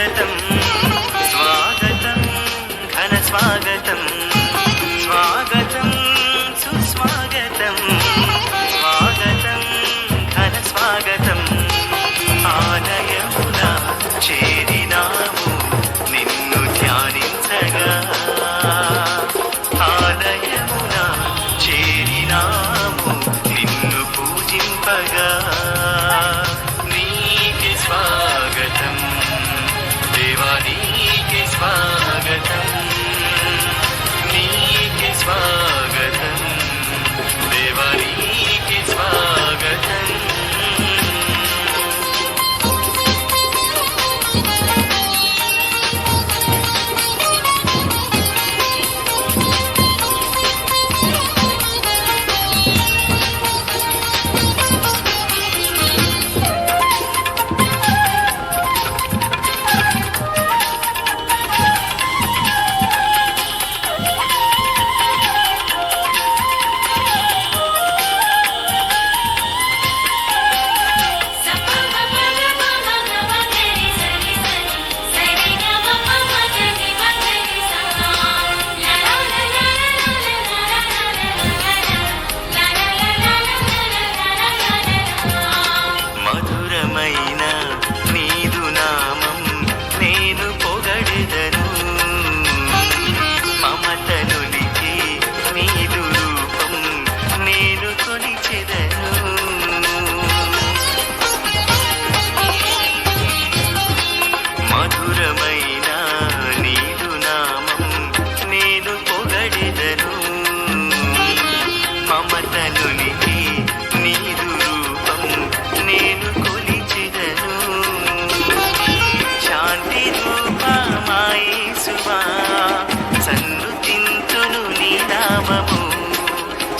స్వాగతం స్వాగతం ఘన స్వాగతం స్వాగతం సుస్వాగతం స్వాగతం ఘన స్వాగతం ఆలయమున చేరినాము నిన్ను ధ్యానించగా ఆలయమున చేరినాము నిన్ను పూజింపగా నీకే స్వాగతం దేవా నీకే స్వాగతం నీకే స్వాగతం దేవా నీకే స్వాగతం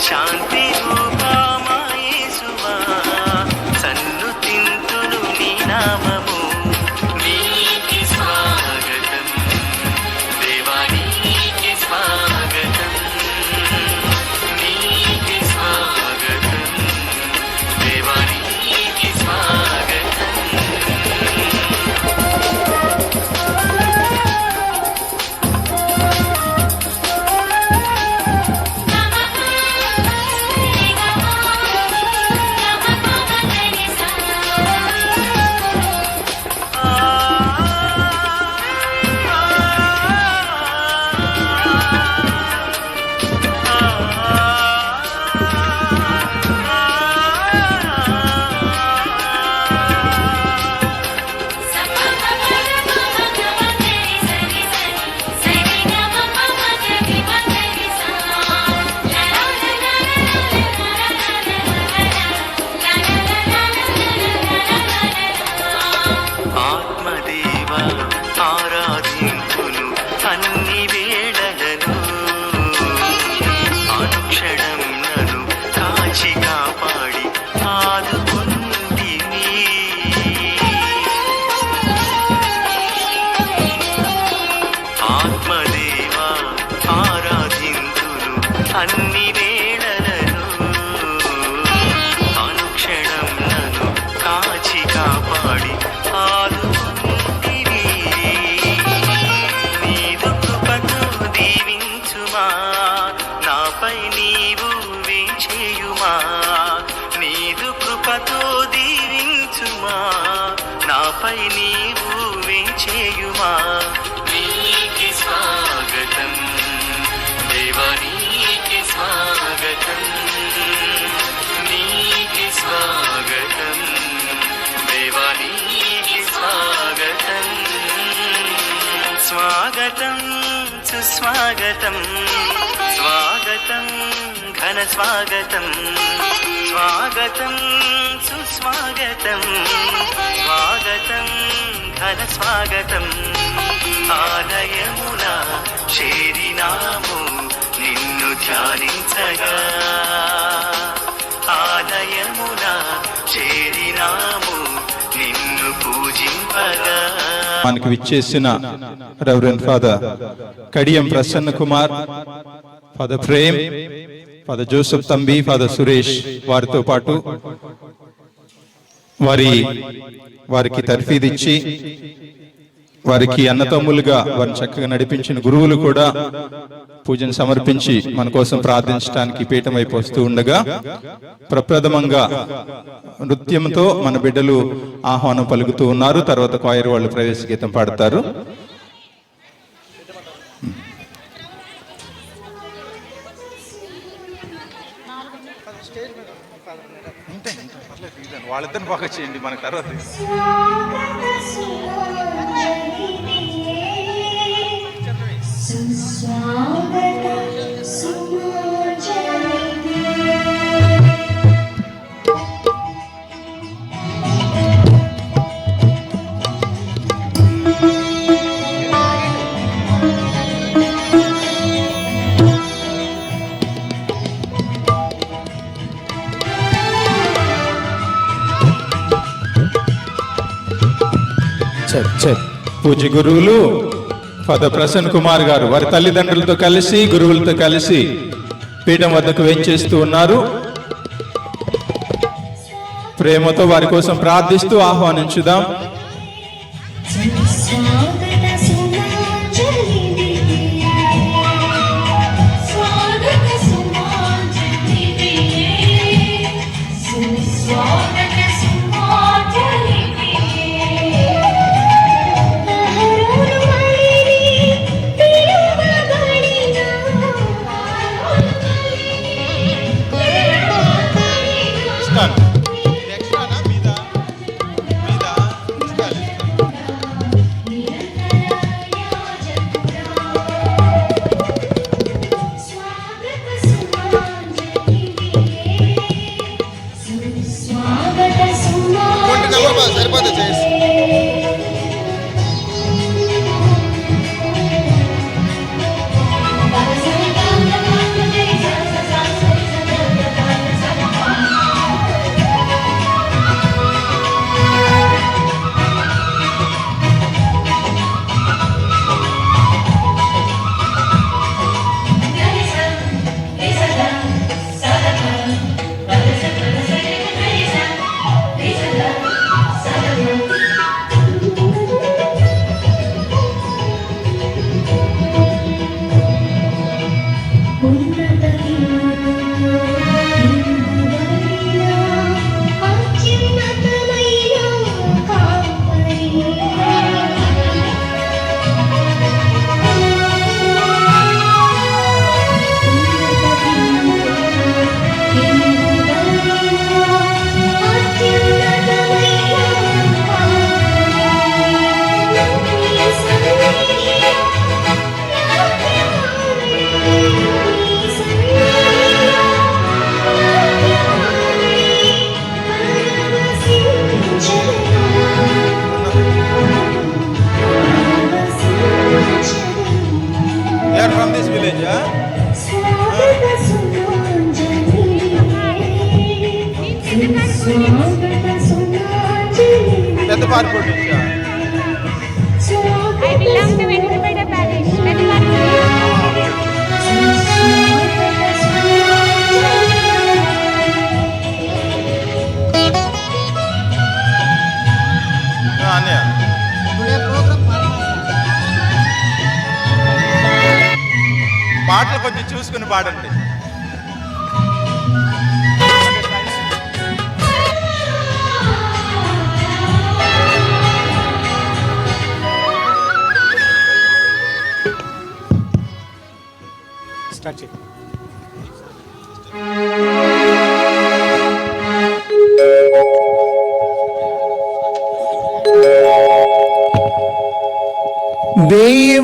శాంతి రూపమా యేసువా సన్నుతింతును నీ నామము నీకే స్వాగతం దేవా నీకే స్వాగతం నీకే స్వాగతం దేవా నీకే స్వాగతం ఆరాధింపును అన్ని వేళలను అనుక్షణం నన్ను కాచి కాపాడి ఆదుకుంటివి ఆత్మదేవా ఆరాధింతును అన్ని వేళలను అనుక్షణం నన్ను కాచి కాపాడి నాపై నీవు వేంచేయుమా నీదు కృపతో దీవించుమా నాపై నీవు వేంచేయుమా నీకే స్వాగతం దేవా నీకే స్వాగతం నీకే స్వాగతం దేవా నీకే స్వాగతం స్వాగతం సుస్వాగతం స్వాగతం ఘన స్వాగతం స్వాగతం సుస్వాగతం స్వాగతం ఘన స్వాగతం ఆలయమున చేరినాము నిన్ను ధ్యానించగా ఆలయమున చేరినాము నిన్ను పూజింపగా మనకు విచ్చేసిన reverend father Kadiyam Prasanna Kumar, father Prem, father Joseph Thambi, father Suresh వారితో పాటు వారికి తర్ఫీదిచ్చి వారికి అన్నతమ్ములుగా వారిని చక్కగా నడిపించిన గురువులు కూడా పూజను సమర్పించి మన కోసం ప్రార్థించడానికి పీఠం వైపు వస్తూ ఉండగా ప్రప్రథమంగా నృత్యంతో మన బిడ్డలు ఆహ్వానం పలుకుతూ ఉన్నారు. తర్వాత క్వైర్ వాళ్ళు ప్రవేశ గీతం పాడతారు. వాళ్ళిద్దరిని బాగా చేయండి, మనకు తర్వాత పూజ్య గురువులు ఫాదర్ ప్రసన్న కుమార్ గారు వారి తల్లిదండ్రులతో కలిసి గురువులతో కలిసి పీఠం వద్దకు వేంచేస్తూ ఉన్నారు. ప్రేమతో వారి కోసం ప్రార్థిస్తూ ఆహ్వానించుదాం. పాటలు కొంచెం చూసుకుని పాడండి. స్టార్ట్ చేయండి.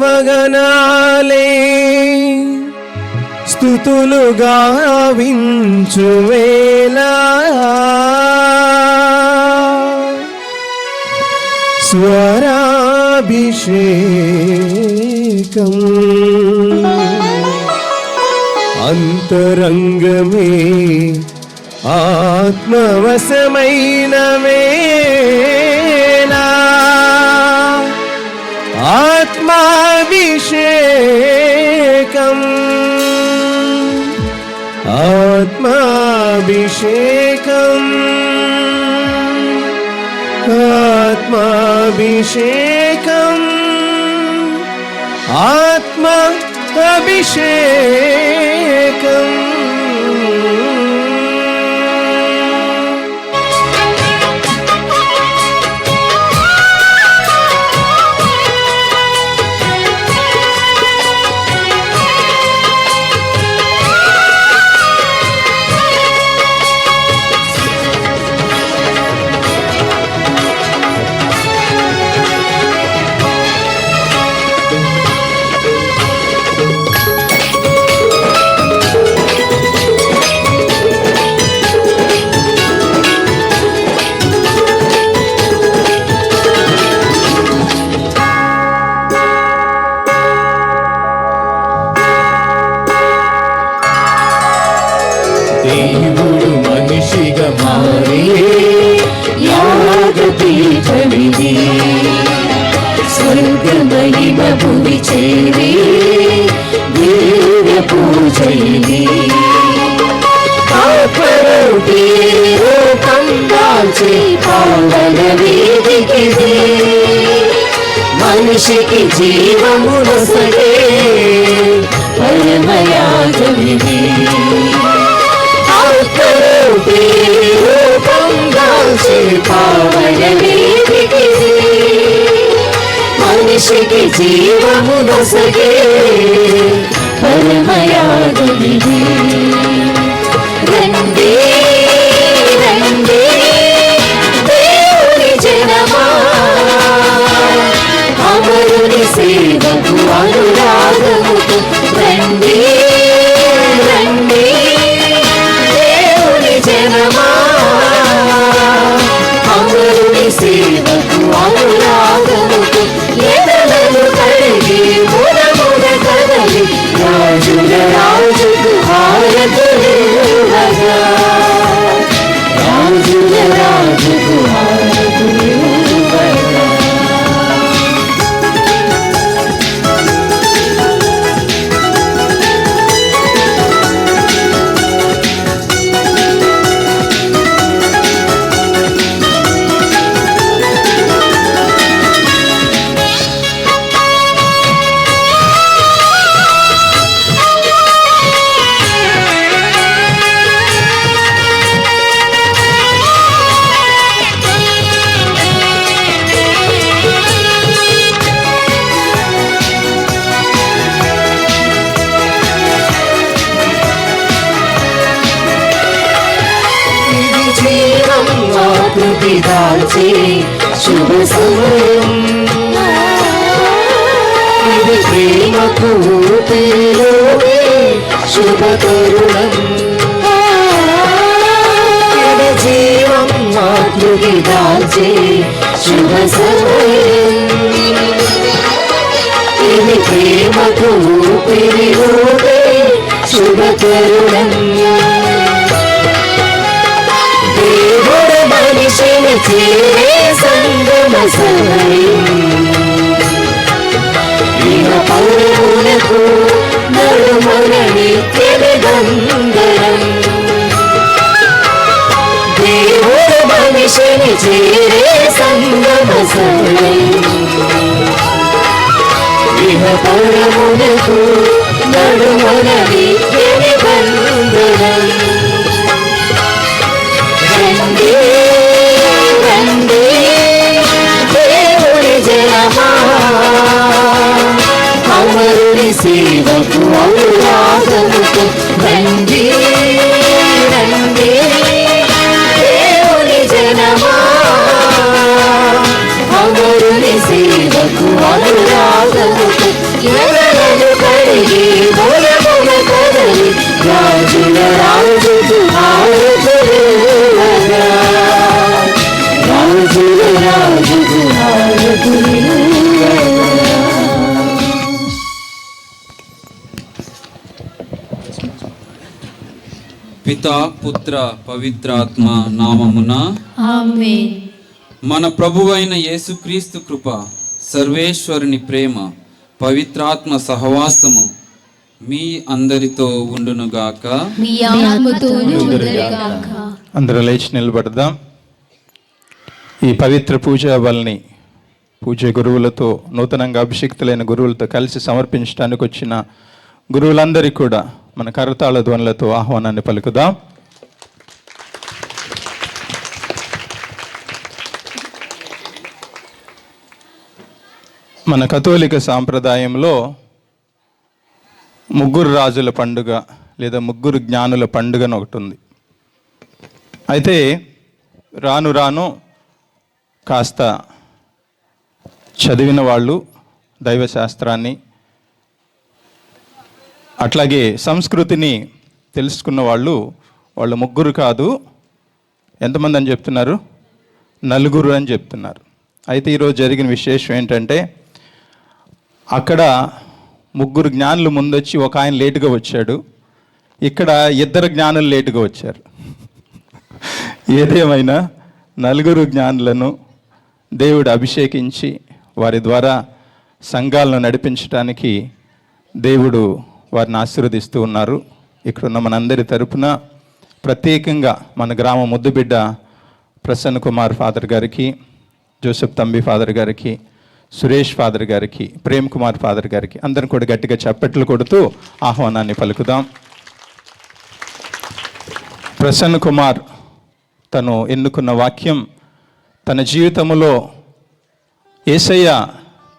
దేవగణాలే స్తుతులు గావించువేళ స్వరాభిషేకం అంతరంగమే ఆత్మవశమైన వేళ ఆత్మాభిషేకం ఆత్మాభిషేకం ఆత్మాభిషేకం ఆత్మ అభిషేకం దేవుడు మనిషిగా మారి యాగపీఠమిది స్వర్గ మహిమ భూమి చేరి దివ్య పూజయిది ఆపరోటి రూపం దాల్చి పావన వేదికిది మనిషికి జీవమునొసగే పరమయాగమిది రూపం దాల్చి పావన వేదికిది మనిషికి జీవమునొసగే పరమయాగమిది రండి రండి దేవుని జనమా అమరుని సేవకు అనురాగముతో రండి రండి దేవుని జనమా అమరుని సేవకు అనురాగముతో ఎదలను కలిగి మురముర కదలి రాజుల రాజుకు హారతులివ్వగా రాజుల రాజుకు హారతులివ్వగా ఆకృతి దాల్చి శుభ సమయం ఇది ప్రేమకు ఊపిరిలోనే శుభ తరుణం ఇది జీవం ఆకృతి దాల్చి శుభ సమయం ఇది ప్రేమకు ఊపిరిలోనే శుభ తరుణం దేవుడు మనిషిని చేరే సంగమ సమయం ఇహ పౌరములకు నడుమన నిత్య నిబంధనం దేవుడు మనిషిని చేరే సంగమ సమయం ఇహ పౌరములకు నడుమన నిత్య నిబంధనం రండి రండి దేవుని జనమా అమరుని సేవకు అనురాగముతో రండి రండి దేవుని జనమా అమరుని సేవకు అనురాగముతో ఎదలను కడిగి మూలమున కదలి రాజుల రాజుకు హారతులివ్వగా రాజుల రాజుకు హారతులివ్వగా పితా పుత్ర పవిత్రాత్మ నామమున ఆమేన్. మన ప్రభువైన యేసుక్రీస్తు కృప, సర్వేశ్వరుని ప్రేమ, పవిత్రాత్మ సహవాసము మీ అందరితో ఉండునుగాక. మీ ఆత్మతోనూ ఉండునుగాక. అందరూ లేచి నిలబడదాం. ఈ పవిత్ర పూజా బలిని పూజ్య గురువులతో, నూతనంగా అభిషిక్తులైన గురువులతో కలిసి సమర్పించడానికి వచ్చిన గురువులందరికీ కూడా మన కరతాళ ధ్వనులతో ఆహ్వానాన్ని పలుకుదాం. మన కథోలిక సాంప్రదాయంలో ముగ్గురు రాజుల పండుగ లేదా ముగ్గురు జ్ఞానుల పండుగ అని ఒకటి ఉంది. అయితే రాను రాను కాస్త చదివిన వాళ్ళు దైవశాస్త్రాన్ని, అట్లాగే సంస్కృతిని తెలుసుకున్న వాళ్ళు ముగ్గురు కాదు, ఎంతమంది అని చెప్తున్నారు? నలుగురు అని చెప్తున్నారు. అయితే ఈరోజు జరిగిన విశేషం ఏంటంటే, అక్కడ ముగ్గురు జ్ఞానులు ముందొచ్చి ఒక ఆయన లేటుగా వచ్చాడు, ఇక్కడ ఇద్దరు జ్ఞానులు లేటుగా వచ్చారు. ఏదేమైనా నలుగురు జ్ఞానులను దేవుడు అభిషేకించి వారి ద్వారా సంఘాలను నడిపించడానికి దేవుడు వారిని ఆశీర్వదిస్తూ ఉన్నారు. ఇక్కడున్న మనందరి తరపున ప్రత్యేకంగా మన గ్రామ ముద్దుబిడ్డ ప్రసన్న కుమార్ ఫాదర్ గారికి, జోసెఫ్ తంబి ఫాదర్ గారికి, సురేష్ ఫాదర్ గారికి, ప్రేమ్ కుమార్ ఫాదర్ గారికి అందరం కూడా గట్టిగా చప్పట్లు కొడుతూ ఆహ్వానాన్ని పలుకుదాం. ప్రసన్న కుమార్ తను ఎన్నుకున్న వాక్యం, తన జీవితంలో యేసయ్య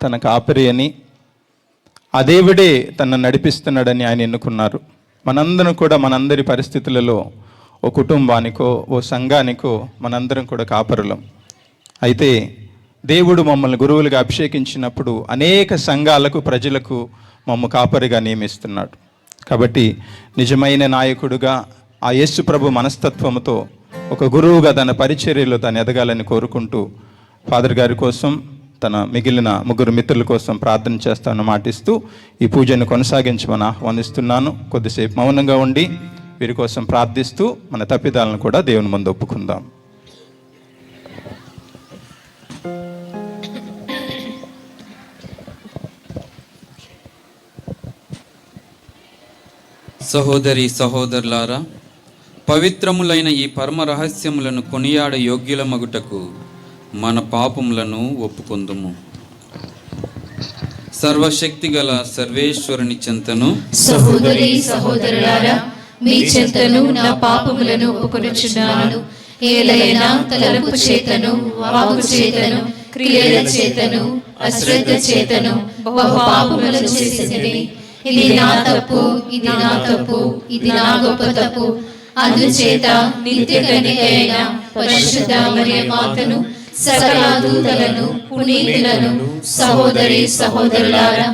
తన కాపరి అని, ఆ దేవుడే తనను నడిపిస్తున్నాడని ఆయన ఎన్నుకున్నారు. మనందరం కూడా మనందరి పరిస్థితులలో ఓ కుటుంబానికో ఓ సంఘానికో మనందరం కూడా కాపరులం. అయితే దేవుడు మమ్మల్ని గురువులుగా అభిషేకించినప్పుడు అనేక సంఘాలకు, ప్రజలకు మమ్మ కాపరిగా నియమిస్తున్నాడు. కాబట్టి నిజమైన నాయకుడుగా ఆ యేసు ప్రభు మనస్తత్వంతో ఒక గురువుగా తన పరిచర్యలో తాను ఎదగాలని కోరుకుంటూ ఫాదర్ గారి కోసం, తన మిగిలిన ముగ్గురు మిత్రుల కోసం ప్రార్థన చేస్తానని మాటిస్తూ ఈ పూజను కొనసాగించమని ఆహ్వానిస్తున్నాను. కొద్దిసేపు మౌనంగా ఉండి వీరి కోసం ప్రార్థిస్తూ మన తప్పిదాలను కూడా దేవుని ముందు ఒప్పుకుందాం. సహోదరి సహోదరులారా, పవిత్రములైన ఈ పరమ రహస్యములను కొనియాడ యోగ్యుల మగుటకు మన పాపములను ఒప్పుకొందుము. సర్వశక్తి గల సర్వేశ్వరుని చెంతను, సహోదరి సహోదరులారా, మీ చెంతను నా పాపములను ఒప్పుకొనుచున్నాను. ఏలైనా తలపు చేతను, వాగు చేతను, క్రియల చేతను, అశ్రద్ధ చేతను బహు పాపములను చేసితిని. ఇది నా తప్పు, ఇది నా తప్పు, ఇది నా గొప్ప తప్పు. అందుచేత నిత్య కన్యకైన పరిశుద్ధ మరియమాతను, సకల దూతలను, పునీతులను, సహోదరి సహోదరులారా,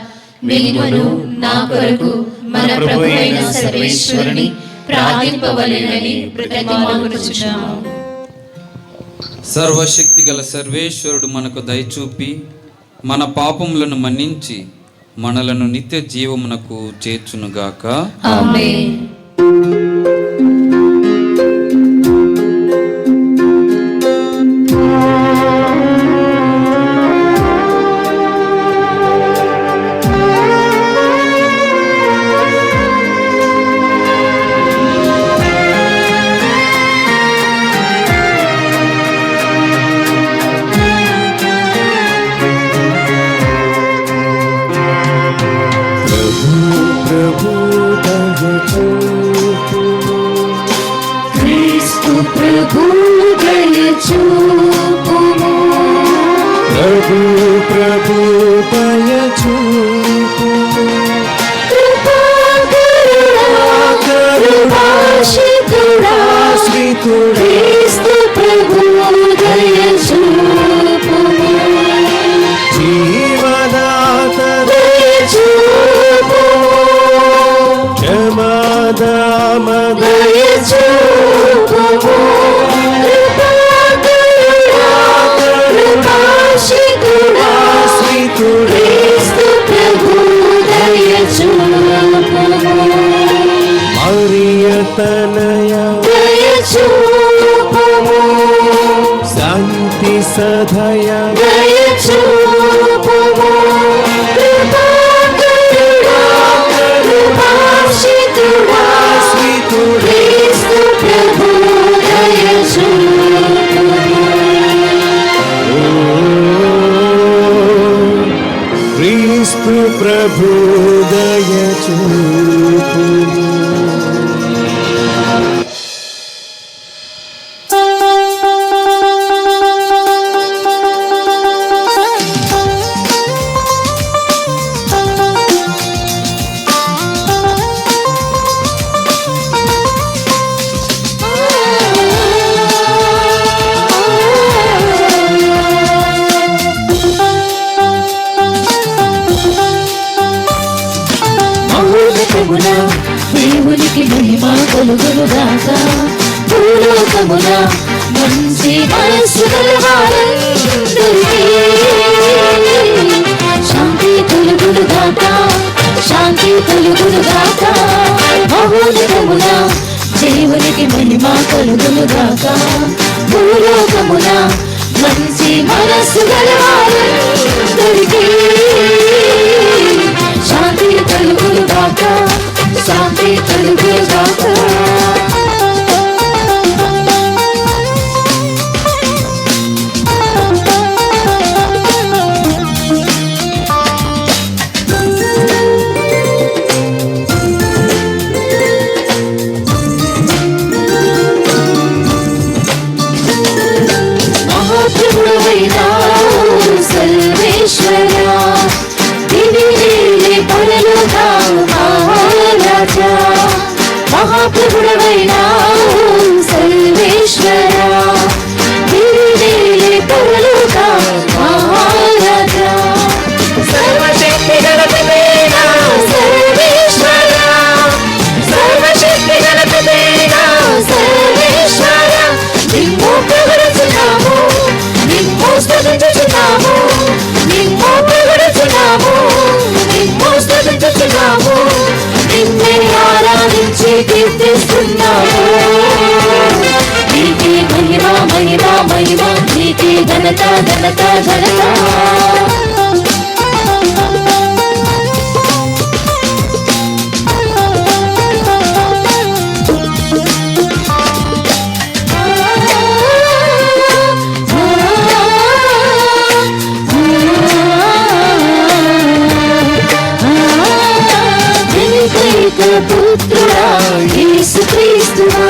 మీరును నా కొరకు మన ప్రభువైన సర్వేశ్వరుని ప్రార్థింపవలెనని బ్రతిమాలుకొనుచున్నాము. సర్వశక్తి గల సర్వేశ్వరుడు మనకు దయచూపి మన పాపములను మన్నించి మనలను నిత్య జీవమునకు చేర్చునుగాక. ఆమేన్. క్రీస్తు ప్రభు దయచూపుము. ప్రభు ప్రభు దయచూపుము. కృపాశితుడా క్రీస్తు ప్రభు దయచూపుము. జీవదాత దయచూపుము. క్షమాదామ దయచూపుము. కృపాశితుడా మాకు ప్రభు దయ చూపుము. దేవునికి మహిమ కలుగునుగాక. భూలోకమున మంచి మనస్సు గలవారందరికీ శాంతి కలుగునుగాక, శాంతి కలుగునుగాక. మహోన్నతమున దేవునికి మహిమ కలుగునుగాక. భూలోకమున మంచి మనస్సు గలవారందరికీ శాంతి కలుగునుగాక, శాంతి కలుగునుగాక. మహాప్రభువైనా సర్వేశ్వరా, పరలోక మహారాజా. మహాప్రభుడవైనా సర్వేశ్వరా, పరలోక మహారాజా. సర్వశక్తి గలతేనా సర్వేశ్వరా, సర్వశక్తి గలతేనా సర్వేశ్వరా. నిన్ను ప్రకటించున్నాము, నిన్ను స్తుతించుచున్నాము, నిన్ను ప్రకటించున్నాము, నిన్ను స్తుతించుచున్నాము, నిన్నే ఆరాధించి కీర్తిస్తున్నాము. నీకే మహిమ మహిమ మహిమ, నీకే ఘనత ఘనత ఘనత. పుత్రుడా యేసుక్రీస్తువా,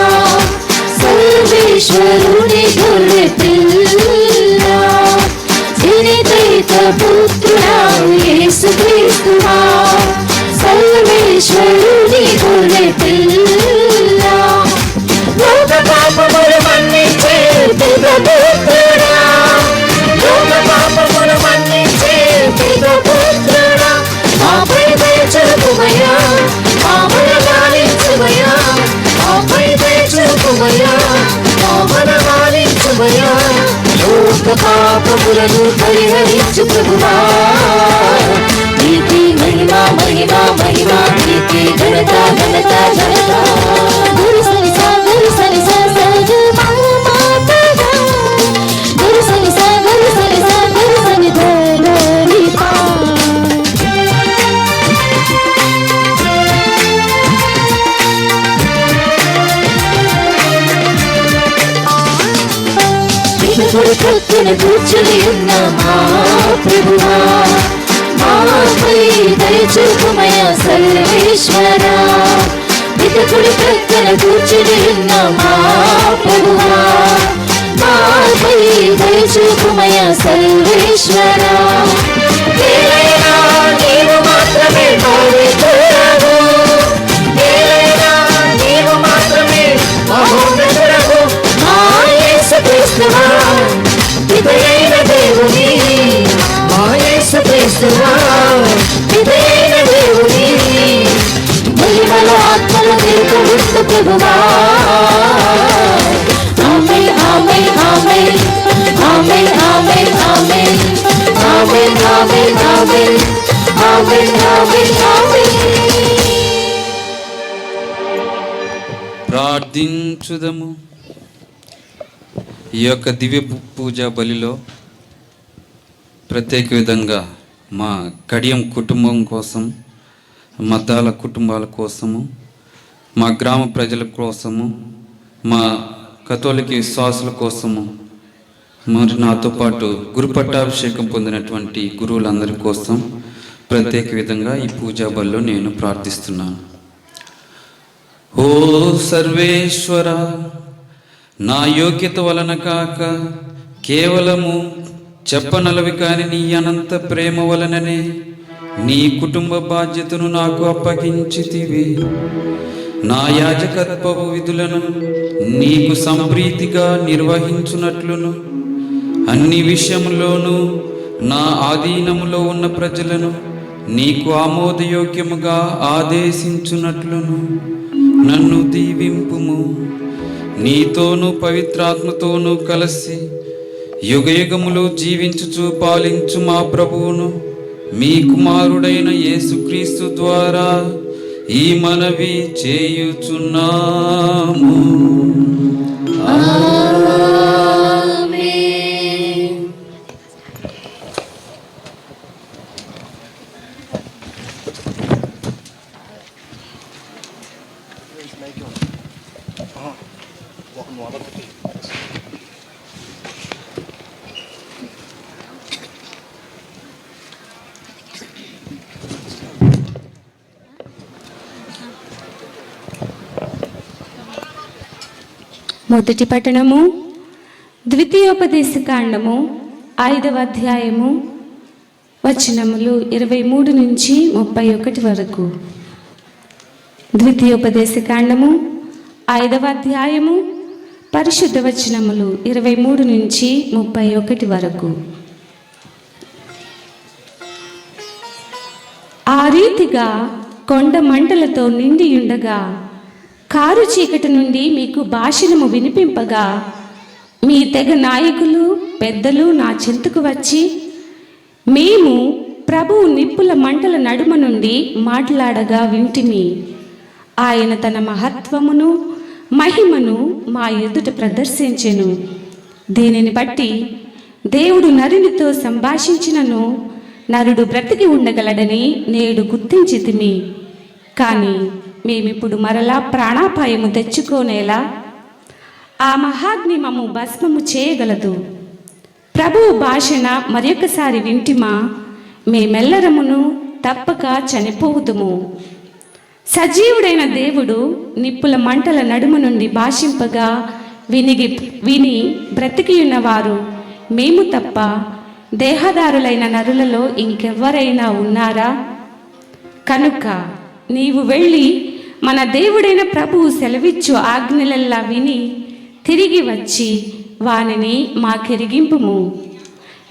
సర్వేశ్వరుని గొర్రె పిల్ల. జనితైక పుత్రుడా యేసుక్రీస్తువా, సర్వేశ్వరుని గొర్రె పిల్ల. లోక పాపములు మన్నించే పితపుత్రుడా, లోక పాపములు మన్నించే పితపుత్రుడా. మాపై దయ చూపుమయ్యా, మామల లాలించుమయ్యా, మాపై దయ చూపుమయ్యా, మామల లాలించుమయ్యా. లోక పాపములను పరిహరించు ప్రభువా, నీకే మహిమ మహిమ మహిమ, నీకే ఘనత ఘనత ఘనత. గురు సని సా గురు సని సా సజ మామపద, గురు సని సా గురు సని సా గురు సని ధరి పా. పితకుడి ప్రక్కన కూర్చుని ఉన్న మా ప్రభువా, మాపై దయ చూపుమయ్యా సర్వేశ్వరా. పితకుడి ప్రక్కన కూర్చుని ఉన్న మా ప్రభువా, మాపై దయ చూపుమయ్యా సర్వేశ్వరా. ఏలైనా నీవు మాత్రమే పవిత్రుడవు, ఏలైనా నీవు మాత్రమే మహోన్నతుడవు. మా యేసుక్రీస్తువా, పితయైన దేవుని, మా యేసుక్రీస్తువా, పితయైన దేవుని. మహిమలో ఆత్మలో నీకు ఉండు ప్రభువా. ఆమేన్ ఆమేన్ ఆమేన్ ఆమేన్ ఆమేన్ ఆమేన్ ఆమేన్ ఆమేన్ ఆమేన్ ఆమేన్ ఆమేన్ ఆమేన్. ప్రార్థించుదము. ఈ యొక్క దివ్య పూజ బలిలో ప్రత్యేక విధంగా మా కడియం కుటుంబం కోసం, మద్దాల కుటుంబాల కోసము, మా గ్రామ ప్రజల కోసము, మా కథోలిక విశ్వాసుల కోసము, మరి నాతో పాటు గురు పట్టాభిషేకం పొందినటువంటి గురువులందరి కోసం ప్రత్యేక విధంగా ఈ పూజా బలిలో నేను ప్రార్థిస్తున్నాను. ఓ సర్వేశ్వర, నా యోగ్యత వలన కాక కేవలము చెప్పనలవి కాని నీ అనంత ప్రేమ వలననే నీ కుటుంబ బాధ్యతను నాకు అప్పగించితివి. నా యాజకత్వపు విధులను నీకు సంప్రీతిగా నిర్వహించునట్లును, అన్ని విషయములోనూ నా ఆధీనములో ఉన్న ప్రజలను నీకు ఆమోదయోగ్యముగా ఆదేశించునట్లును నన్ను దీవింపుము. నీతోనూ పవిత్రాత్మతోనూ కలిసి యుగయుగములు జీవించుచు పాలించు మా ప్రభువును, మీ కుమారుడైన యేసుక్రీస్తు ద్వారా ఈ మనవి చేయుచున్నాము. మొదటి పట్టణము ద్వితీయోపదేశకాండము 5వ అధ్యాయము వచనములు 23 నుంచి 31 వరకు. ద్వితీయోపదేశకాండము 5వ అధ్యాయము పరిశుద్ధ వచనములు 23 నుంచి 31 వరకు. ఆ రీతిగా కొండ మంటలతో నిండియుండగా కారు చీకటి నుండి మీకు భాషణము వినిపింపగా మీ తెగ నాయకులు పెద్దలు నా చెంతకు వచ్చి, మేము ప్రభువు నిప్పుల మంటల నడుమ నుండి మాట్లాడగా వింటిమి. ఆయన తన మహత్వమును మహిమను మా ఎదుట ప్రదర్శించెను. దీనిని బట్టి దేవుడు నరునితో సంభాషించినను నరుడు బ్రతికి ఉండగలడని నేడు గుర్తించితిమి. కానీ మేమిప్పుడు మరలా ప్రాణాపాయము తెచ్చుకోనేలా ఆ మహాగ్ని మమ్ము భస్మము చేయగలదు. ప్రభువు భాషణ మరొకసారి వింటిమా, మేమెల్లరమును తప్పక చనిపోవుదుము. సజీవుడైన దేవుడు నిప్పుల మంటల నడుమ నుండి భాషింపగా విని బ్రతికియున్నవారు మేము తప్ప దేహదారులైన నరులలో ఇంకెవ్వరైనా ఉన్నారా? కనుక నీవు వెళ్ళి మన దేవుడైన ప్రభువు సెలవిచ్చు ఆజ్ఞలల్లా విని తిరిగి వచ్చి వానిని మాకెరిగింపుము.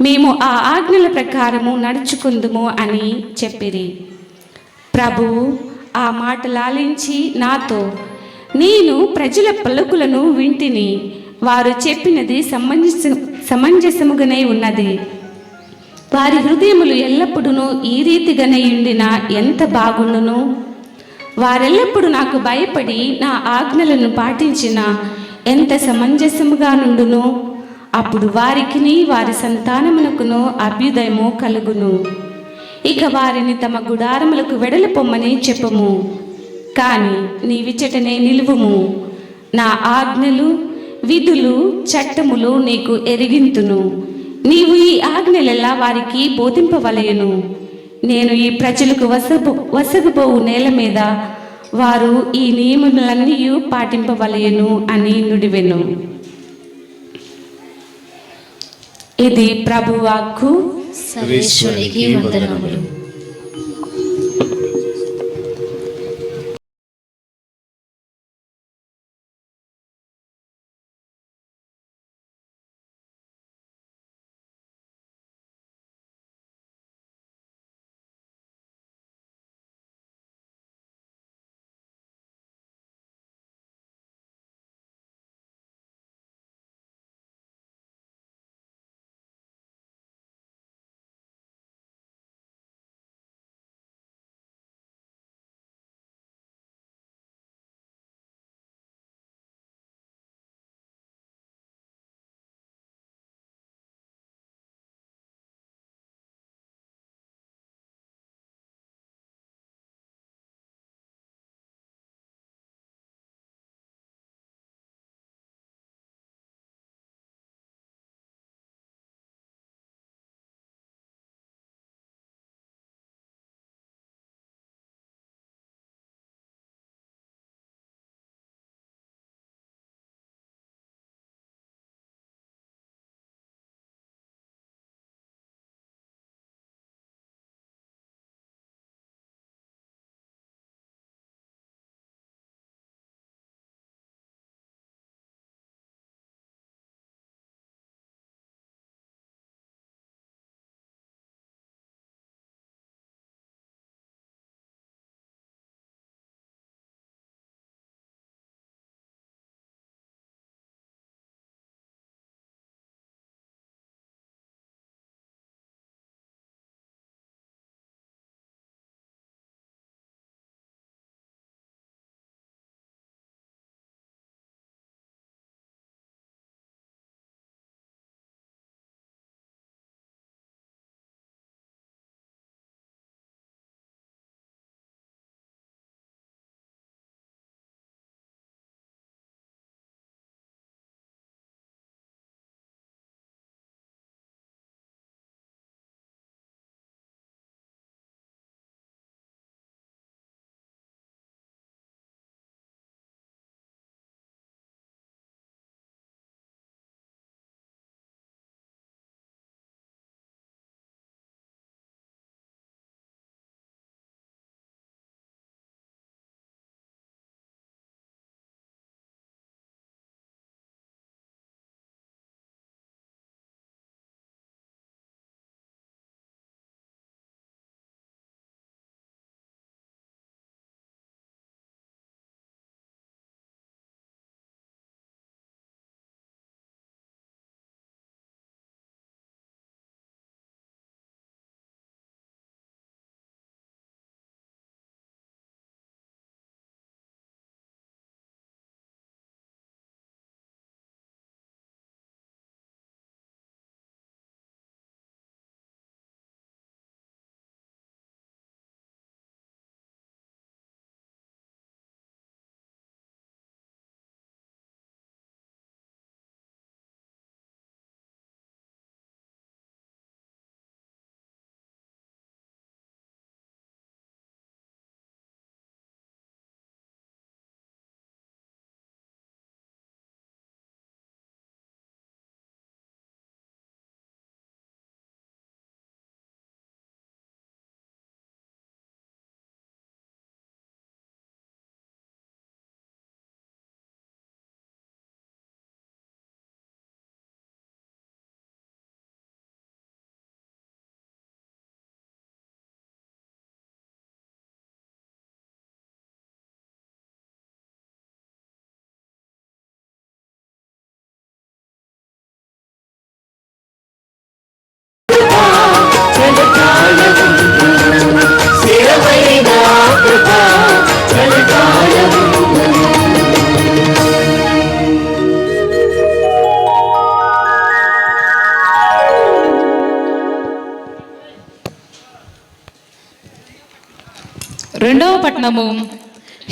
మేము ఆ ఆజ్ఞల ప్రకారము నడుచుకుందుము అని చెప్పిరి. ప్రభువు ఆ మాటలాలించి నాతో, నేను ప్రజల పలుకులను వింటిని, వారు చెప్పినది సమంజసముగానే ఉన్నది. వారి హృదయములు ఎల్లప్పుడూ ఈ రీతిగానే ఉండిన ఎంత బాగుండును. వారెల్లప్పుడూ నాకు భయపడి నా ఆజ్ఞలను పాటించిన ఎంత సమంజసముగా నుండును. అప్పుడు వారికిని వారి సంతానమునకును అభ్యుదయము కలుగును. ఇక వారిని తమ గుడారములకు వెడలిపొమ్మని చెప్పుము. కానీ నీవిచ్చటనే నిలువుము. నా ఆజ్ఞలు విధులు చట్టములు నీకు ఎరిగింతును. నీవు ఈ ఆజ్ఞలెల్లా వారికి బోధింపవలయను. నేను ఈ ప్రజలకు వసగుపోవు నేల మీద వారు ఈ నియమములన్నీ పాటింపవలయను అని నుడివెను. ఇది ప్రభువాక్కు. సర్వేశ్వరునికి వందనములు. రెండవ పట్టణము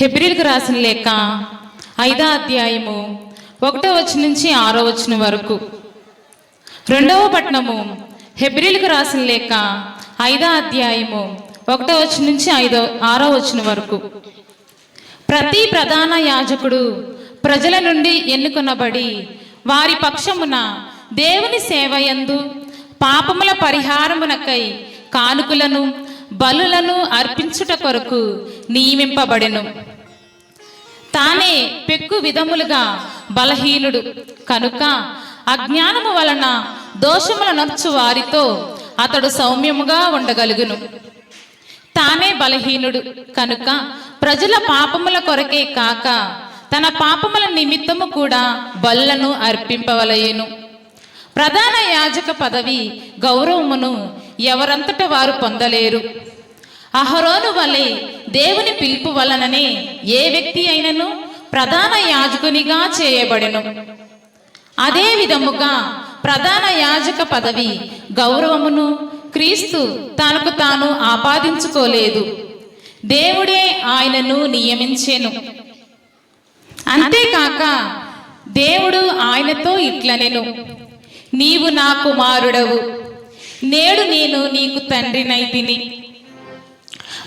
హెబ్రీలకు రాసిన లేఖ 5వ అధ్యాయము 1వ వచనం నుంచి 6వ వచనం వరకు. రెండవ పట్టణము హెబ్రీలకు రాసిన లేఖ 5వ అధ్యాయము 1వ వచనం నుంచి 6వ వచనం వరకు. ప్రతి ప్రధాన యాజకుడు ప్రజల నుండి ఎన్నుకొనబడి వారి పక్షమున దేవుని సేవయందు పాపముల పరిహారమునకై కానుకలను బలులను అర్పించుట కొరకు నియమింపబడెను. తానే పెక్కు విధములుగా బలహీనుడు కనుక అజ్ఞానము వలన దోషముల నొచ్చు వారితో అతడు సౌమ్యముగా ఉండగలుగును. తానే బలహీనుడు కనుక ప్రజల పాపముల కొరకే కాక తన పాపముల నిమిత్తము కూడా బలులను అర్పింపవలయెను. ప్రధాన యాజక పదవి గౌరవమును ఎవరంతట వారు పొందలేరు. అహరోను వలె దేవుని పిలుపు వలననే ఏ వ్యక్తి అయినను ప్రధాన యాజకునిగా చేయబడెను. అదే విధముగా ప్రధాన యాజక పదవి గౌరవమును క్రీస్తు తనకు తాను ఆపాదించుకోలేదు, దేవుడే ఆయనను నియమించెను. అంతేకాక దేవుడు ఆయనతో ఇట్లనెను, నీవు నా కుమారుడవు, నేడు నేను నీకు తండ్రినైతిని.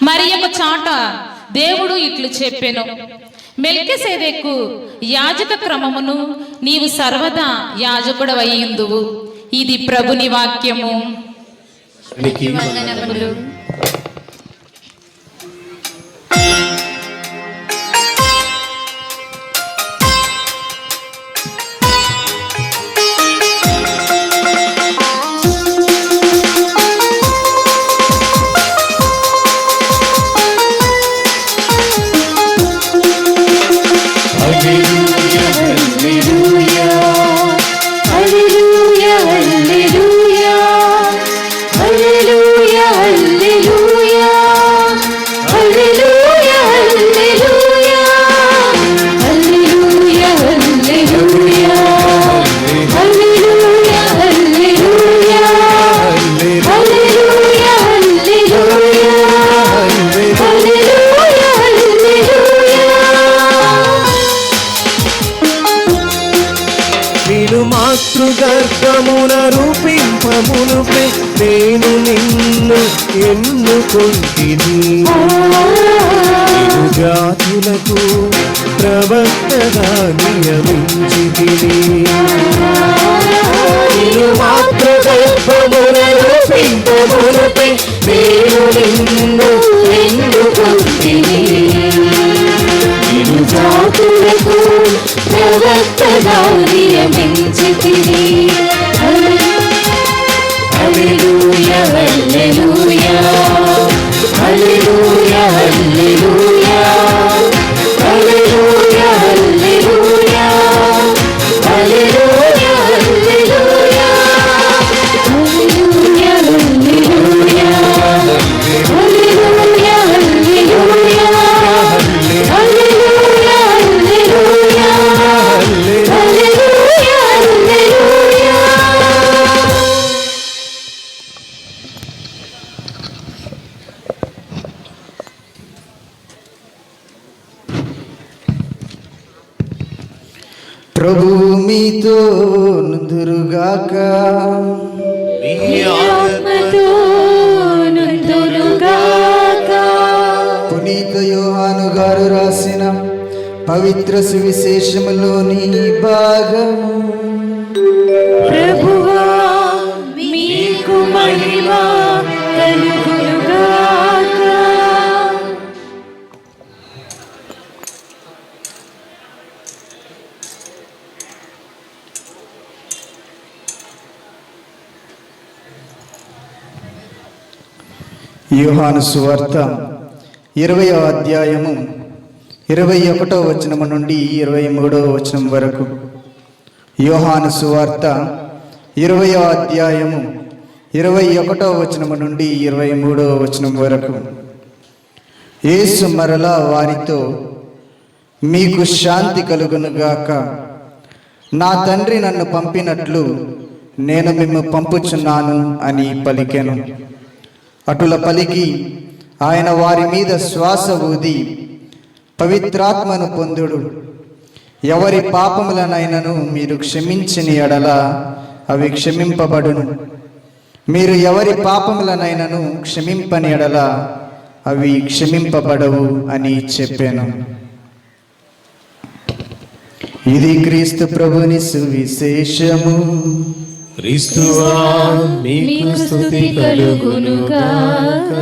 మరి ఒక చాట దేవుడు ఇట్లు చెప్పెను, మెల్కీసెదెకు యాజక క్రమమును నీవు సర్వదా యాజకుడవయ్యుందువు. ఇది ప్రభుని వాక్యము. వందనములు. మాతృగర్భమున రూపింపమునుపే నేను నిన్ను ఎన్నుకొంటిని, ఇరు జాతులకు ప్రవక్తగా నియమించితిని. మాతృగర్భమున రూపింపమునుపే నేను నిన్ను ఎన్నుకొంటిని, ఇరు జాతులకు ప్రవక్తగా నియమించితిని. హల్లెలూయా హల్లెలూయా హల్లెలూయా హల్లెలూయా హల్లెలూయా హల్లెలూయా హల్లెలూయా హల్లెలూయా హల్లెలూయా హల్లెలూయా హల్లెలూయా హల్లెలూయా ప్రభు మీతో నుందురుగాక, మీ ఆత్మతో నుందురుగాక. పునీత యోహాను గారు రాసిన పవిత్ర సువిశేషములోని భాగము. ప్రభువా మీకు మహిమ కలుగునుగాక. యోహాను సువార్త 20వ అధ్యాయము 21వ వచనము నుండి 23వ వచనం వరకు. యోహాను సువార్త 20వ అధ్యాయము 21వ వచనము నుండి 23వ వచనం వరకు. యేసు మరలా వారితో, మీకు శాంతి కలుగునుగాక. నా తండ్రి నన్ను పంపినట్లు నేను మిమ్ము పంపుచున్నాను అని పలికెను. అటుల పలికి ఆయన వారి మీద శ్వాస ఊది పవిత్రాత్మను పొందుడు. ఎవరి పాపములనైనను మీరు క్షమించిన ఎడల అవి క్షమింపబడును. మీరు ఎవరి పాపములనైనను క్షమింపని ఎడల అవి క్షమింపబడవు అని చెప్పాను. ఇది క్రీస్తు ప్రభుని సువిశేషము. క్రీస్తువా మీకు స్తుతి కలుగునుగాక.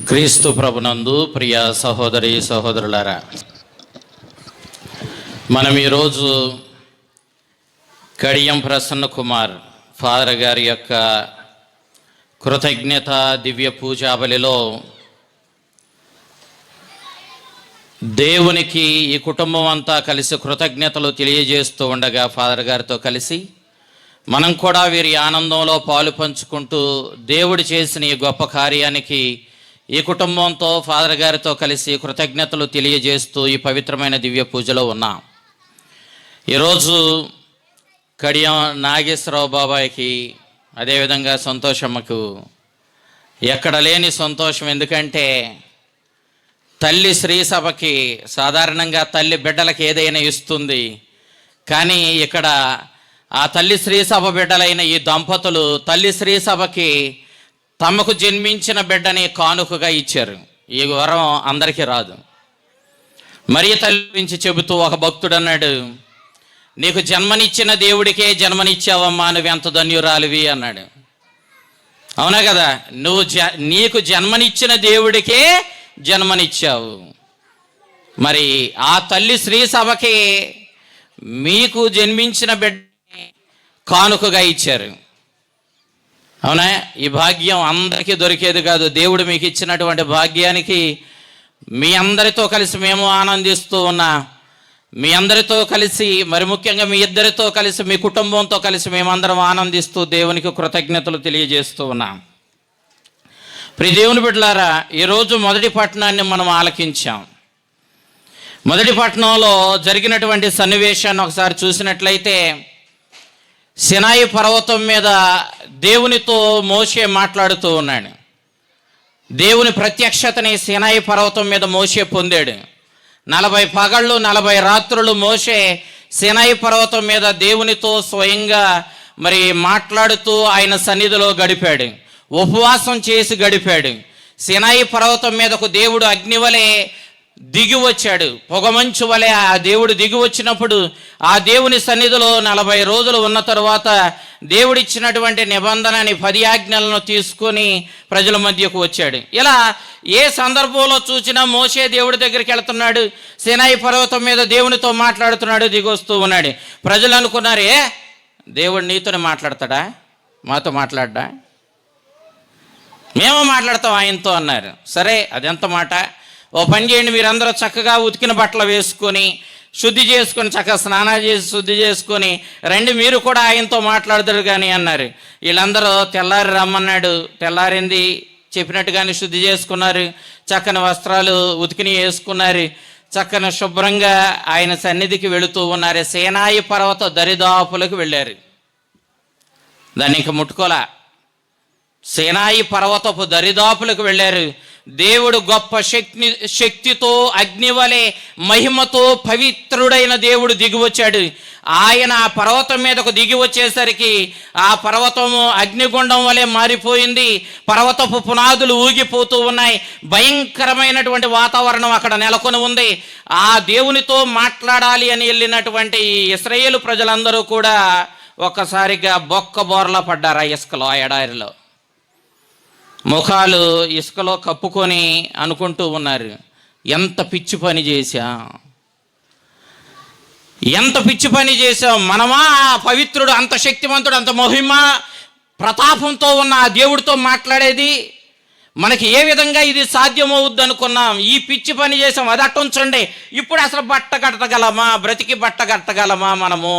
క్రీస్తు ప్రభునందు ప్రియ సహోదరి సహోదరులారా, మనం ఈరోజు కడియం ప్రసన్న కుమార్ ఫాదర్ గారి యొక్క కృతజ్ఞత దివ్య పూజాబలిలో దేవునికి ఈ కుటుంబం అంతా కలిసి కృతజ్ఞతలు తెలియజేస్తూ ఉండగా ఫాదర్ గారితో కలిసి మనం కూడా వీరి ఆనందంలో పాలు పంచుకుంటూ దేవుడు చేసిన ఈ గొప్ప కార్యానికి ఈ కుటుంబంతో ఫాదర్ గారితో కలిసి కృతజ్ఞతలు తెలియజేస్తూ ఈ పవిత్రమైన దివ్య పూజలో ఉన్నాం. ఈరోజు కడియం నాగేశ్వరరావు బాబాయ్కి అదేవిధంగా సంతోషమ్మకు ఎక్కడ లేని సంతోషం. ఎందుకంటే తల్లి శ్రీ సభకి సాధారణంగా తల్లి బిడ్డలకు ఏదైనా ఇస్తుంది, కానీ ఇక్కడ ఆ తల్లి శ్రీ సభ బిడ్డలైన ఈ దంపతులు తల్లి శ్రీ సభకి తమకు జన్మించిన బిడ్డని కానుకగా ఇచ్చారు. ఈ వరం అందరికీ రాదు. మరి తల్లి గురించి చెబుతూ ఒక భక్తుడు అన్నాడు, నీకు జన్మనిచ్చిన దేవుడికే జన్మనిచ్చావమ్మా, నువ్వు ఎంత ధన్యురాలివి అన్నాడు. అవునా కదా? నీకు జన్మనిచ్చిన దేవుడికే జన్మనిచ్చావు. మరి ఆ తల్లి శ్రీ సభకి మీకు జన్మించిన బిడ్డని కానుకగా ఇచ్చారు. అవునా? ఈ భాగ్యం అందరికీ దొరికేది కాదు. దేవుడు మీకు ఇచ్చినటువంటి భాగ్యానికి మీ అందరితో కలిసి మేము ఆనందిస్తూ ఉన్నా. మీ అందరితో కలిసి, మరి ముఖ్యంగా మీ ఇద్దరితో కలిసి, మీ కుటుంబంతో కలిసి మేమందరం ఆనందిస్తూ దేవునికి కృతజ్ఞతలు తెలియజేస్తూ ఉన్నాం. ప్రియ దేవుని బిడ్డలారా, ఈరోజు మొదటి పట్టణాన్ని మనం ఆలకించాం. మొదటి పట్టణంలో జరిగినటువంటి సన్నివేశాన్ని ఒకసారి చూసినట్లయితే, సినాయి పర్వతం మీద దేవునితో మోషే మాట్లాడుతూ ఉన్నాడు. దేవుని ప్రత్యక్షతని సినాయి పర్వతం మీద మోషే పొందాడు. 40 పగళ్ళు 40 రాత్రులు మోషే సినాయి పర్వతం మీద దేవునితో స్వయంగా మరి మాట్లాడుతూ ఆయన సన్నిధిలో గడిపాడు. ఉపవాసం చేసి గడిపాడు. సినాయి పర్వతం మీదకు దేవుడు అగ్నివలే దిగి వచ్చాడు. పొగమంచు వలె ఆ దేవుడు దిగి వచ్చినప్పుడు ఆ దేవుని సన్నిధిలో 40 రోజులు ఉన్న తరువాత దేవుడిచ్చినటువంటి నిబంధనని 10 ఆజ్ఞలను తీసుకొని ప్రజల మధ్యకు వచ్చాడు. ఇలా ఏ సందర్భంలో చూసినా మోషే దేవుడి దగ్గరికి వెళ్తున్నాడు, సినాయి పర్వతం మీద దేవునితో మాట్లాడుతున్నాడు, దిగొస్తూ ఉన్నాడు. ప్రజలు అనుకున్నారు, దేవుడు నీతోనే మాట్లాడతాడా, మాతో మాట్లాడ్డా, మేము మాట్లాడతాం ఆయనతో అన్నారు. సరే, అదెంత మాట, ఓ పని చేయండి, మీరందరూ చక్కగా ఉతికిన బట్టలు వేసుకొని శుద్ధి చేసుకొని చక్కగా స్నానాలు చేసి శుద్ధి చేసుకొని రండి, మీరు కూడా ఆయనతో మాట్లాడతారు కానీ అన్నారు. వీళ్ళందరూ తెల్లారి రమ్మన్నాడు. తెల్లారింది, చెప్పినట్టుగానే శుద్ధి చేసుకున్నారు. చక్కని వస్త్రాలు ఉతికిని వేసుకున్నారు. చక్కని శుభ్రంగా ఆయన సన్నిధికి వెళుతూ ఉన్నారు. సేనాయి పర్వత దరిదాపులకు వెళ్ళారు. దాన్ని ఇంక ముట్టుకోలా. సేనాయి పర్వతపు దరిదాపులకు వెళ్ళారు. దేవుడు గొప్ప శక్తితో అగ్నివలే మహిమతో పవిత్రుడైన దేవుడు దిగి వచ్చాడు. ఆయన ఆ పర్వతం మీదకు దిగి వచ్చేసరికి ఆ పర్వతము అగ్నిగుండం వలె మారిపోయింది. పర్వతపు పునాదులు ఊగిపోతూ ఉన్నాయి. భయంకరమైనటువంటి వాతావరణం అక్కడ నెలకొని ఉంది. ఆ దేవునితో మాట్లాడాలి అని వెళ్ళినటువంటి ఇశ్రాయేలు ప్రజలందరూ కూడా ఒక్కసారిగా బొక్కబోర్లా పడ్డారు. ఆ ఇసుకలో, ఆ ఎడారిలో ముఖాలు ఇసుకలో కప్పుకొని అనుకుంటూ ఉన్నారు, ఎంత పిచ్చి పని చేశాం, ఎంత పిచ్చి పని చేశాం. మనమా పవిత్రుడు, అంత శక్తివంతుడు, అంత మహిమ ప్రతాపంతో ఉన్న ఆ దేవుడితో మాట్లాడేది, మనకి ఏ విధంగా ఇది సాధ్యమవుద్ది అనుకున్నాం, ఈ పిచ్చి పని చేసాం, అది అట్టుంచండి. ఇప్పుడు అసలు బట్ట కట్టగలమా, బ్రతికి బట్ట కట్టగలమా మనము?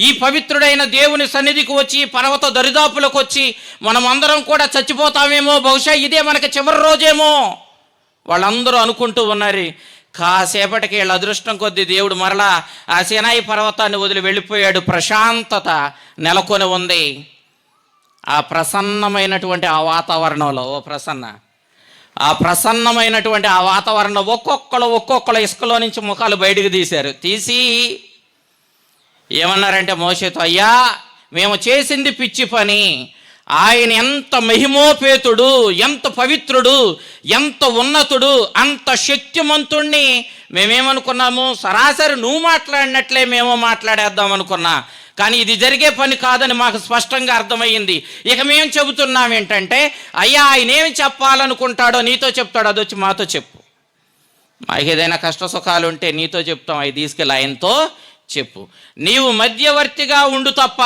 ఈ పవిత్రుడైన దేవుని సన్నిధికి వచ్చి, పర్వత దరిదాపులకు వచ్చి మనం అందరం కూడా చచ్చిపోతామేమో, బహుశా ఇదే మనకి చివరి రోజేమో వాళ్ళందరూ అనుకుంటూ ఉన్నారు. కాసేపటికి వీళ్ళ అదృష్టం కొద్దీ దేవుడు మరలా ఆ సినాయి పర్వతాన్ని వదిలి వెళ్ళిపోయాడు. ప్రశాంతత నెలకొని ఉంది ఆ ప్రసన్నమైనటువంటి ఆ వాతావరణంలో. ఆ ప్రసన్నమైనటువంటి ఆ వాతావరణంలో ఒక్కొక్కరు ఇసుకలో నుంచి ముఖాలు బయటకు తీసి ఏమన్నారంటే మోషేతో, అయ్యా మేము చేసింది పిచ్చి పని, ఆయన ఎంత మహిమోపేతుడు, ఎంత పవిత్రుడు, ఎంత ఉన్నతుడు, అంత శక్తిమంతుణ్ణి మేమేమనుకున్నాము, సరాసరి నువ్వు మాట్లాడినట్లే మేము మాట్లాడేద్దాం అనుకున్నా, కానీ ఇది జరిగే పని కాదని మాకు స్పష్టంగా అర్థమయ్యింది. ఇక మేము చెబుతున్నాం ఏంటంటే, అయ్యా ఆయన ఏమి చెప్పాలనుకుంటాడో నీతో చెప్తాడు, అది వచ్చి మాతో చెప్పు. మాకు ఏదైనా కష్ట సుఖాలు ఉంటే నీతో చెప్తాం, అవి తీసుకెళ్ళి ఆయనతో చెప్పు. నీవు మధ్యవర్తిగా ఉండు తప్ప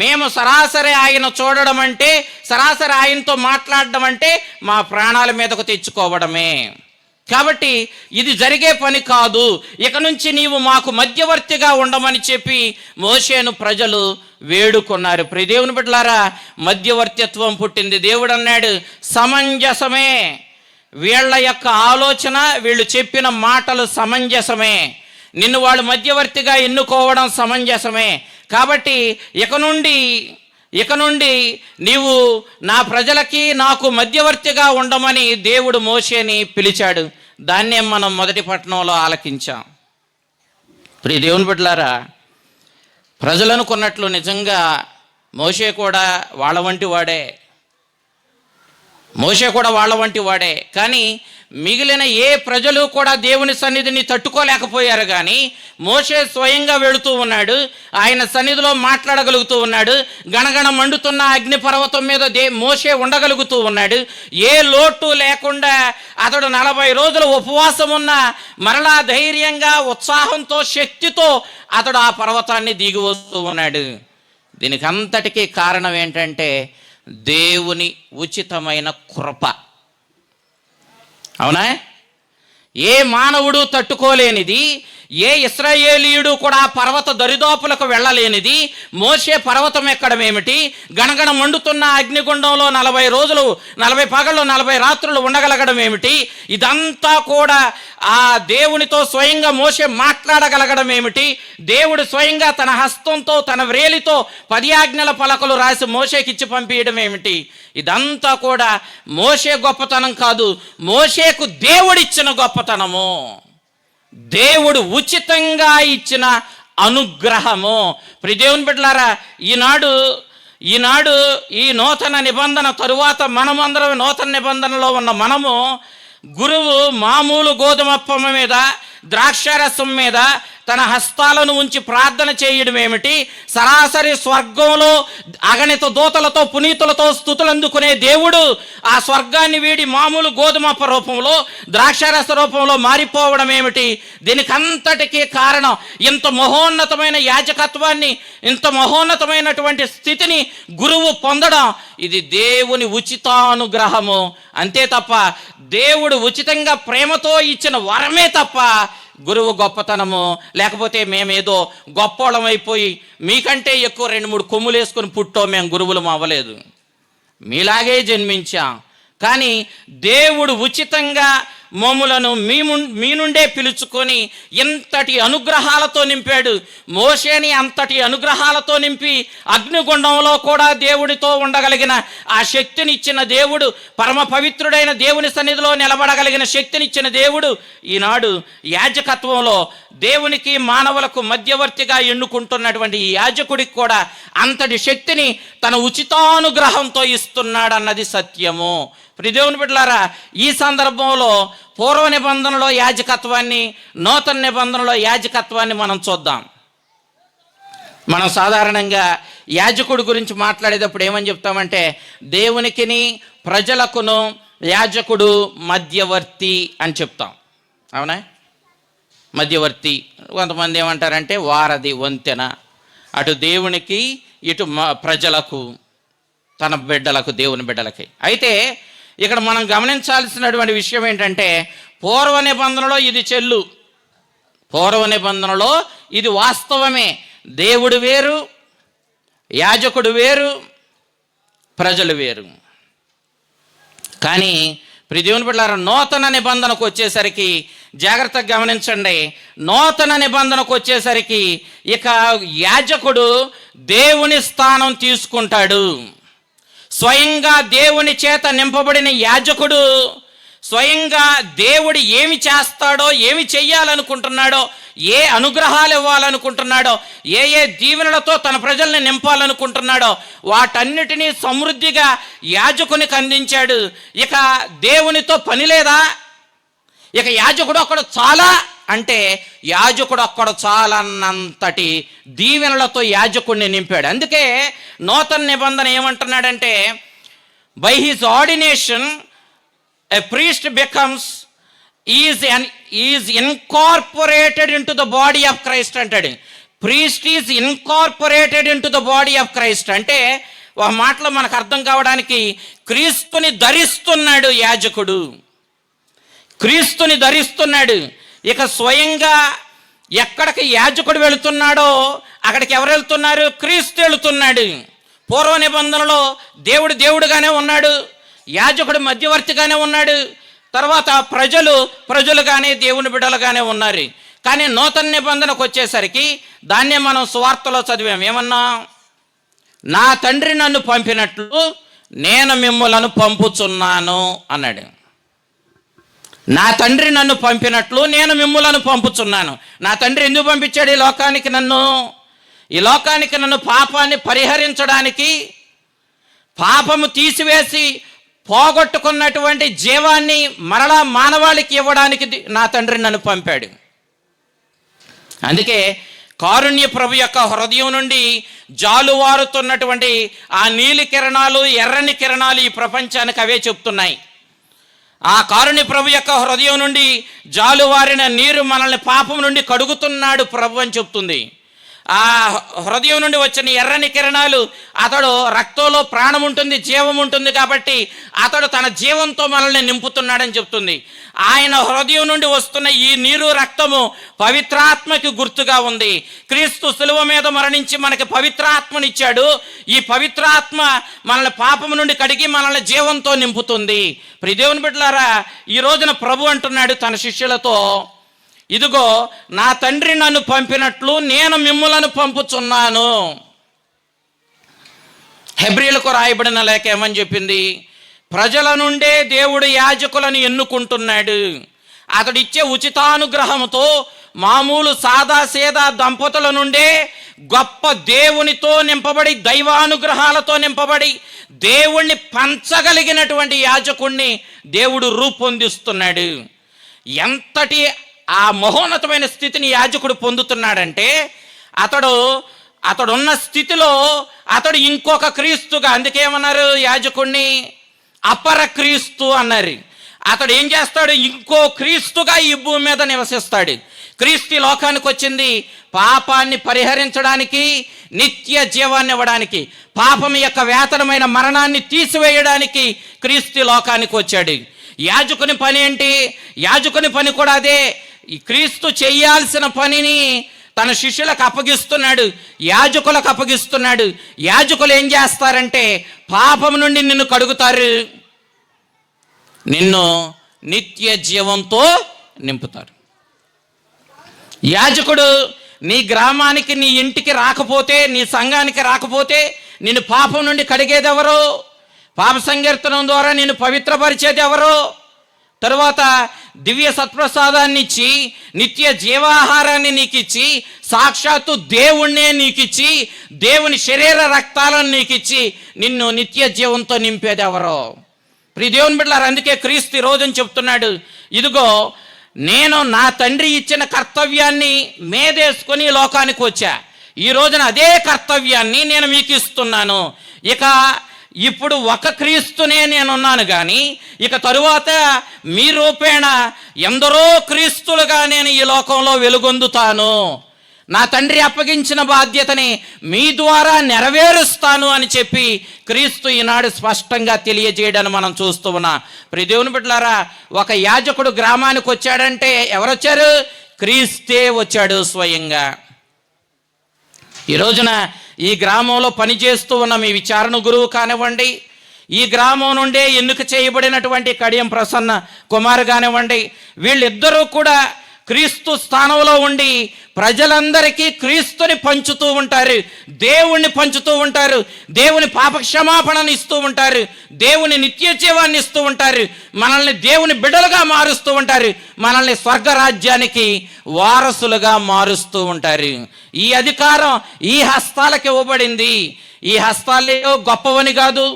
మేము సరాసరి ఆయన చూడడం అంటే, సరాసరి ఆయనతో మాట్లాడడం అంటే మా ప్రాణాల మీదకు తెచ్చుకోవడమే. కాబట్టి ఇది జరిగే పని కాదు, ఇక నుంచి నీవు మాకు మధ్యవర్తిగా ఉండమని చెప్పి మోషేను ప్రజలు వేడుకున్నారు. ప్రియ దేవుని బిడ్డలారా, మధ్యవర్తిత్వం పుట్టింది. దేవుడు అన్నాడు సమంజసమే, వీళ్ళ యొక్క ఆలోచన, వీళ్ళు చెప్పిన మాటలు సమంజసమే, నిన్ను వాళ్ళు మధ్యవర్తిగా ఎన్నుకోవడం సమంజసమే. కాబట్టి ఇక నుండి నీవు నా ప్రజలకి నాకు మధ్యవర్తిగా ఉండమని దేవుడు మోషేని పిలిచాడు. దాన్నే మనం మొదటి పట్టణంలో ఆలకించాం. ప్రియ దేవుని బిడ్డలారా, ప్రజలు అనుకున్నట్లు నిజంగా మోషే కూడా వాళ్ళ వంటి వాడే. కానీ మిగిలిన ఏ ప్రజలు కూడా దేవుని సన్నిధిని తట్టుకోలేకపోయారు. కానీ మోషే స్వయంగా వెళుతూ ఉన్నాడు, ఆయన సన్నిధిలో మాట్లాడగలుగుతూ ఉన్నాడు. గణగణ మండుతున్న అగ్నిపర్వతం మీద మోషే ఉండగలుగుతూ ఉన్నాడు. ఏ లోటు లేకుండా అతడు 40 రోజులు ఉపవాసం ఉన్న మరలా ధైర్యంగా, ఉత్సాహంతో, శక్తితో అతడు ఆ పర్వతాన్ని దిగి వస్తూ ఉన్నాడు. దీనికి అంతటికీ కారణం ఏంటంటే దేవుని ఉచితమైన కృప. అవునా? ఏ మానవుడు తట్టుకోలేనిది, ఏ ఇశ్రాయేలీయుడు కూడా పర్వత దరిదాపులకు వెళ్ళలేనిది మోషే పర్వతం ఎక్కడం ఏమిటి, గణగణ మండుతున్న అగ్నిగుండంలో 40 రోజులు 40 పగళ్ళు 40 రాత్రులు ఉండగలగడం ఏమిటి, ఇదంతా కూడా ఆ దేవునితో స్వయంగా మోషే మాట్లాడగలగడం ఏమిటి, దేవుడు స్వయంగా తన హస్తంతో తన వ్రేలితో 10 ఆజ్ఞల పలకలు రాసి మోషేకి ఇచ్చి పంపించడం ఏమిటి, ఇదంతా కూడా మోషే గొప్పతనం కాదు, మోషేకు దేవుడిచ్చిన గొప్పతనము, దేవుడు ఉచితంగా ఇచ్చిన అనుగ్రహము. ప్రియ దేవుని బిడ్డలారా, ఈనాడు ఈ నూతన నిబంధన తరువాత మనమందరం నూతన నిబంధనలో ఉన్న మనము గురువు మామూలు గోధుమప్పం మీద, ద్రాక్షారసం మీద తన హస్తాలను ఉంచి ప్రార్థన చేయడం ఏమిటి, సరాసరి స్వర్గంలో అగణిత దూతలతో పునీతులతో స్తుతులు అందుకునే దేవుడు ఆ స్వర్గాన్ని వీడి మామూలు గోధుమప్ప రూపంలో, ద్రాక్షారస రూపంలో మారిపోవడం ఏమిటి? దీనికంతటికీ కారణం ఇంత మహోన్నతమైన యాజకత్వాన్ని, ఇంత మహోన్నతమైనటువంటి స్థితిని గురువు పొందడం, ఇది దేవుని ఉచితానుగ్రహము. అంతే తప్ప దేవుడు ఉచితంగా ప్రేమతో ఇచ్చిన వరమే తప్ప గురువు గొప్పతనము, లేకపోతే మేమేదో గొప్పోళమైపోయి మీకంటే ఎక్కువ 2-3 కొమ్ములు వేసుకొని పుట్టో మేము గురువులం అవ్వలేదు, మీలాగే జన్మించాం. కానీ దేవుడు ఉచితంగా మమ్ములను మీ నుండే పిలుచుకొని ఇంతటి అనుగ్రహాలతో నింపాడు. మోషేని అంతటి అనుగ్రహాలతో నింపి అగ్నిగుండంలో కూడా దేవుడితో ఉండగలిగిన ఆ శక్తినిచ్చిన దేవుడు, పరమ పవిత్రుడైన దేవుని సన్నిధిలో నిలబడగలిగిన శక్తినిచ్చిన దేవుడు ఈనాడు యాజకత్వంలో దేవునికి మానవులకు మధ్యవర్తిగా ఎన్నుకుంటున్నటువంటి ఈ యాజకుడికి కూడా అంతటి శక్తిని తన ఉచితానుగ్రహంతో ఇస్తున్నాడన్నది సత్యము. ప్రియ దేవుని బిడ్డలారా, ఈ సందర్భంలో పూర్వ నిబంధనలో యాజకత్వాన్ని, నూతన నిబంధనలో యాజకత్వాన్ని మనం చూద్దాం. మనం సాధారణంగా యాజకుడి గురించి మాట్లాడేటప్పుడు ఏమని చెప్తామంటే, దేవునికిని ప్రజలకును యాజకుడు మధ్యవర్తి అని చెప్తాం. అవునా? మధ్యవర్తి. కొంతమంది ఏమంటారంటే వారధి, వంతెన, అటు దేవునికి ఇటు ప్రజలకు, తన బిడ్డలకు, దేవుని బిడ్డలకి. అయితే ఇక్కడ మనం గమనించాల్సినటువంటి విషయం ఏంటంటే, పూర్వ నిబంధనలో ఇది చెల్లు, పూర్వ నిబంధనలో ఇది వాస్తవమే. దేవుడు వేరు, యాజకుడు వేరు, ప్రజలు వేరు. కానీ దేవుని బిడ్డలారా, నూతన నిబంధనకు వచ్చేసరికి జాగ్రత్తగా గమనించండి. నూతన నిబంధనకు వచ్చేసరికి ఇక యాజకుడు దేవుని స్థానం తీసుకుంటాడు. స్వయంగా దేవుని చేత నింపబడిన యాజకుడు స్వయంగా దేవుడు ఏమి చేస్తాడో, ఏమి చెయ్యాలనుకుంటున్నాడో, ఏ అనుగ్రహాలు ఇవ్వాలనుకుంటున్నాడో, ఏ ఏ దీవెనలతో తన ప్రజల్ని నింపాలనుకుంటున్నాడో వాటన్నిటినీ సమృద్ధిగా యాజకునికి అందించాడు. ఇక దేవునితో పని లేదా? ఇక యాజకుడు అక్కడ చాలా అంటే యాజకుడు అక్కడ చాలన్నంతటి దీవెనలతో యాజకుడిని నింపాడు. అందుకే నూతన నిబంధన ఏమంటున్నాడంటే, by his ordination a priest becomes is incorporated into the body of Christ అంటాడు. Priest is incorporated into the body of Christ అంటే ఒక మాటలో మనకు అర్థం కావడానికి క్రీస్తుని ధరిస్తున్నాడు యాజకుడు, క్రీస్తుని ధరిస్తున్నాడు. ఇక స్వయంగా ఎక్కడికి యాజకుడు వెళుతున్నాడో అక్కడికి ఎవరు వెళ్తున్నారు? క్రీస్తు వెళుతున్నాడు. పూర్వ నిబంధనలో దేవుడు దేవుడుగానే ఉన్నాడు, యాజకుడు మధ్యవర్తిగానే ఉన్నాడు, తర్వాత ప్రజలుగానే దేవుని బిడ్డలుగానే ఉన్నారు. కానీ నూతన నిబంధనకు వచ్చేసరికి దాన్నే మనం సువార్తలో చదివాం. ఏమన్నా? నా తండ్రి నన్ను పంపినట్లు నేను మిమ్ములను పంపుచున్నాను అన్నాడు. నా తండ్రి నన్ను పంపినట్లు నేను మిమ్ములను పంపుచున్నాను. నా తండ్రి ఎందుకు పంపించాడు ఈ లోకానికి? ఈ లోకానికి నన్ను పాపాన్ని పరిహరించడానికి, పాపము తీసివేసి పోగొట్టుకున్నటువంటి జీవాన్ని మరలా మానవాళికి ఇవ్వడానికి నా తండ్రి నన్ను పంపాడు. అందుకే కారుణ్య ప్రభు యొక్క హృదయం నుండి జాలువారుతున్నటువంటి ఆ నీలి కిరణాలు, ఎర్రని కిరణాలు ఈ ప్రపంచానికి అవే చెప్తున్నాయి. ఆ కారుణ్య ప్రభు యొక్క హృదయం నుండి జాలువారిన నీరు మనల్ని పాపం నుండి కడుగుతున్నాడు ప్రభు అని చెప్తుంది. ఆ హృదయం నుండి వచ్చిన ఎర్రని కిరణాలు, అతడు రక్తంలో ప్రాణం ఉంటుంది, జీవం ఉంటుంది కాబట్టి అతడు తన జీవంతో మనల్ని నింపుతున్నాడని చెప్తుంది. ఆయన హృదయం నుండి వస్తున్న ఈ నీరు, రక్తము పవిత్రాత్మకి గుర్తుగా ఉంది. క్రీస్తు శిలువ మీద మరణించి మనకి పవిత్రాత్మనిచ్చాడు. ఈ పవిత్రాత్మ మనల్ని పాపము నుండి కడిగి మనల్ని జీవంతో నింపుతుంది. దేవుని బిడ్డలారా, ఈ రోజున ప్రభు అంటున్నాడు తన శిష్యులతో, ఇదిగో నా తండ్రి నన్ను పంపినట్లు నేను మిమ్ములను పంపుచున్నాను. హెబ్రీలకు రాయబడిన లేఖ ఏమని చెప్పింది? ప్రజల నుండే దేవుడు యాజకులను ఎన్నుకుంటున్నాడు. అతడు ఇచ్చే ఉచితానుగ్రహంతో మామూలు సాదాసీదా దంపతుల నుండే గొప్ప దేవునితో నింపబడి, దైవానుగ్రహాలతో నింపబడి దేవుణ్ణి పంచగలిగినటువంటి యాజకుణ్ణి దేవుడు రూపొందిస్తున్నాడు. ఎంతటి ఆ మహోన్నతమైన స్థితిని యాజకుడు పొందుతున్నాడంటే అతడున్న స్థితిలో అతడు ఇంకొక క్రీస్తుగా, అందుకేమన్నారు యాజకుడిని? అపర క్రీస్తు అన్నారు. అతడు ఏం చేస్తాడు? ఇంకో క్రీస్తుగా ఈ భూమి మీద నివసిస్తాడు. క్రీస్తు లోకానికి వచ్చింది పాపాన్ని పరిహరించడానికి, నిత్య జీవాన్ని ఇవ్వడానికి, పాపం యొక్క వేతనమైన మరణాన్ని తీసివేయడానికి క్రీస్తు లోకానికి వచ్చాడు. యాజకుని పని ఏంటి? యాజకుని పని కూడా అదే. ఈ క్రీస్తు చేయాల్సిన పనిని తన శిష్యులకు అప్పగిస్తున్నాడు, యాజకులకు అప్పగిస్తున్నాడు. యాజకులు ఏం చేస్తారంటే పాపం నుండి నిన్ను కడుగుతారు, నిన్ను నిత్య జీవంతో నింపుతారు. యాజకుడు నీ గ్రామానికి, నీ ఇంటికి రాకపోతే, నీ సంఘానికి రాకపోతే నిన్ను పాపం నుండి కడిగేది ఎవరు? పాప సంకీర్తనం ద్వారా నిన్ను పవిత్రపరిచేది ఎవరు? తరువాత దివ్య సత్ప్రసాదాన్ని ఇచ్చి, నిత్య జీవాహారాన్ని నీకు ఇచ్చి, సాక్షాత్తు దేవుణ్ణే నీకు ఇచ్చి, దేవుని శరీర రక్తాలను నీకు ఇచ్చి నిన్ను నిత్య జీవంతో నింపేది ఎవరో? దేవుని బిడ్డలారా, అందుకే క్రీస్తు రోజుని చెప్తున్నాడు, ఇదిగో నేను నా తండ్రి ఇచ్చిన కర్తవ్యాన్ని మేదేసుకొని లోకానికి వచ్చా. ఈ రోజున అదే కర్తవ్యాన్ని నేను మీకు ఇస్తున్నాను. ఇప్పుడు ఒక క్రీస్తునే నేనున్నాను, కానీ ఇక తరువాత మీ రూపేణ ఎందరో క్రీస్తులుగా నేను ఈ లోకంలో వెలుగొందుతాను. నా తండ్రి అప్పగించిన బాధ్యతని మీ ద్వారా నెరవేరుస్తాను అని చెప్పి క్రీస్తు ఈనాడు స్పష్టంగా తెలియజేయడాన్ని మనం చూస్తూ ఉన్నాం. ప్రియ దేవుని బిడ్డలారా, ఒక యాజకుడు గ్రామానికి వచ్చాడంటే ఎవరొచ్చారు? క్రీస్తే వచ్చాడు స్వయంగా. ఈ రోజున ఈ గ్రామంలో పనిచేస్తూ ఉన్న మీ విచారణ గురువు కానివ్వండి, ఈ గ్రామం నుండే ఎన్నిక చేయబడినటువంటి కడియం ప్రసన్న కుమార్ కానివ్వండి, వీళ్ళిద్దరూ కూడా క్రీస్తు స్థానంలో ఉండి ప్రజలందరికీ క్రీస్తుని పంచుతూ ఉంటారు, దేవుణ్ణి పంచుతూ ఉంటారు, దేవుని పాప క్షమాపణను ఇస్తూ ఉంటారు, దేవుని నిత్య జీవాన్ని ఇస్తూ ఉంటారు, మనల్ని దేవుని బిడ్డలుగా మారుస్తూ ఉంటారు, మనల్ని స్వర్గరాజ్యానికి వారసులుగా మారుస్తూ ఉంటారు. ఈ అధికారం ఈ హస్తాలకు ఇవ్వబడింది. ఈ హస్తాలేయో గొప్పవని కాదు,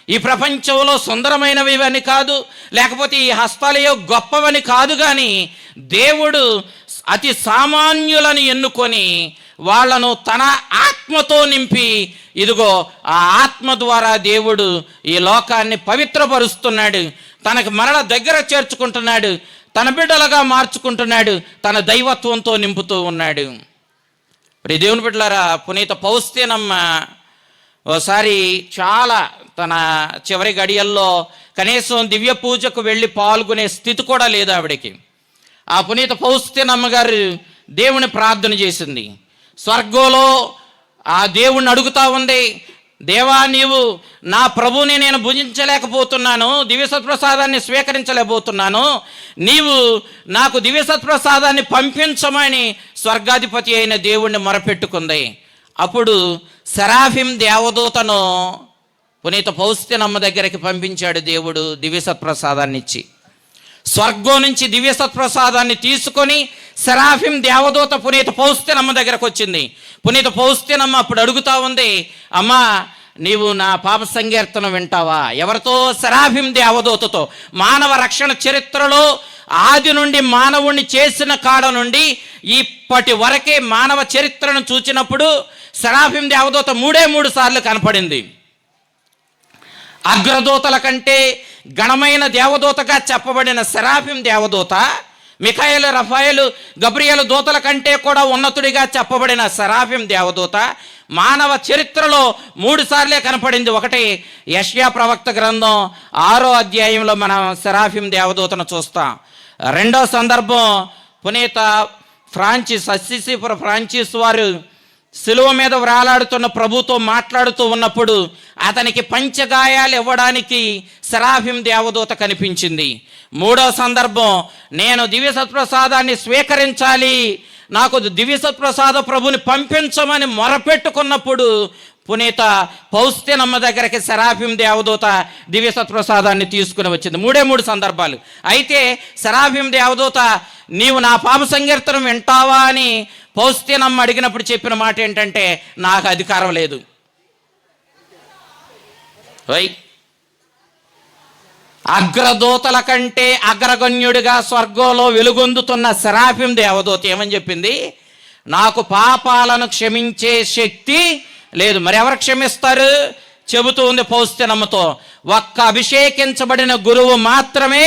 ఈ ప్రపంచంలో సుందరమైనవి అని కాదు, లేకపోతే ఈ హస్తాలయో గొప్పవని కాదు, కానీ దేవుడు అతి సామాన్యులను ఎన్నుకొని వాళ్ళను తన ఆత్మతో నింపి, ఇదిగో ఆ ఆత్మ ద్వారా దేవుడు ఈ లోకాన్ని పవిత్రపరుస్తున్నాడు, తనకు మరల దగ్గర చేర్చుకుంటున్నాడు, తన బిడ్డలుగా మార్చుకుంటున్నాడు, తన దైవత్వంతో నింపుతూ ఉన్నాడు. ప్రియ దేవుని బిడ్డలారా, పునీత పౌస్తేనమ్మ ఓసారి చాలా తన చివరి గడియల్లో కనీసం దివ్య పూజకు వెళ్ళి పాల్గొనే స్థితి కూడా లేదు ఆవిడకి. ఆ పునీత పౌస్తేనమ్మ గారు దేవుని ప్రార్థన చేసింది. స్వర్గంలో ఆ దేవుణ్ణి అడుగుతా ఉంది, దేవా, నీవు నా ప్రభువుని నేను భుజించలేకపోతున్నాను, దివ్య సత్ప్రసాదాన్ని స్వీకరించలేకపోతున్నాను, నీవు నాకు దివ్య సత్ప్రసాదాన్ని పంపించమని స్వర్గాధిపతి అయిన దేవుణ్ణి మొరపెట్టుకుంది. అప్పుడు సెరాఫిం దేవదూతను పునీత పౌస్తేనమ్మ దగ్గరికి పంపించాడు దేవుడు దివ్య సత్ప్రసాదాన్ని ఇచ్చి. స్వర్గం నుంచి దివ్య సత్ప్రసాదాన్ని తీసుకొని సెరాఫిం దేవదూత పునీత పౌస్తేనమ్మ దగ్గరకు వచ్చింది. పునీత పౌస్తేనమ్మ అప్పుడు అడుగుతా ఉంది, అమ్మా, నీవు నా పాప సంకీర్తనం వింటావా? ఎవరితో? సెరాఫిం దేవదూతతో. మానవ రక్షణ చరిత్రలో ఆది నుండి మానవుణ్ణి చేసిన కాడ నుండి ఇప్పటి వరకే మానవ చరిత్రను చూచినప్పుడు సెరాఫిం దేవదూత మూడు సార్లు కనపడింది. అగ్రదూతల కంటే గణమైన దేవదూతగా చెప్పబడిన సెరాఫిం దేవదూత, మిఖాయేలు, రఫాయేలు, గబ్రియేలు దూతల కంటే కూడా ఉన్నతుడిగా చెప్పబడిన సెరాఫిం దేవదూత మానవ చరిత్రలో 3 సార్లే కనపడింది. ఒకటి యెషయా ప్రవక్త గ్రంథం 6వ అధ్యాయంలో మనం సెరాఫిం దేవదూతను చూస్తాం. రెండో సందర్భం పునీత అస్సిసిపుర ఫ్రాన్సిస్ వారు శిలువ మీద వ్రాలాడుతున్న ప్రభుతో మాట్లాడుతూ ఉన్నప్పుడు అతనికి పంచగాయాలు ఇవ్వడానికి సెరాఫిం దేవదూత కనిపించింది. మూడో సందర్భం, నేను దివ్య సత్ప్రసాదాన్ని స్వీకరించాలి, నాకు దివ్య సత్ప్రసాద ప్రభుని పంపించమని మొరపెట్టుకున్నప్పుడు పునీత పౌస్తేనమ్మ దగ్గరికి సెరాఫిం దేవదూత దివ్య సత్ప్రసాదాన్ని తీసుకుని వచ్చింది. 3 సందర్భాలు. అయితే సెరాఫిం దేవదూత, నీవు నా పాప సంకీర్తనం వింటావా అని పౌస్తేనమ్మ అడిగినప్పుడు చెప్పిన మాట ఏంటంటే, నాకు అధికారం లేదు. అగ్రదూతల కంటే అగ్రగణ్యుడిగా స్వర్గంలో వెలుగొందుతున్న సెరాఫిం దేవదూత ఏమని చెప్పింది? నాకు పాపాలను క్షమించే శక్తి లేదు. మరి ఎవరు క్షమిస్తారు? చెబుతూ ఉంది పౌస్తేనమ్మతో, ఒక్క అభిషేకించబడిన గురువు మాత్రమే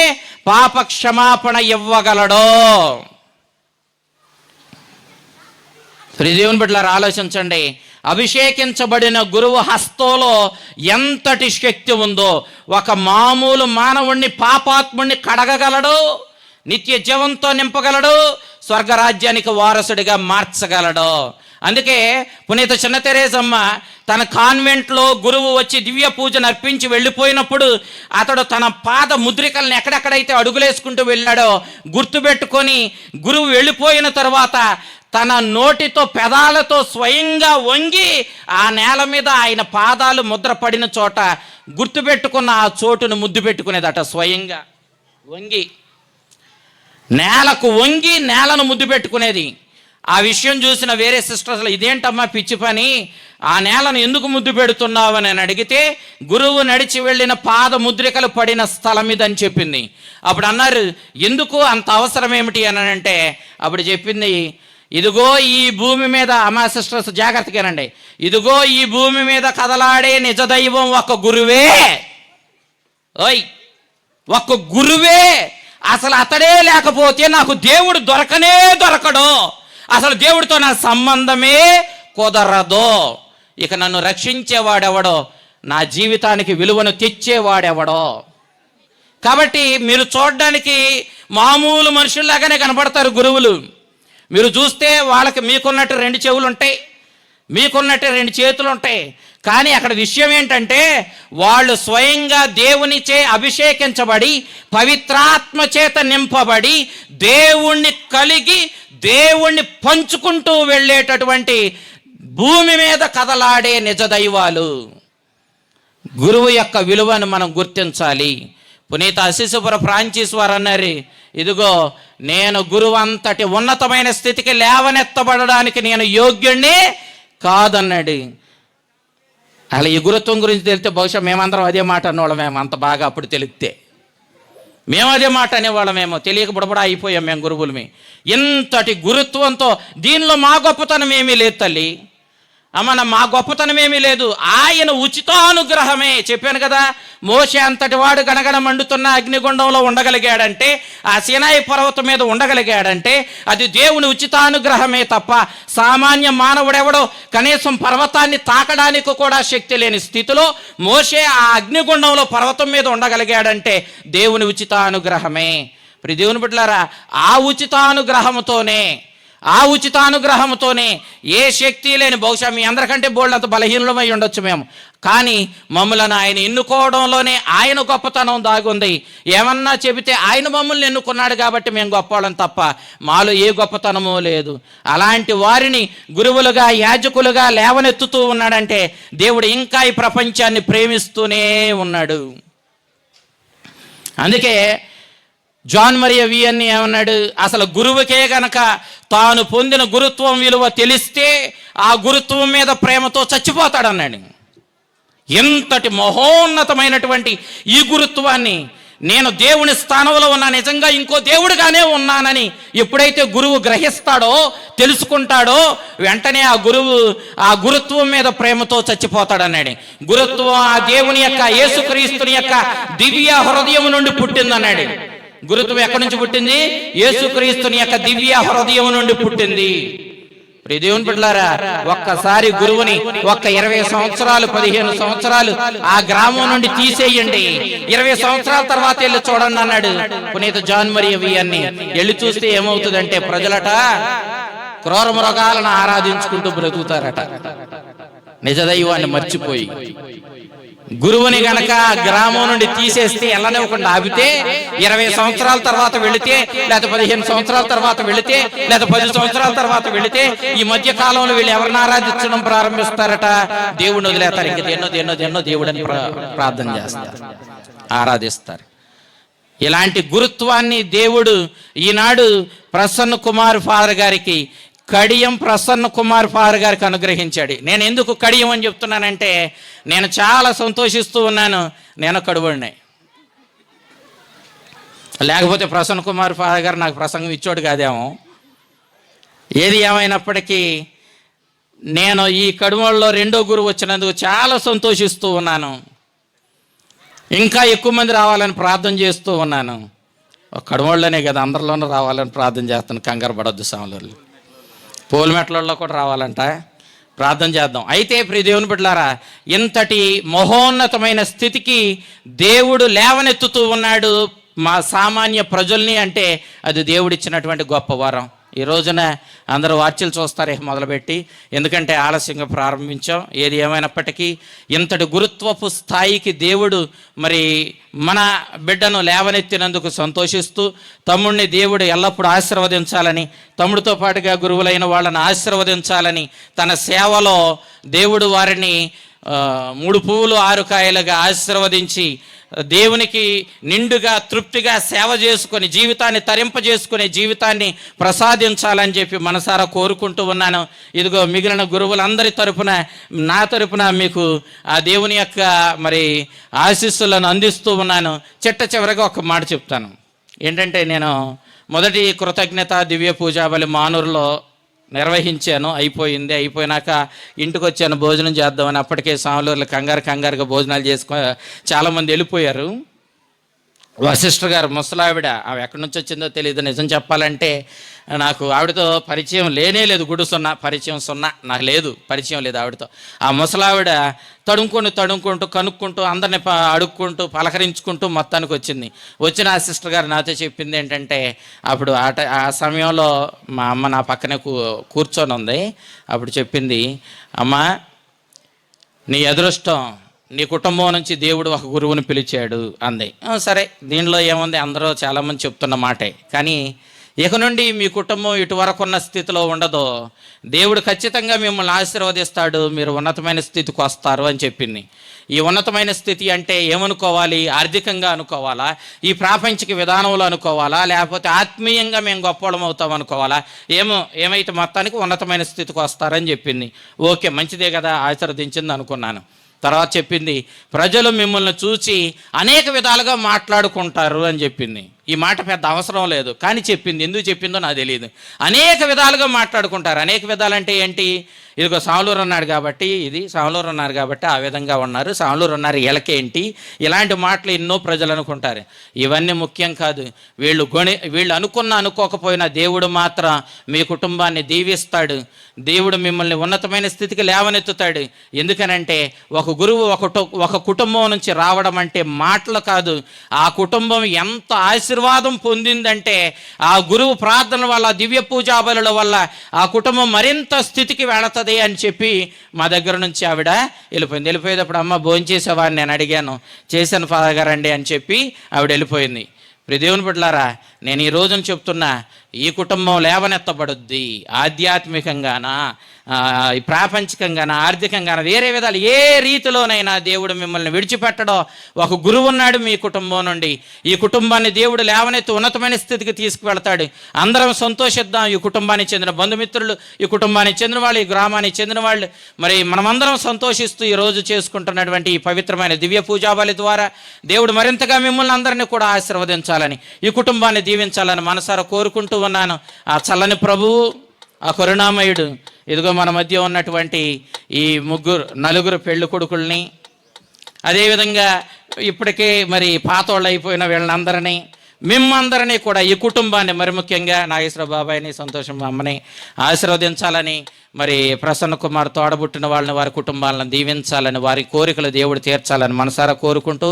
పాప క్షమాపణ ఇవ్వగలడు. దేవుని బిడ్డలారా, ఆలోచించండి. అభిషేకించబడిన గురువు హస్తంలో ఎంతటి శక్తి ఉందో. ఒక మామూలు మానవుణ్ణి, పాపాత్ముణ్ణి కడగగలడు, నిత్య జీవంతో నింపగలడు, స్వర్గరాజ్యానికి వారసుడిగా మార్చగలడు. అందుకే పునీత చిన్న తెరేసమ్మ తన కాన్వెంట్లో గురువు వచ్చి దివ్య పూజను అర్పించి వెళ్ళిపోయినప్పుడు అతడు తన పాద ముద్రికలను ఎక్కడెక్కడైతే అడుగులేసుకుంటూ వెళ్ళాడో గుర్తుపెట్టుకొని, గురువు వెళ్ళిపోయిన తర్వాత తన నోటితో, పెదాలతో స్వయంగా వంగి ఆ నేల మీద ఆయన పాదాలు ముద్రపడిన చోట గుర్తుపెట్టుకున్న ఆ చోటును ముద్దు పెట్టుకునేదట. స్వయంగా వంగి, నేలకు వంగి నేలను ముద్దు పెట్టుకునేది. ఆ విషయం చూసిన వేరే సిస్టర్స్లో, ఇదేంటమ్మా పిచ్చి పని, ఆ నేలను ఎందుకు ముద్దు పెడుతున్నావు అని అడిగితే, గురువు నడిచి వెళ్ళిన పాద ముద్రికలు పడిన స్థలం ఇదని చెప్పింది. అప్పుడు అన్నారు, ఎందుకు అంత అవసరం ఏమిటి అని అంటే, అప్పుడు చెప్పింది, ఇదిగో ఈ భూమి మీద, అమ్మా సిస్టర్స్ జాగ్రత్తగానండి, ఇదిగో ఈ భూమి మీద కదలాడే నిజదైవం ఒక గురువే. ఒక్క గురువే. అసలు అతడే లేకపోతే నాకు దేవుడు దొరకడు. అసలు దేవుడితో నా సంబంధమే కుదరదు. ఇక నన్ను రక్షించేవాడెవడో, నా జీవితానికి విలువను తెచ్చేవాడెవడో. కాబట్టి మీరు చూడడానికి మామూలు మనుషుల్లాగానే కనపడతారు గురువులు. మీరు చూస్తే వాళ్ళకి మీకున్నట్టు 2 చెవులు ఉంటాయి, మీకున్నట్టు 2 చేతులు ఉంటాయి. కానీ అక్కడ విషయం ఏంటంటే వాళ్ళు స్వయంగా దేవునిచే అభిషేకించబడి పవిత్రాత్మ చేత నింపబడి దేవుణ్ణి కలిగి దేవుణ్ణి పంచుకుంటూ వెళ్ళేటటువంటి భూమి మీద కదలాడే నిజ దైవాలు. గురువు యొక్క విలువను మనం గుర్తించాలి. పునీత అసిసుపుర ఫ్రాన్సిస్ వారు అన్నారు, ఇదిగో నేను గురువు అంతటి ఉన్నతమైన స్థితికి లేవనెత్తబడడానికి నేను యోగ్యుణ్ణి కాదన్నాడు. అలా ఈ గురుత్వం గురించి తెలిస్తే బహుశా మేమందరం అదే మాట అనేవాళ్ళమేమో, అంత బాగా అప్పుడు తెలిస్తే మేము అదే మాట అనేవాళ్ళమేమో. తెలియక బుడబడా అయిపోయాం మేము గురువులమే. ఇంతటి గురుత్వంతో దీనిలో మా గొప్పతనం ఏమీ లేదు తల్లి, మా గొప్పతనం ఏమీ లేదు. ఆయన ఉచితానుగ్రహమే. చెప్పాను కదా, మోషే అంతటి వాడు గణగణ మండుతున్న అగ్నిగుండంలో ఉండగలిగాడంటే, ఆ సీనాయి పర్వతం మీద ఉండగలిగాడంటే అది దేవుని ఉచితానుగ్రహమే తప్ప సామాన్య మానవుడెవడో కనీసం పర్వతాన్ని తాకడానికి కూడా శక్తి లేని స్థితిలో మోషే ఆ అగ్నిగుండంలో పర్వతం మీద ఉండగలిగాడంటే దేవుని ఉచితానుగ్రహమే. ప్రియ దేవుని బిడ్డలారా, ఆ ఉచితానుగ్రహంతోనే ఏ శక్తి లేని, బహుశా మీ అందరికంటే బోల్డంత బలహీనమై ఉండొచ్చు మేము, కానీ మమ్మల్ని ఆయన ఎన్నుకోవడంలోనే ఆయన గొప్పతనం దాగుంది. ఏమన్నా చెబితే ఆయన మమ్మల్ని ఎన్నుకున్నాడు కాబట్టి మేము గొప్పవాళ్ళం తప్ప మాలో ఏ గొప్పతనమో లేదు. అలాంటి వారిని గురువులుగా యాజకులుగా లేవనెత్తుతూ ఉన్నాడంటే దేవుడు ఇంకా ఈ ప్రపంచాన్ని ప్రేమిస్తూనే ఉన్నాడు. అందుకే జాన్ మరియా వియన్నీ ఏమన్నాడు, అసలు గురువుకే గనక తాను పొందిన గురుత్వం విలువ తెలిస్తే ఆ గురుత్వం మీద ప్రేమతో చచ్చిపోతాడన్నాడు. ఎంతటి మహోన్నతమైనటువంటి ఈ గురుత్వాన్ని, నేను దేవుని స్థానంలో ఉన్నా, నిజంగా ఇంకో దేవుడిగానే ఉన్నానని ఎప్పుడైతే గురువు గ్రహిస్తాడో, తెలుసుకుంటాడో, వెంటనే ఆ గురుత్వం మీద ప్రేమతో చచ్చిపోతాడన్నాడు. గురుత్వం ఆ దేవుని యొక్క, యేసుక్రీస్తుని యొక్క దివ్య హృదయం నుండి పుట్టిందన్నాడు. గురుత్వం ఎక్కడి నుంచి పుట్టింది? యేసుక్రీస్తుని యొక్క దివ్య హృదయం నుండి పుట్టింది. ప్రియ దేవుని బిడ్డలారా, ఒక్కసారి గురువుని 20 సంవత్సరాలు 15 సంవత్సరాలు ఆ గ్రామం నుండి తీసేయండి, 20 సంవత్సరాల తర్వాత వెళ్ళి చూడండి అన్నాడు పునీత జాన్ మరియా వియన్నీ. వెళ్ళి చూస్తే ఏమవుతుందంటే ప్రజలట క్రూర మృగాలను ఆరాధించుకుంటూ బ్రతుకుతారట, నిజదైవాన్ని మర్చిపోయి. గురువుని గనక గ్రామం నుండి తీసేస్తే వెళ్ళనివ్వకుండా ఆపితే 20 సంవత్సరాల తర్వాత వెళితే, లేకపోతే 15 సంవత్సరాల తర్వాత వెళితే, లేకపోతే 10 సంవత్సరాల తర్వాత వెళితే ఈ మధ్య కాలంలో వీళ్ళు ఎవరిని ఆరాధించడం ప్రారంభిస్తారట? దేవుడిని వదిలేస్తారు. ఇంక దేన్నో దేవుడని ప్రార్థన చేస్తారు, ఆరాధిస్తారు. ఇలాంటి గురుత్వాన్ని దేవుడు ఈనాడు ప్రసన్న కుమార్ ఫాదర్ గారికి, కడియం ప్రసన్న కుమార్ ఫాదర్ గారికి అనుగ్రహించాడు. నేను ఎందుకు కడియం అని చెప్తున్నానంటే, నేను చాలా సంతోషిస్తూ ఉన్నాను. నేను కడుబడిని, లేకపోతే ప్రసన్న కుమార్ ఫాదర్ గారు నాకు ప్రసంగం ఇచ్చోడు కాదేమో. ఏది ఏమైనప్పటికీ నేను ఈ కడుమల్లో 2వ గురువు వచ్చినందుకు చాలా సంతోషిస్తూ ఉన్నాను. ఇంకా ఎక్కువ మంది రావాలని ప్రార్థన చేస్తూ ఉన్నాను. కడుమల్లోనే కదా, అందరిలోనూ రావాలని ప్రార్థన చేస్తాను. కంగారు పడొద్దు స్వాములు, పోలిమెట్లలో కూడా రావాలంట, ప్రార్థన చేద్దాం. అయితే ప్రియ దేవుని బిడ్డలారా, ఇంతటి మహోన్నతమైన స్థితికి దేవుడు లేవనెత్తుతూ ఉన్నాడు మా సామాన్య ప్రజల్ని. అంటే అది దేవుడిచ్చినటువంటి గొప్ప వరం. ఈ రోజున అందరూ వార్తలు చూస్తారే మొదలుపెట్టి, ఎందుకంటే ఆలస్యంగా ప్రారంభించాం. ఏది ఏమైనప్పటికీ ఇంతటి గురుత్వపు స్థాయికి దేవుడు మరి మన బిడ్డను లేవనెత్తినందుకు సంతోషిస్తూ, తమ్ముడిని దేవుడు ఎల్లప్పుడూ ఆశీర్వదించాలని, తమ్ముడితో పాటుగా గురువులైన వాళ్ళని ఆశీర్వదించాలని, తన సేవలో దేవుడు వారిని 3 పువ్వులు 6 కాయలుగా ఆశీర్వదించి దేవునికి నిండుగా తృప్తిగా సేవ చేసుకొని జీవితాన్ని తరింపజేసుకునే జీవితాన్ని ప్రసాదించాలని చెప్పి మనసారా కోరుకుంటూ ఉన్నాను. ఇదిగో మిగిలిన గురువులందరి తరపున, నా తరపున మీకు ఆ దేవుని యొక్క మరి ఆశీస్సులను అందిస్తూ ఉన్నాను. చివరిగా ఒక మాట చెప్తాను. ఏంటంటే, నేను మొదటి కృతజ్ఞత దివ్య పూజా బలి మానూరులో నిర్వహించాను. అయిపోయినాక ఇంటికి వచ్చాను భోజనం చేద్దామని. అప్పటికే సాములూరులో కంగారుగా భోజనాలు చాలామంది వెళ్ళిపోయారు. సిస్టర్ గారు ముసలావిడ, ఆమె ఎక్కడి నుంచి వచ్చిందో తెలియదు. నిజం చెప్పాలంటే నాకు ఆవిడతో పరిచయం లేనే లేదు. గుడి సున్నా, పరిచయం సున్నా, నాకు లేదు, పరిచయం లేదు ఆవిడతో. ఆ ముసలావిడ తడుముకుంటూ కనుక్కుంటూ అందరిని అడుక్కుంటూ పలకరించుకుంటూ మొత్తానికి వచ్చింది. వచ్చిన ఆ సిస్టర్ గారు నాతో చెప్పింది ఏంటంటే, అప్పుడు ఆ సమయంలో మా అమ్మ నా పక్కనే కూర్చొని ఉంది. అప్పుడు చెప్పింది, అమ్మ నీ అదృష్టం, నీ కుటుంబం నుంచి దేవుడు ఒక గురువుని పిలిచాడు అంది. సరే, దీనిలో ఏముంది, అందరూ చాలామంది చెప్తున్న మాటే. కానీ ఇక నుండి మీ కుటుంబం ఇటువరకు ఉన్న స్థితిలో ఉండదో, దేవుడు ఖచ్చితంగా మిమ్మల్ని ఆశీర్వదిస్తాడు, మీరు ఉన్నతమైన స్థితికి వస్తారు అని చెప్పింది. ఈ ఉన్నతమైన స్థితి అంటే ఏమనుకోవాలి? ఆర్థికంగా అనుకోవాలా, ఈ ప్రాపంచిక విధానంలో అనుకోవాలా, లేకపోతే ఆత్మీయంగా మేము గొప్పవాళ్ళం అవుతాం అనుకోవాలా? ఏమైతే మొత్తానికి ఉన్నతమైన స్థితికి వస్తారని చెప్పింది. ఓకే, మంచిదే కదా, ఆశీర్వదించింది అనుకున్నాను. తర్వాత చెప్పింది, ప్రజలు మిమ్మల్ని చూసి అనేక విధాలుగా మాట్లాడుకుంటారు అని చెప్పింది. ఈ మాట పెద్ద అవసరం లేదు, కానీ చెప్పింది. ఎందుకు చెప్పిందో నాకు తెలియదు. అనేక విధాలుగా మాట్లాడుకుంటారు. అనేక విధాలంటే ఏంటి? ఇదిగో సావులూరు అన్నాడు కాబట్టి, సావులూరు అన్నారు కాబట్టి ఆ విధంగా ఉన్నారు, సావులూరు అన్నారు వీళ్ళకేంటి, ఇలాంటి మాటలు ఎన్నో ప్రజలు అనుకుంటారు. ఇవన్నీ ముఖ్యం కాదు. వీళ్ళు అనుకోకపోయినా దేవుడు మాత్రం మీ కుటుంబాన్ని దీవిస్తాడు. దేవుడు మిమ్మల్ని ఉన్నతమైన స్థితికి లేవనెత్తుతాడు. ఎందుకనంటే ఒక గురువు ఒక కుటుంబం నుంచి రావడం అంటే మాటలు కాదు. ఆ కుటుంబం ఎంత ఆశీర్వాదం పొందిందంటే ఆ గురువు ప్రార్థన వల్ల, దివ్య పూజా బలుల వల్ల ఆ కుటుంబం మరింత స్థితికి వెళుతుంది అని చెప్పి మా దగ్గర నుంచి ఆవిడ వెళ్ళిపోయింది. వెళ్ళిపోయేటప్పుడు, అమ్మ భోంచేసేవా అని నేను అడిగాను. చేశాను ఫాదర్ గారు అండి అని చెప్పి ఆవిడ వెళ్ళిపోయింది. దేవుని బిడ్డలారా, నేను ఈ రోజున చెప్తున్నా, ఈ కుటుంబం లేవనెత్తబడుద్ది. ఆధ్యాత్మికంగానా, ప్రాపంచికంగానా, ఆర్థికంగానా, వేరే విధాలు ఏ రీతిలోనైనా దేవుడు మిమ్మల్ని విడిచిపెట్టడం. ఒక గురువు ఉన్నాడు మీ కుటుంబం నుండి. ఈ కుటుంబాన్ని దేవుడు లేవనెత్తి ఉన్నతమైన స్థితికి తీసుకువెళ్తాడు. అందరం సంతోషిద్దాం. ఈ కుటుంబానికి చెందిన బంధుమిత్రులు, ఈ కుటుంబానికి చెందిన వాళ్ళు, ఈ గ్రామానికి చెందిన వాళ్ళు, మరి మనమందరం సంతోషిస్తూ ఈరోజు చేసుకుంటున్నటువంటి ఈ పవిత్రమైన దివ్య పూజాబలి ద్వారా దేవుడు మరింతగా మిమ్మల్ని అందరినీ కూడా ఆశీర్వదించాలని, ఈ కుటుంబాన్ని దీవించాలని మనసారా కోరుకుంటూ ఉన్నాను. ఆ చల్లని ప్రభువు, ఆ కరుణామయుడు ఇదిగో మన మధ్య ఉన్నటువంటి ఈ నలుగురు పెళ్లి కొడుకుల్ని, అదేవిధంగా ఇప్పటికే మరి పాతోళ్ళు అయిపోయిన వీళ్ళందరినీ, మిమ్మందరినీ కూడా, ఈ కుటుంబాన్ని, మరి ముఖ్యంగా నాగేశ్వర బాబాయిని, సంతోషం అమ్మని ఆశీర్వదించాలని, మరి ప్రసన్న కుమార్ తోడబుట్టిన వాళ్ళని, వారి కుటుంబాలను దీవించాలని, వారి కోరికలు దేవుడు తీర్చాలని మనసారా కోరుకుంటూ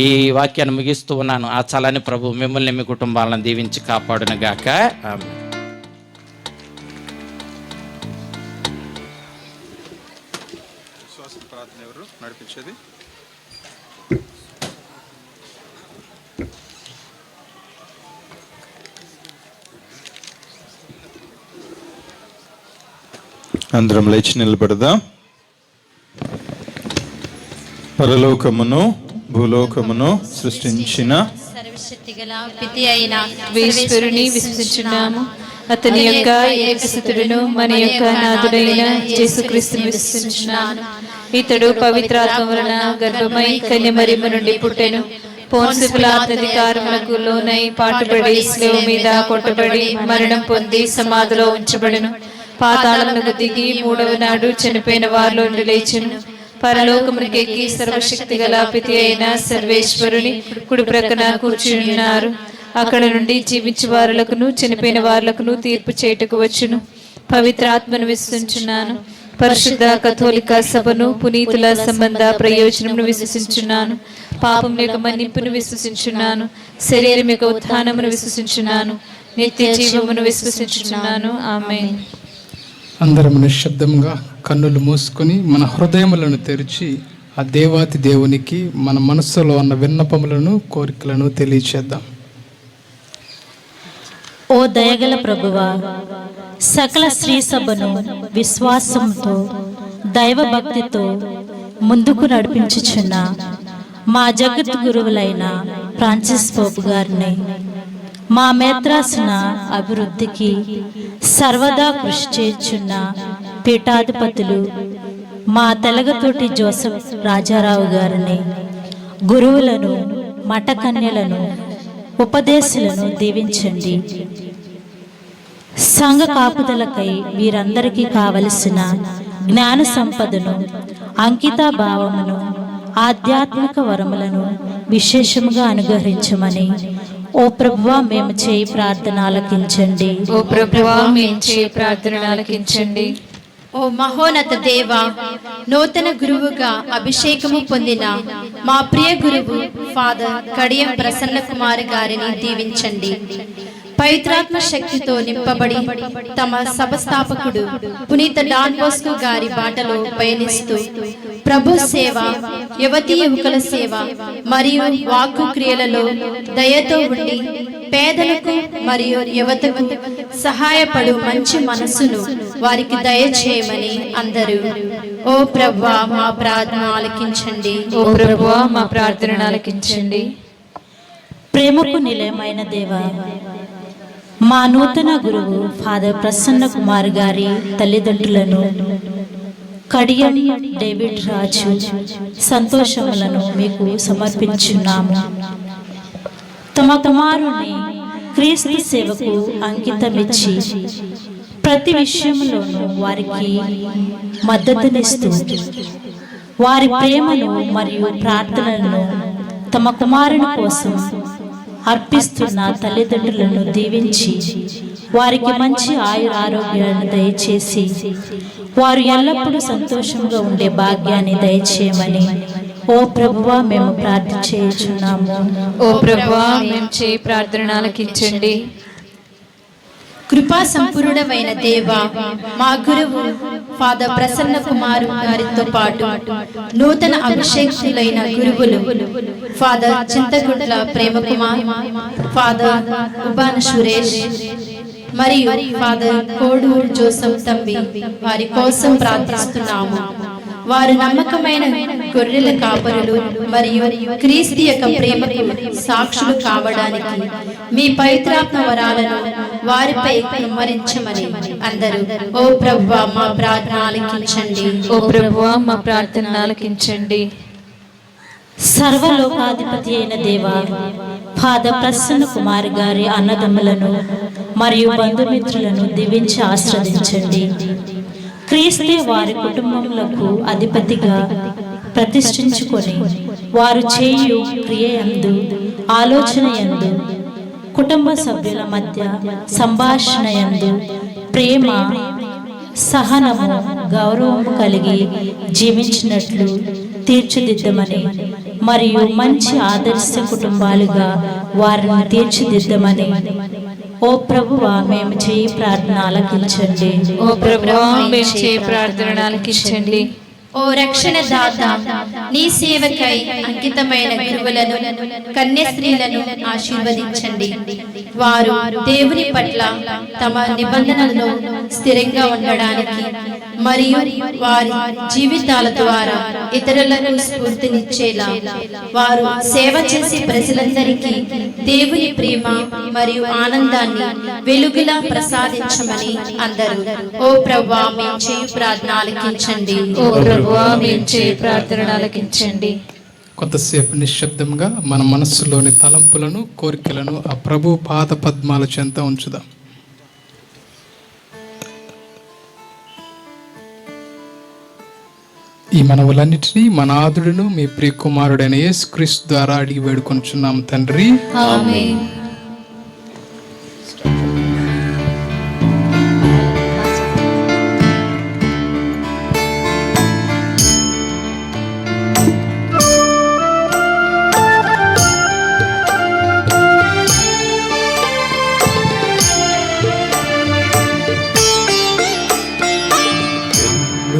ఈ వాక్యాన్ని ముగిస్తూ ఉన్నాను. ఆ చలని ప్రభు మిమ్మల్ని, మీ కుటుంబాలను దీవించి కాపాడును గాక. ఆమేన్. ప్రార్థన ఎవరు నడిపించేది? అందరం లేచి నిలబడదాం. పరలోకమును భూలోకమును సృష్టించిన సర్వశక్తిగల పితి అయిన ఈశ్వరుని విశ్వసించున్నాము. అతని యొక్క ఏకసుతుడును మన యొక్క నాథుడైన యేసుక్రీస్తుని విశ్వసించున్నాను. ఇతడు పవిత్రాత్మ వలన గర్భమై కన్యమరియమ్మ నుండి పుట్టెను. పోన్సు పిలాతు అధికారములకు లోనై పాటుపడి శిలువ మీద కొట్టబడి మరణం పొంది సమాధిలో ఉంచబడెను. పాతాళమునకు దిగి మూడవ నాడు చనిపోయిన వారిలో నుండి లేచెను. పరలోకమునికి ఎక్కి సర్వశక్తి గల పితి అయిన సర్వేశ్వరుని కుడి ప్రక్కన కూర్చుని ఉన్నారు. అక్కడ నుండి జీవించే వారులకును చనిపోయిన వారులకును తీర్పు చేయుటకు వచ్చును. పవిత్రాత్మను విశ్వసించున్నాను. పరిశుద్ధ కథోలిక సభను, పునీతుల సంబంధ ప్రయోజనమును విశ్వసించున్నాను. పాపం యొక్క మన్నింపును విశ్వసించున్నాను. శరీరం యొక్క ఉత్థానమును విశ్వసించున్నాను. నిత్య జీవమును విశ్వసించున్నాను. ఆమేన్. అందరం నిశ్శబ్దంగా కన్నులు మూసుకొని మన హృదయములను తెరిచి ఆ దేవాతి దేవునికి మన మనస్సులో ఉన్న విన్నపములను, కోరికలను తెలియచేద్దాం. ఓ దయగల ప్రభువా, సకల స్త్రీ సభను విశ్వాసంతో, దైవభక్తితో ముందుకు నడిపించుచున్న మా జగత్ గురువులైన ఫ్రాన్సిస్ పోపు గారిని, మా మేత్రాసన అభివృద్ధికి సర్వదా కృషి చేయుచున్న పీఠాధిపతులు మా తెలగతోటి జోసెఫ్ రాజారావు గారిని, గురువులను, మఠకన్యలను, ఉపదేశులను దీవించండి. సంఘ కాపుదలకై వీరందరికీ కావలసిన జ్ఞాన సంపదను, అంకిత భావమును, ఆధ్యాత్మిక వరములను విశేషముగా అనుగ్రహించమని ఓ ప్రభువా మేము చేయి ప్రార్థన ఆలకించండి. ఓ ప్రభువా మేము చేయి ప్రార్థన ఆలకించండి. ఓ మహోన్నత దేవ, నూతన గురువుగా అభిషేకము పొందిన మా ప్రియ గురువు ఫాదర్ కడియం ప్రసన్న కుమార్ గారిని దీవించండి. పవిత్రాత్మ శక్తితో నింపబడి తమ సభస్థాపకుడు పునీత డాన్ బోస్కో గారి బాటలో పయనిస్తూ ప్రభు సేవ, యువతీ యువకుల సేవ మరియు వాక్కు క్రియలలో దయతో ఉండి పేదలకు మరియు యువతకు సహాయపడు మంచి మనసును వారికి దయచేయమని అందరూ ఓ ప్రభువా మా ప్రార్థన ఆలకించండి. ఓ ప్రభువా మా ప్రార్థన ఆలకించండి. ప్రేమకు నిలయమైన దేవా, మా నూతన గురువు ఫాదర్ ప్రసన్న కుమార్ గారి తల్లిదండ్రులను కడియం డేవిడ్ రాజు సంతోషములను మీకు సమర్పించున్నాము. తమ కుమారుని క్రీస్తు సేవకు అంకితమిచ్చి ప్రతి విషయంలోనూ వారికి మద్దతునిస్తూ వారి ప్రేమను మరియు ప్రార్థనలను తమ కుమారుని కోసం అర్పిస్తున్న తల్లిదండ్రులను దీవించి వారికి మంచి ఆయురారోగ్యాలను దయచేసి వారు ఎల్లప్పుడూ సంతోషంగా ఉండే భాగ్యాన్ని దయచేయమని ఓ ప్రభువా మేము ప్రార్థన చేయుచున్నాము. ఓ ప్రభువా మేము చేయి ప్రార్థన ఆలకించండి. కృపా సంపూర్ణమైన దేవ, మా గురువు ఫాదర్ ప్రసన్న కుమార్ గారితో పాటు నూతన అభిషేకులైన గురువులు ఫాదర్ చింతగుంట్ల ప్రేమ కుమార్, ఫాదర్ ఉబాన సురేష్ మరియు ఫాదర్ కోడూరు జోసఫ్ తంబి వారి కోసం ప్రార్థిస్తున్నాము. వారు నమ్మకమైన గొర్రెల కాపరులు మరియు క్రీస్తు యొక్క ప్రేమకు సాక్షులు కావడానికి మీ పవిత్రాత్మ వరాలను వారిపై కుమ్మరించమని అందరూ ఓ ప్రభువా మా ప్రార్థన ఆలకించండి. ఓ ప్రభువా మా ప్రార్థన ఆలకించండి. సర్వలోకాధిపతి అయిన దేవా, ఫాదర్ ప్రసన్న కుమార్ గారి అన్నదమ్ములను మరియు బంధుమిత్రులను దీవించి ఆశ్రదించండి. క్రీస్తే వారి కుటుంబములకు అధిపతిగా ప్రతిష్ఠించుకొని వారు చేయు క్రియయందు ఆలోచనయందు కుటుంబ సభ్యుల మధ్య సంభాషణయందు ప్రేమ, సహనము, గౌరవము కలిగి జీవించినట్లు తీర్చిదిద్దమని మరియు మంచి ఆదర్శ కుటుంబాలుగా వారిని తీర్చిదిద్దమని ఓ ప్రభువా మేము చేయి ప్రార్థన ఆలకించండి. ఓ ప్రభువా మేము చేయి ప్రార్థన ఆలకించండి. ఓ రక్షణ దాత, నీ సేవకై అంకితమైన గురువులను, కన్యస్త్రీలను ఆశీర్వదించండి. వారు దేవుని పట్ల తమ నిబంధనలలో స్థిరంగా ఉండడానికి మరియు వారి జీవితాల ద్వారా ఇతరులకు స్ఫూర్తినిచ్చేలా వారు సేవ చేసి ప్రజలందరికీ దేవుని ప్రేమ మరియు ఆనందాన్ని వెలుగులా ప్రసాదించమని అందరూ ఓ ప్రభువా మేము చేయు ప్రార్థన ఆలకించండి. ఓ ప్రభువా మేము చేయి ప్రార్థన ఆలకించండి. కొంతసేపు నిశ్శబ్దంగా మన మనస్సులోని తలంపులను, కోరికలను ఆ ప్రభు పాద పద్మాల చెంత ఉంచుదాం. ఈ మనవులన్నిటినీ మన ఆదుడును మీ ప్రియ కుమారుడైన యేసుక్రీస్తు ద్వారా అడిగి వేడుకొనుచున్నాం తండ్రి. ఆమేన్.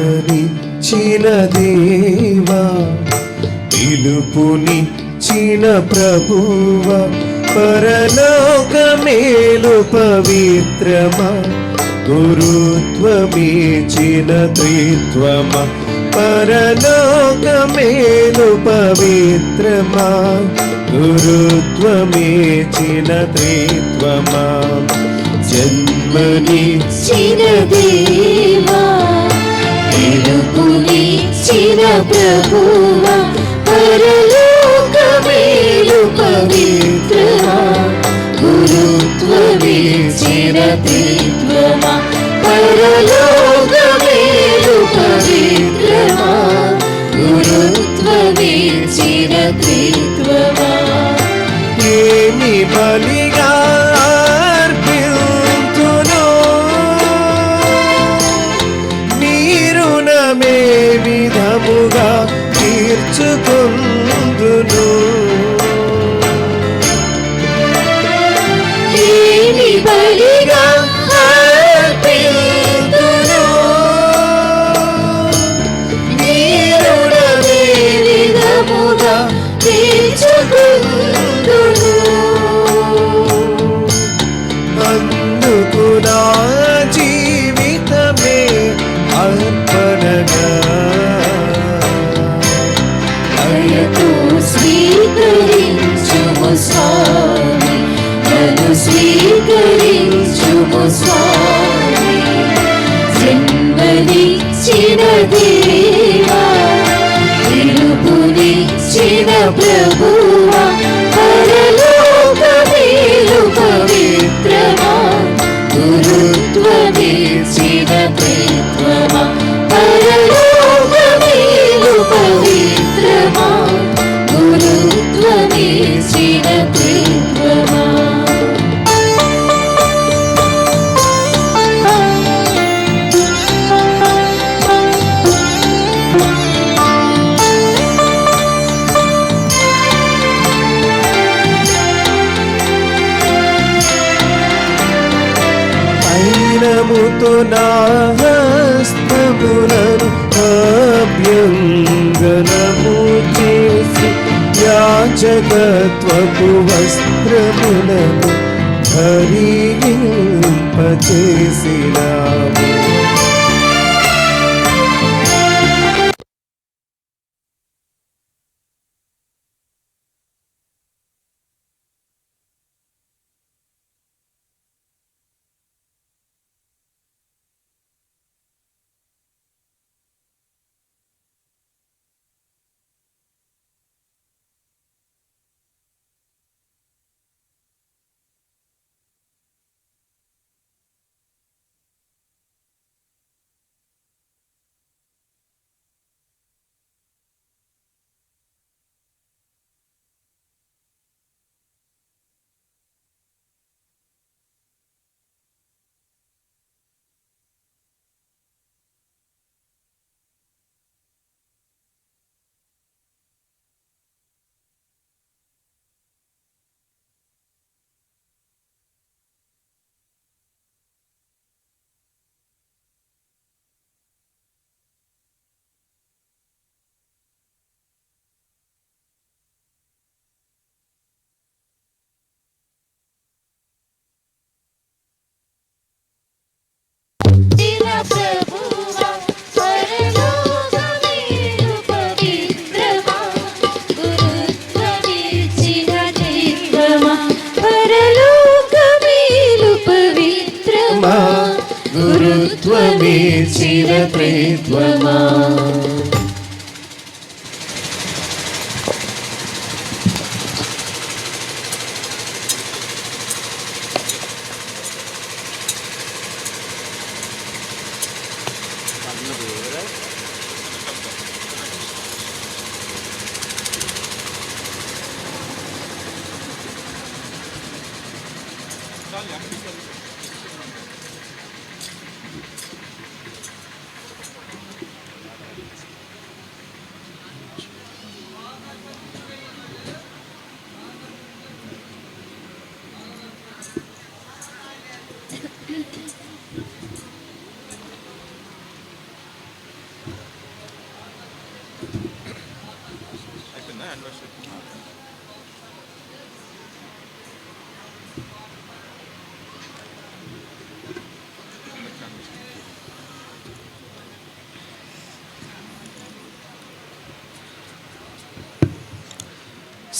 జన్మనిచ్చిన దేవా, పిలుపునిచ్చిన ప్రభువా, పరలోకమేలు పవిత్రమా, గురుత్వమిచ్చిన త్రిత్వమా, పరలోకమేలు పవిత్రమా, గురుత్వమిచ్చిన త్రిత్వమా, జన్మనిచ్చిన దేవా, పిలుపునిచ్చిన ప్రభువా, పరలోకమేలు పవిత్రమా, గురుత్వమిచ్చిన త్రిత్వమా, పరలోకమేలు పవిత్రమా, గురుత్వమిచ్చిన ప్రభువా పరలోక మేలు పవిత్రమా గురుత్వమిచ్చిన త్రిత్వమా పరలోక మేలు పవిత్రమా గురుత్వమిచ్చిన త్రిత్వమా అయినముతో నా హస్తములను అభ్యంగనము చేసి యాచకత్వపు వస్త్రములను ధరింపచేసినావు. గురుత్వమిచ్చిన త్రిత్వమా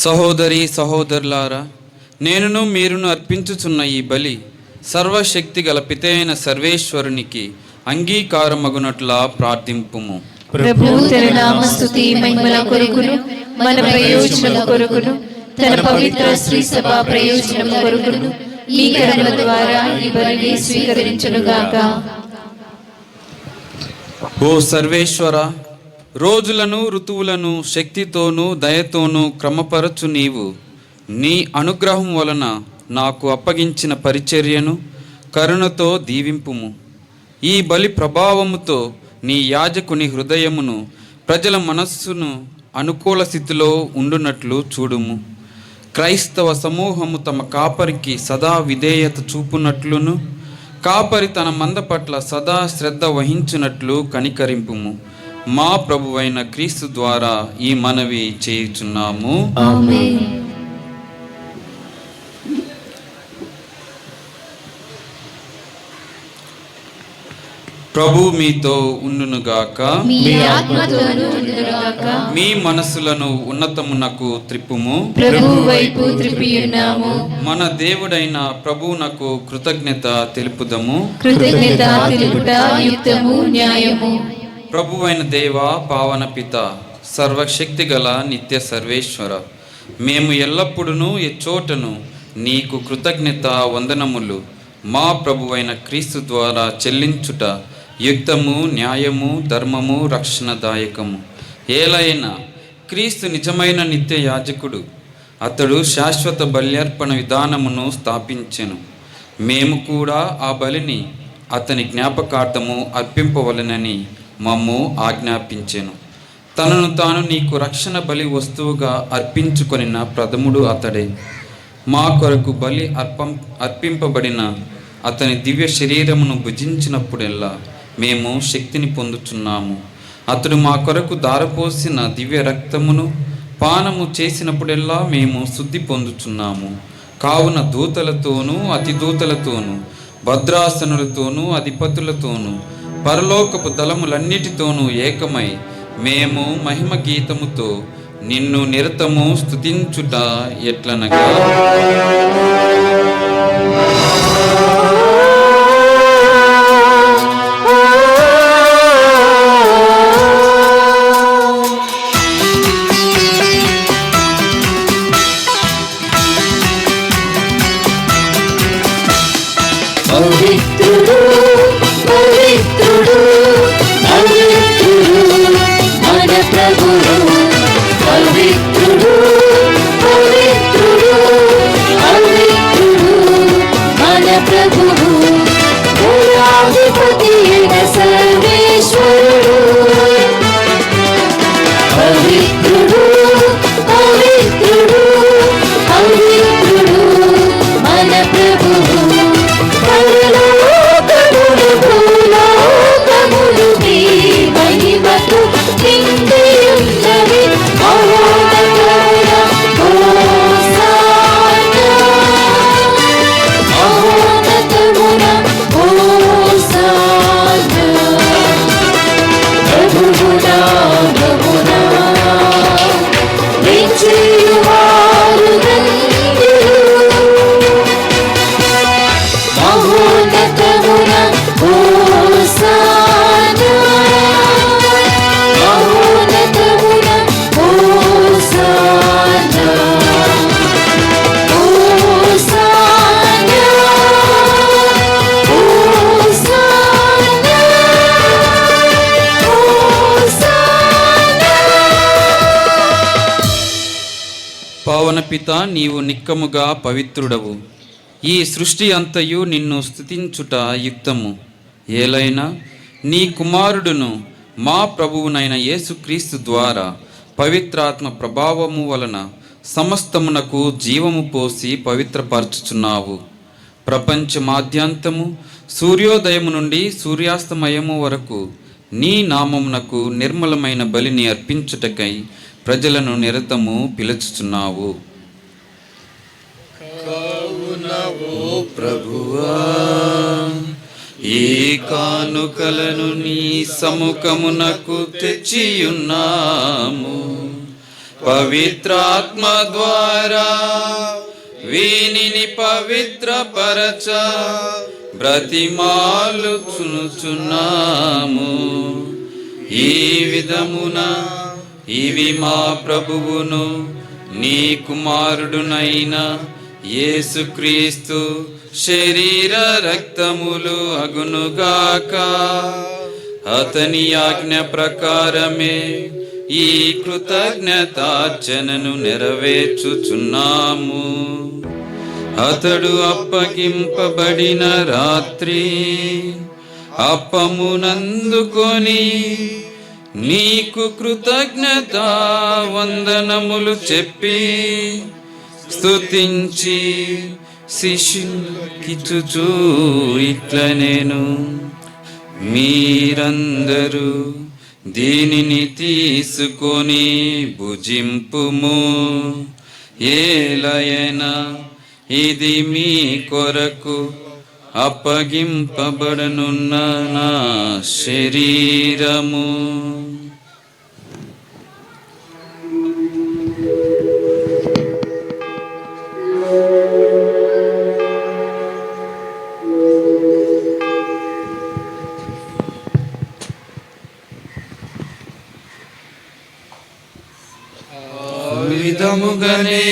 సహోదరి సహోదరులారా, నేనును మీరును అర్పించుచున్న ఈ బలి సర్వశక్తి గల పితైన సర్వేశ్వరునికి అంగీకారమగునట్లా ప్రార్థింపుము. ప్రభువు తన నామ స్తుతి మహిమల కొరకును మన ప్రయోజనం కొరకును తన పవిత్ర శ్రీ సభ ప్రయోజనం కొరకును ఈ కర్మ ద్వారా ఈ బలిని స్వీకరించునుగాక. ఓ సర్వేశ్వర, రోజులను ఋతువులను శక్తితోనూ దయతోనూ క్రమపరచు నీవు నీ అనుగ్రహం వలన నాకు అప్పగించిన పరిచర్యను కరుణతో దీవింపుము. ఈ బలి ప్రభావముతో నీ యాజకుని హృదయమును ప్రజల మనస్సును అనుకూల స్థితిలో ఉండునట్లు చూడుము. క్రైస్తవ సమూహము తమ కాపరికి సదా విధేయత చూపునట్లును కాపరి తన మంద పట్ల సదా శ్రద్ధ వహించునట్లు కనికరింపుము. మా ప్రభువైన క్రీస్తు ద్వారా ఈ మనవి చేయుచున్నాము. ఆమేన్. ప్రభు మీతో ఉండునుగాక. మీ ఆత్మతోనూ ఉండునుగాక. మీ మనస్సులను ఉన్నతమునకు త్రిప్పుము. ప్రభు వైపు త్రిప్పియున్నాము. మన దేవుడైన ప్రభువునకు కృతజ్ఞత తెలుపుదము. కృతజ్ఞత తెలుపుట యుక్తము న్యాయము. ప్రభువైన దేవ, పావన పిత, సర్వశక్తి గల నిత్య సర్వేశ్వర, మేము ఎల్లప్పుడూ ఎచ్చోటను నీకు కృతజ్ఞత వందనములు మా ప్రభువైన క్రీస్తు ద్వారా చెల్లించుట యుక్తము, న్యాయము, ధర్మము, రక్షణదాయకము. ఏలైనా క్రీస్తు నిజమైన నిత్య యాజకుడు. అతడు శాశ్వత బల్యర్పణ విధానమును స్థాపించెను. మేము కూడా ఆ బలిని అతని జ్ఞాపకార్థము అర్పింపవలెనని మమ్ము ఆజ్ఞాపించెను. తనను తాను నీకు రక్షణ బలి వస్తువుగా అర్పించుకొనిన ప్రథముడు అతడే. మా కొరకు బలి అర్పింపబడిన అతని దివ్య శరీరమును భుజించినప్పుడెల్లా మేము శక్తిని పొందుచున్నాము. అతడు మా కొరకు దారపోసిన దివ్య రక్తమును పానము చేసినప్పుడెల్లా మేము శుద్ధి పొందుచున్నాము. కావున దూతలతోనూ అతి దూతలతోనూ భద్రాసనులతోనూ అధిపతులతోనూ పరలోకపు దళములన్నిటితోనూ ఏకమై మేము మహిమ గీతముతో నిన్ను నిరతము స్తుతించుట ఎట్లనగా, పవిత్రుడు పవిత్రుడు పవిత్రుడు మన ప్రభువు, పవిత్రుడు పవిత్రుడు పవిత్రుడు మన ప్రభువు, పురాధిపతి అయిన సర్వేశ్వరుడు. పవిత్రుడు పవిత్రుడు పవిత్రుడు మన ప్రభువు, పరలోకములు భూలోకములు నీ మహిమతో నిండి ఉన్నవి. మహోన్నతమున హోసానా, మహోన్నతమున హోసానా, ప్రభువు నామమున విజయవారు ధన్యులు. మహోన్నతమున హోసానా, మహోన్నతమున హోసానా, హోసానా, హోసానా, హోసానా. పావన పిత, నీవు నిక్కముగా పవిత్రుడవు. ఈ సృష్టి అంతయు నిన్ను స్తుతించుట యుక్తము. ఏలైనా నీ కుమారుడును మా ప్రభువునైన యేసుక్రీస్తు ద్వారా పవిత్రాత్మ ప్రభావము వలన సమస్తమునకు జీవము పోసి పవిత్రపరచుచున్నావు. ప్రపంచమాద్యాంతము సూర్యోదయము నుండి సూర్యాస్తమయము వరకు నీ నామమునకు నిర్మలమైన బలిని అర్పించుటకై ప్రజలను నిరతము పిలుచుచున్నావు. ప్రభువా, ఈ కానుకలను నీ సముఖమునకు తెచ్చియున్నాము. పవిత్రాత్మ ద్వారా వీనిని పవిత్రపరచ బ్రతిమాలుచున్నాము. ఈ విధమున ఇవి మా ప్రభువును నీ కుమారుడునైన యేసుక్రీస్తు శరీర రక్తములు అగునుగాక. అతని ఆజ్ఞ ప్రకారమే ఈ కృతజ్ఞతార్చనను నెరవేర్చుచున్నాము. అతడు అప్పగింపబడిన రాత్రి అప్పమునందుకొని నీకు కృతజ్ఞతా వందనములు చెప్పి స్తుతించి శిష్యులకిచ్చుచు ఇట్లనెను, మీరందరూ దీనిని తీసుకొని భుజింపుము. ఏలయనా ఇది మీ కొరకు అప్పగింపబడనున్న నా శరీరము. విధముగనే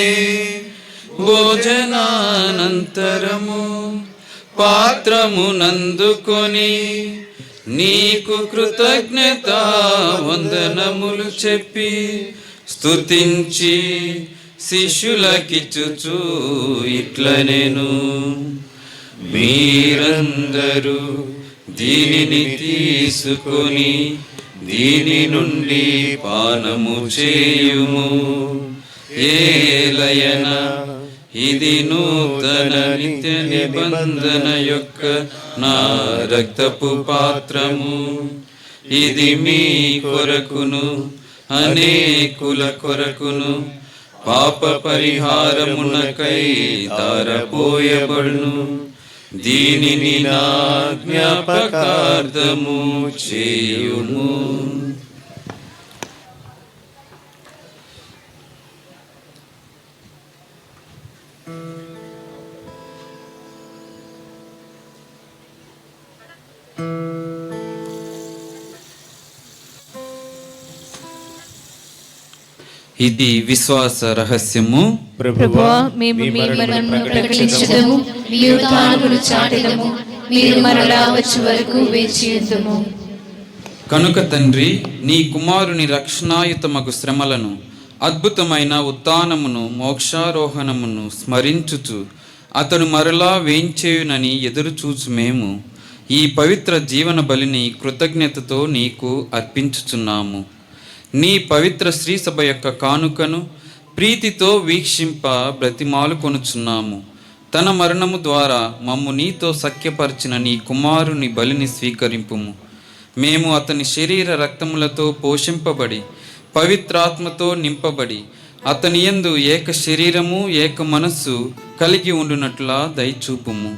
భోజనానంతరము పాత్రమునందుకొని నీకు కృతజ్ఞత వందనములు చెప్పి స్తుతించి శిష్యులకిచ్చుచు ఇట్లనెను, మీరందరూ దీనిని తీసుకొని దీని నుండి పానము చేయుము. ఏలయన ఇది నూతన నిత్య నిబంధన యొక్క నా రక్తపు పాత్రము. ఇది మీ కొరకును అనేకుల కొరకును పాప పరిహారమునకై ధారపోయబడును. దీనిని నా జ్ఞాపకార్థము చేయుము. ఇది విశ్వాస రహస్యము. ప్రభువా, మేము మీ మరణమును ప్రకటించుదము, మీ ఉత్థానమును చాటెదము, మీరు మరలా వచ్చే వరకు వేచియుందుము. కనుక తండ్రి, నీ కుమారుని రక్షణాయుతమగు శ్రమలను, అద్భుతమైన ఉత్థానమును, మోక్షారోహణమును స్మరించుచు అతడు మరలా వేంచేయునని ఎదురుచూచు మేము ఈ పవిత్ర జీవన బలిని కృతజ్ఞతతో నీకు అర్పించుచున్నాము. నీ పవిత్ర శ్రీసభ యొక్క కానుకను ప్రీతితో వీక్షింప బ్రతిమాలు కొనుచున్నాము. తన మరణము ద్వారా మమ్ము నీతో సఖ్యపరిచిన నీ కుమారుని బలిని స్వీకరింపుము. మేము అతని శరీర రక్తములతో పోషింపబడి పవిత్రాత్మతో నింపబడి అతని యందు ఏక శరీరము ఏక మనస్సు కలిగి ఉండునట్లా దయచూపుము.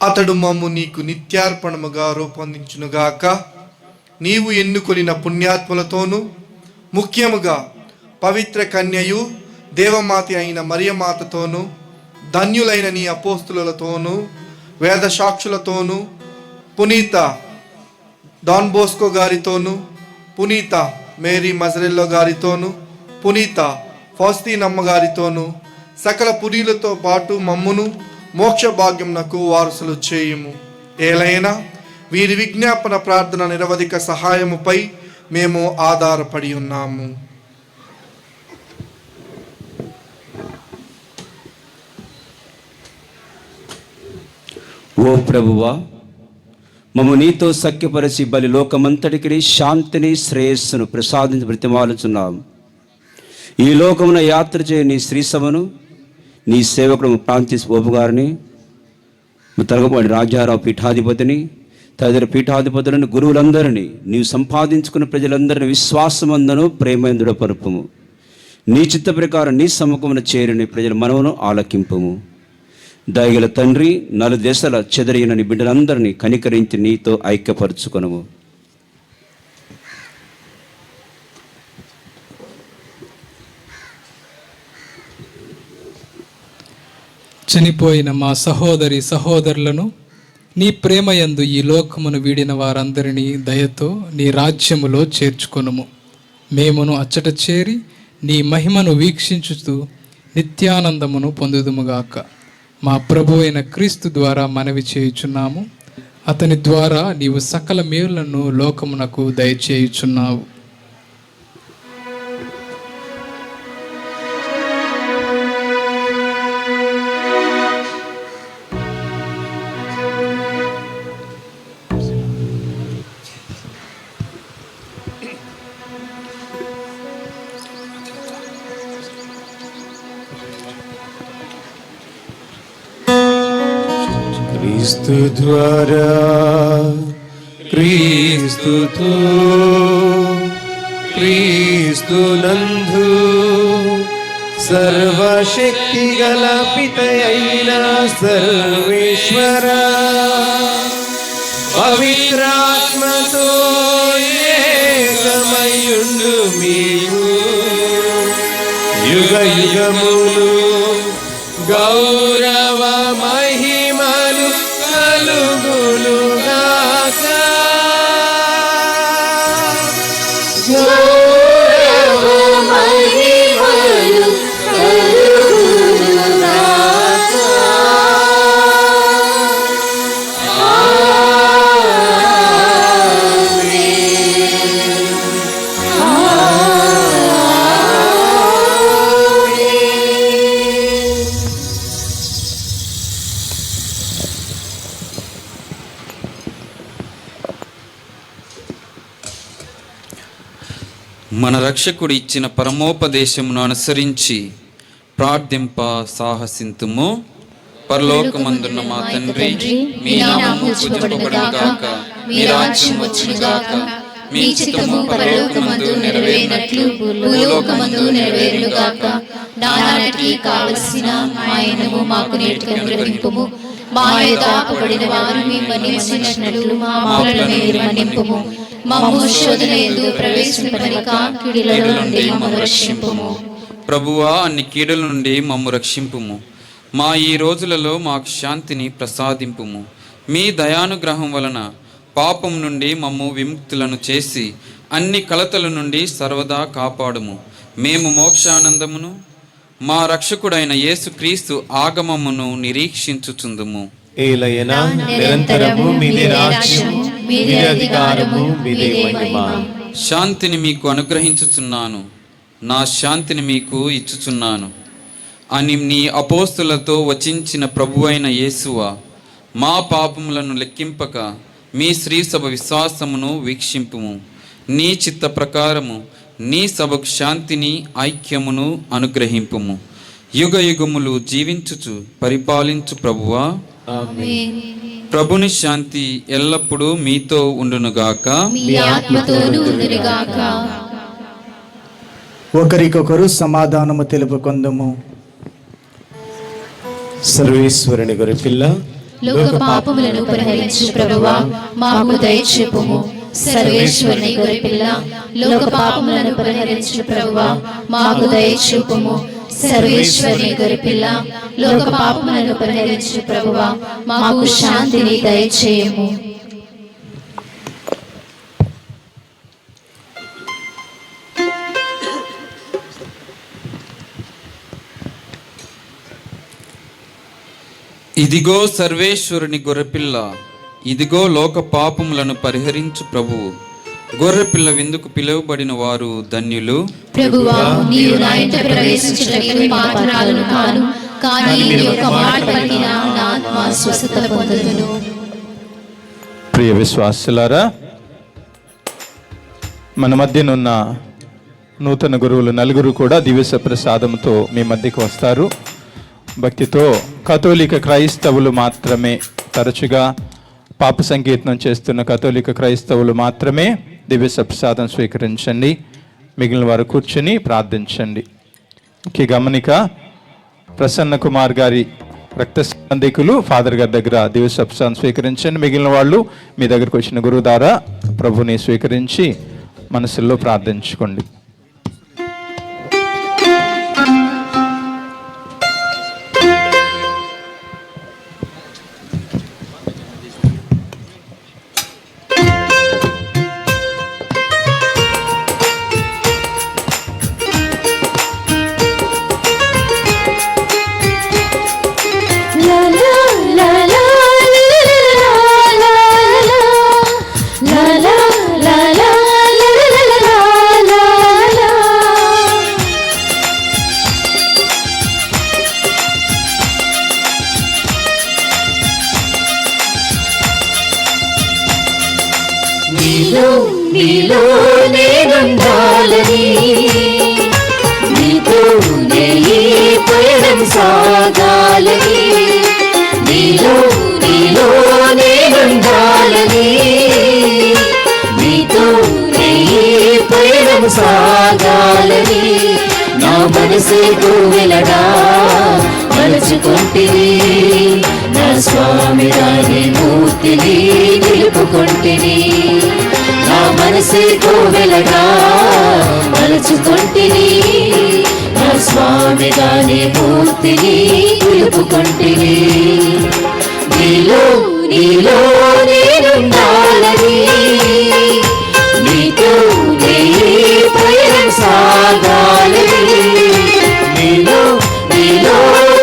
అతడు మమ్ము నీకు నిత్యార్పణముగా రూపొందించునుగాక. నీవు ఎన్నుకొనిన పుణ్యాత్ములతోనూ ముఖ్యముగా పవిత్ర కన్యయు దేవమాత అయిన మరియమాతతోనూ ధన్యులైన నీ అపోస్తులతోనూ వేద సాక్షులతోనూ పునీత డాన్ బోస్కో గారితోనూ పునీత మేరీ మజరెల్లో గారితోనూ పునీత ఫౌస్తీనమ్మ గారితోనూ సకల పునీలతో పాటు మమ్మును మోక్ష భాగ్యంనకు వారసులు చేయుము. ఏలైనా వీరి విజ్ఞాపన ప్రార్థన నిరవధిక సహాయముపై మేము ఆధారపడి ఉన్నాము. ఓ ప్రభువా, మమ్ము నీతో సఖ్యపరిచి బలి లోకమంతటికి శాంతిని శ్రేయస్సును ప్రసాదించి బ్రతిమాలుచున్నాము. ఈ లోకమున యాత్ర చేయ నీ శ్రీసభను, నీ సేవకుడు ప్రాంతీయ ఓపు గారిని, తరగపాటి రాజారావు పీఠాధిపతిని, తదితర పీఠాధిపతులను, గురువులందరినీ, నీవు సంపాదించుకున్న ప్రజలందరినీ విశ్వాసమందను ప్రేమను దృఢపరుపుము. నీ చిత్త ప్రకారం నీ సముఖమున చేరిన ప్రజల మనవును ఆలకింపుము. దయగల తండ్రి, నలుదెసల చెదరిన నీ బిడ్డలందరినీ కనికరించి నీతో ఐక్యపరచుకొనుము. చనిపోయిన మా సహోదరి సహోదరులను నీ ప్రేమయందు ఈ లోకమును వీడిన వారందరినీ దయతో నీ రాజ్యములో చేర్చుకొనుము. మేమును అచ్చట చేరి నీ మహిమను వీక్షించుతూ నిత్యానందమును పొందుదుముగాక. మా ప్రభు అయిన క్రీస్తు ద్వారా మనవి చేయుచున్నాము. అతని ద్వారా నీవు సకల మేలులను లోకమునకు దయచేయుచున్నావు. క్రీస్తు ద్వారా, క్రీస్తుతో, క్రీస్తునందు సర్వశక్తి గల పితయైన సర్వేశ్వర పవిత్రాత్మతో ఏకమయుండు మీకు యుగ యుగములు గౌరవ మహిమలు కలుగునుగాక. మన రక్షకుడు ఇచ్చిన పరమోపదేశమును అనుసరించి ప్రార్థింప సాహసింతుము. పరలోకమందున్న మా తండ్రి, మీ నామము పూజింపబడునుగాక, మీ రాజ్యం వచ్చునుగాక, మీ చిత్తము పరలోకమందు నెరవేరినట్లు భూలోకమందు నెరవేరునుగాక. నానాటికి కావలసిన మాయనము మాకు నేటికి అనుగ్రహింపుము. మా యొద్ద అప్పుబడిన వారు మేము మన్నించినట్లు మా పాపములను మీరు మన్నింపుము. మమ్ము శోధన యందు ప్రవేశింపనిక కీడుల నుండి మమ్ము రక్షింపుము. ప్రభువా, అన్ని కీడుల నుండి మమ్ము రక్షింపుము. మా ఈ రోజులలో మాకు శాంతిని ప్రసాదింపుము. మీ దయానుగ్రహం వలన పాపం నుండి మమ్ము విముక్తులను చేసి అన్ని కలతల నుండి సర్వదా కాపాడుము. మేము మోక్షానందమును మా రక్షకుడైన యేసుక్రీస్తు ఆగమమును నిరీక్షించుచుందుము. ఏలయనా నిరంతరము మీదే రాజ్యము, మీదే అధికారము, మీదే మహిమ. శాంతిని మీకు అనుగ్రహించుచున్నాను, నా శాంతిని మీకు ఇచ్చుచున్నాను అని నీ అపోస్తులతో వచించిన ప్రభువైన యేసువా, మా పాపములను లెక్కింపక మీ శ్రీసభ విశ్వాసమును వీక్షింపుము. నీ చిత్త ప్రకారము నీ సభకు శాంతిని ఐక్యమును అనుగ్రహింపుము. యుగ యుగములు జీవించుచు పరిపాలించు ప్రభువా, ప్రభుని శాంతి ఎల్లప్పుడూ మీతో ఉండునుగాక, మీ ఆత్మతోనూ ఉండునుగాక. ఒకరికొకరు సమాధానము తెలుపుకొందుము. సర్వేశ్వరుని గొర్రెపిల్ల, లోక పాపములను పరిహరించు ప్రభువా, మాకు దయచేపుము. సర్వేశ్వరుని గొర్రెపిల్ల, లోక పాపములను పరిహరించు ప్రభువా, మాకు దయచేపుము. సర్వేశ్వరుని గొర్రెపిల్ల, లోక పాపములను పరిహరించు ప్రభువా, మాకు శాంతిని దయచేయము. ఇదిగో సర్వేశ్వరుని గొర్రెపిల్ల, ఇదిగో లోక పాపములను పరిహరించు ప్రభువు. గొర్రెపిల్ల విందుకు పిలువబడిన వారు ధన్యులు. ప్రభువా, నీవు నా ఇంట ప్రవేశించుటకు పాత్రురాలును కాను, కానీ నీ యొక్క మాట పలికిన నా ఆత్మ స్వస్థత పొందును. ప్రియ విశ్వాసులారా, మన మధ్యనున్న నూతన గురువులు నలుగురు కూడా దివ్య ప్రసాదంతో మీ మధ్యకు వస్తారు. భక్తితో కథోలిక క్రైస్తవులు మాత్రమే, తరచుగా పాప సంకీర్తనం చేస్తున్న కథోలిక క్రైస్తవులు మాత్రమే దివ్య ప్రసాదం స్వీకరించండి. మిగిలిన వారు కూర్చుని ప్రార్థించండి. ముఖ్య గమనిక, ప్రసన్న కుమార్ గారి రక్త సంబంధికులు ఫాదర్ గారి దగ్గర దివ్య ప్రసాదం స్వీకరించండి. మిగిలిన వాళ్ళు మీ దగ్గరకు వచ్చిన గురువు ద్వారా ప్రభుని స్వీకరించి మనసుల్లో ప్రార్థించుకోండి. నీలో నేనుండాలని, నీతో నే ఈ పయనం సాగాలని. నీలో నేనుండాలని, నీతో నే ఈ పయనం సాగాలని. నా మనసే కోవెలగా మలుచుకుంటిని, నా స్వామి రాని మూర్తిని నిలుపుకుంటిని. నా మనసే కోవెలగా మలుచుకుంటిని, నా స్వామి రాని మూర్తిని నిలుపుకుంటిని. నీలో నేనుండాలని, నీతో నే ప్రయాణం సాగాలని. నీలో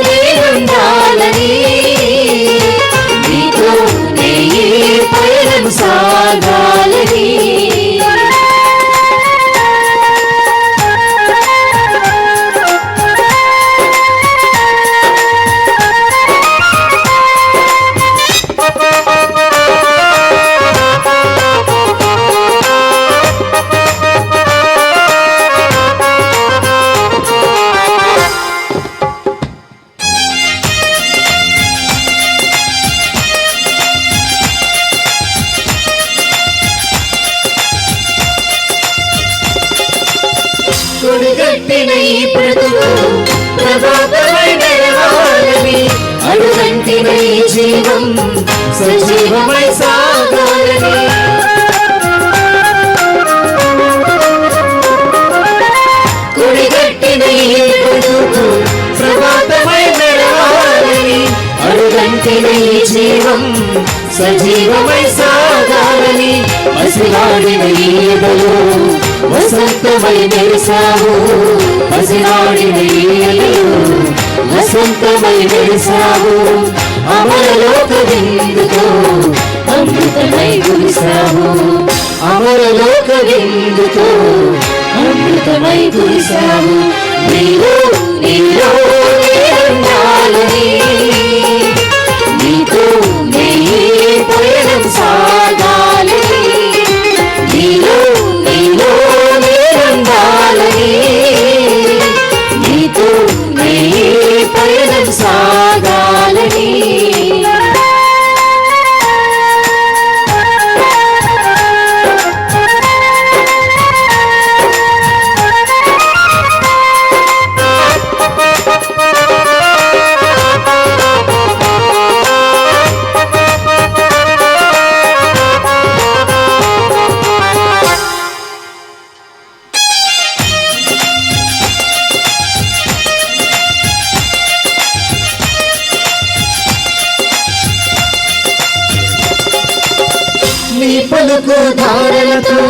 నేనుండాలని, నీతో నే ప్రయాణం సాగాలని. కట్టిన ఈ బ్రతుకు ప్రభాతమై మెరవాలని, అడుగంటిన ఈ జీవం సజీవమై సాగాలని. కుడిగట్టిన ఈ బ్రతుకు ప్రభాతమై మెరవాలని, అడుగంటిన ఈ జీవం సజీవమై సాగాలని. పసివాడిన ఈ ఎదలో వసంతమై మెరిసావు, పసివాడిన ఈ ఎదలో వసంతమై మెరిసావు. అమరలోక విందుతో అమృతమై కురిసావు, అమరలోక విందుతో అమృతమై కురిసావు. నీలో నీలో ఉండాలని, నీతో నీ పయనం సాగాలని, నీలో నీలో ఉండాలని, నీతో నీ పయనం సాగాలని. నీ పలుకు ధారలతో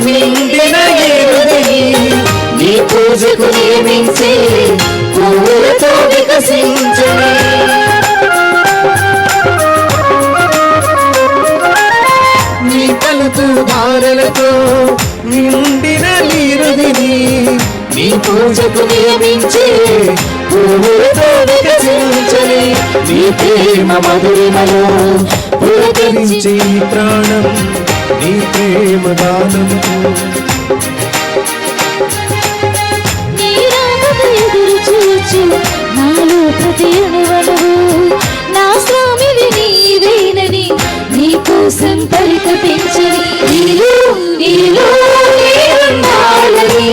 నిండిన ఈ హృదయం, నీ పూజకు నియమించి పూలతో వికసించని. నీ పలుకు ధారలతో నిండిన నీ హృదయం, నీ పూజకు నియమించి పూలతో వికసించని. నీ ప్రేమ మధురిమలో పులకరించి ప్రాణం నీ ప్రేమ గానముతో. నీ రాకకు ఎదురు చూచు నాలో ప్రతి అణువణువు, నా స్వామివి నీవేనని నీ కోసం పరితపించని. నీలో నీలో ఉండాలని,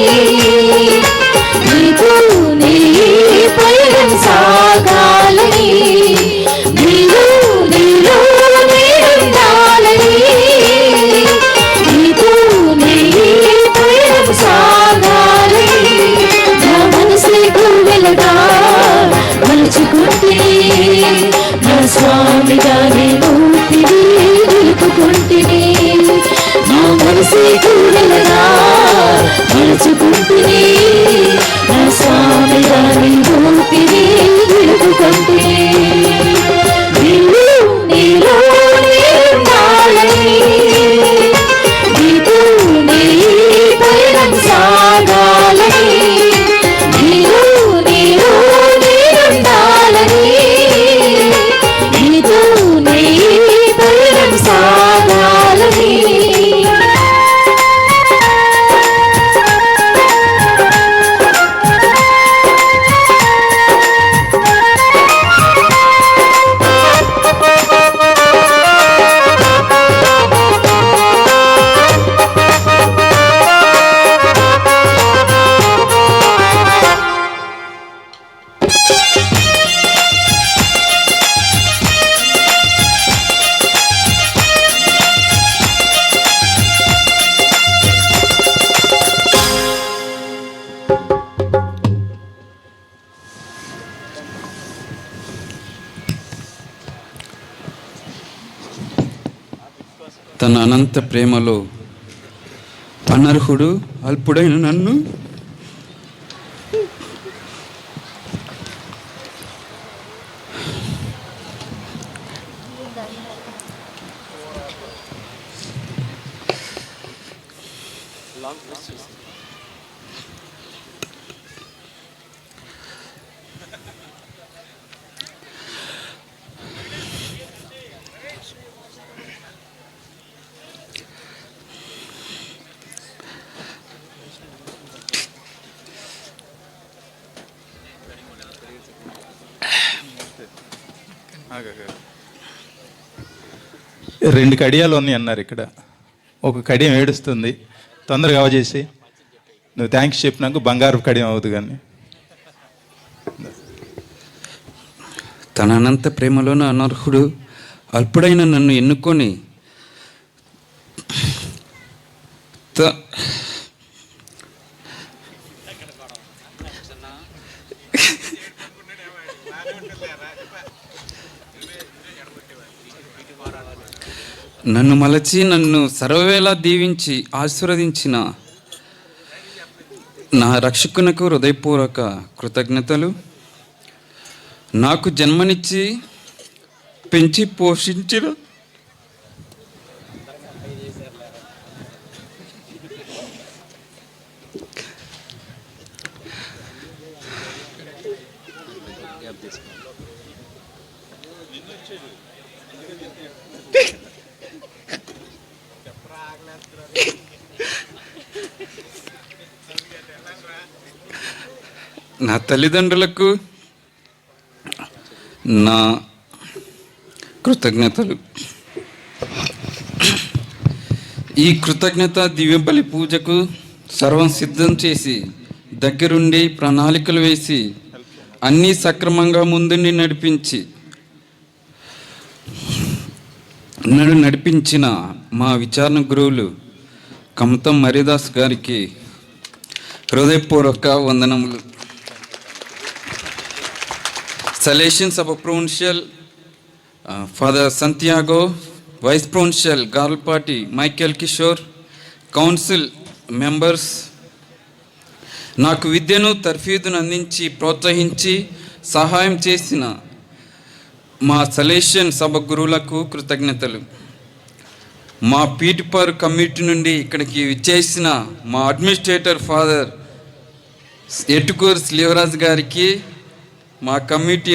నీతో నీ పయనం సాగాలని, నీలో నీలో ఉండాలని, నీతో నీ పయనం సాగాలని. నా మనసే గువ్వెలగా మలుచుకుంటే, నా స్వామిగా నీ మూర్తిని నిలుపుకుంటే, నా మనసే గువ్వెలగా మలుచుకుంటే, నా స్వామిగా నీ మూర్తిని నిలుపుకుంటే. నీలో నీలో ఉండాలని, నీతో నీ పయనం సాగాలని, నీలో నీలో ఉండాలని, నీతో నీ పయనం సాగాలని. తన అనంత ప్రేమలో అనర్హుడు అల్పుడైన నన్ను రెండు కడియాలు ఉన్నాయి అన్నారు ఇక్కడ. ఒక కడియం ఏడుస్తుంది, తొందరగా అవజేసి నువ్వు థ్యాంక్స్ చెప్పినాక బంగారు కడియం అవుతుంది. కానీ తన అనంత ప్రేమలోన అనర్హుడు అల్పుడైన నన్ను ఎన్నుకొని నన్ను మలచి నన్ను సర్వవేళ దీవించి ఆశీర్వదించిన నా రక్షకునకు హృదయపూర్వక కృతజ్ఞతలు. నాకు జన్మనిచ్చి పెంచి పోషించిన నా తల్లిదండ్రులకు నా కృతజ్ఞతలు. ఈ కృతజ్ఞత దివ్యబలి పూజకు సర్వం సిద్ధం చేసి దగ్గరుండి ప్రణాళికలు వేసి అన్నీ సక్రమంగా ముందుండి నడిపించిన మా విచారణ గురువులు కమతం మరిదాస్ గారికి హృదయపూర్వక వందనములు. Salutations of Provincial Father Santiago, Vice Provincial Garlpati Michael Kishore, Council members, నాకు విద్యను తర్ఫీదును అందించి ప్రోత్సహించి సహాయం చేసిన మా సలేషన్ సభ గురువులకు కృతజ్ఞతలు. మా పీటిపర్ కమ్యూనిటీ నుండి ఇక్కడికి విచ్చేసిన మా అడ్మినిస్ట్రేటర్ ఫాదర్ ఎటుకూరు శ్రీవరాజ్ గారికి, మా కమ్యూనిటీ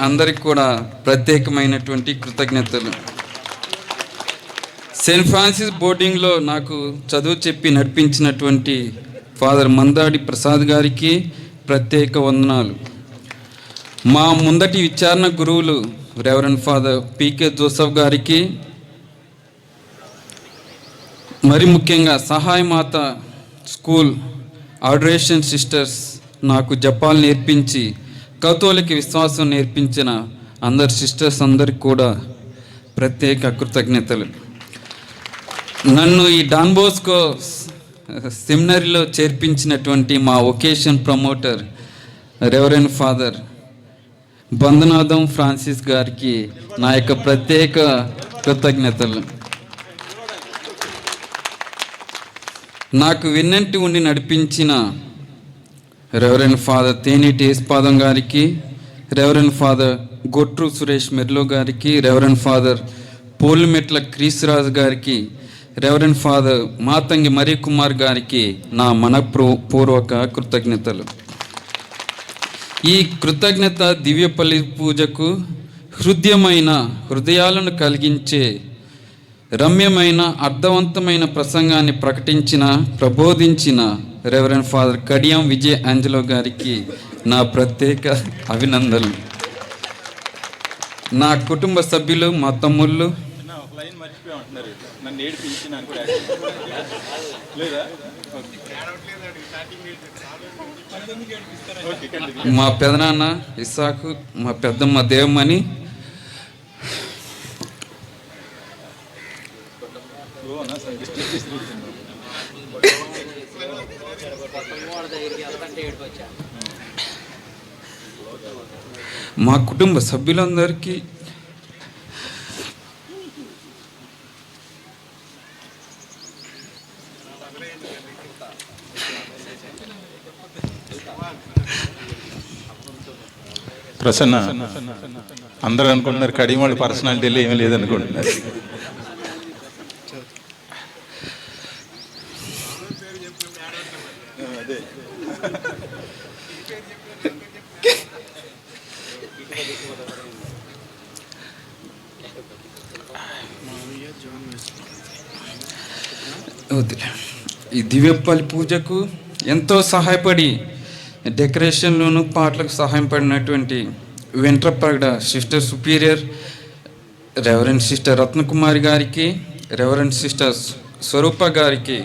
అందరికి కూడా ప్రత్యేకమైనటువంటి కృతజ్ఞతలు. సెయింట్ ఫ్రాన్సిస్ బోర్డింగ్లో నాకు చదువు చెప్పి నడిపించినటువంటి ఫాదర్ మందాడి ప్రసాద్ గారికి ప్రత్యేక వందనాలు. మా ముందటి విచారణ గురువులు రెవరెండ్ ఫాదర్ పీకే జోసఫ్ గారికి, మరి ముఖ్యంగా సహాయ మాత స్కూల్ ఆడరేషన్ సిస్టర్స్ నాకు జపాలు నేర్పించి కథోలిక విశ్వాసం నేర్పించిన అందరి సిస్టర్స్ అందరికి కూడా ప్రత్యేక కృతజ్ఞతలు. నన్ను ఈ డాన్ బోస్కో సెమినరీలో చేర్పించినటువంటి మా vocation promoter reverend father Bandhanatham Francis గారికి నా యొక్క ప్రత్యేక కృతజ్ఞతలు. నాకు వెన్నంటి ఉండి నడిపించిన రెవరెండ్ ఫాదర్ తేనీటి యేసుపాదం గారికి, రెవరెండ్ ఫాదర్ గొట్రు సురేష్ మెర్లో గారికి, రెవరెండ్ ఫాదర్ పోలిమెట్ల క్రీస్తురాజు గారికి, రెవరెండ్ ఫాదర్ మాతంగి మరీ కుమార్ గారికి నా మనపూర్వక కృతజ్ఞతలు. ఈ కృతజ్ఞత దివ్యపల్లి పూజకు హృదయాలను కలిగించే రమ్యమైన అర్థవంతమైన ప్రసంగాన్ని ప్రబోధించిన రెవరెండ్ ఫాదర్ కడియం విజయ్ ఆంజలో గారికి నా ప్రత్యేక అభినందనలు. నా కుటుంబ సభ్యులు, మా తమ్ముళ్ళు, మా పెదనాన్న ఇస్సాకు, మా పెద్దమ్మ దేవమణి, మా కుటుంబ సభ్యులందరికీ ప్రసన్న అందరూ అనుకుంటున్నారు కడియం వాళ్ళ పర్సనాలిటీలో ఏమీ లేదనుకుంటున్నారు. ఈ దివ్యపల్లి పూజకు ఎంతో సహాయపడి డెకరేషన్లోను పాటలకు సహాయం పడినటువంటి Ventrapragada sister superior reverend sister Ratnakumari గారికి, రెవరెండ్ సిస్టర్ స్వరూప గారికి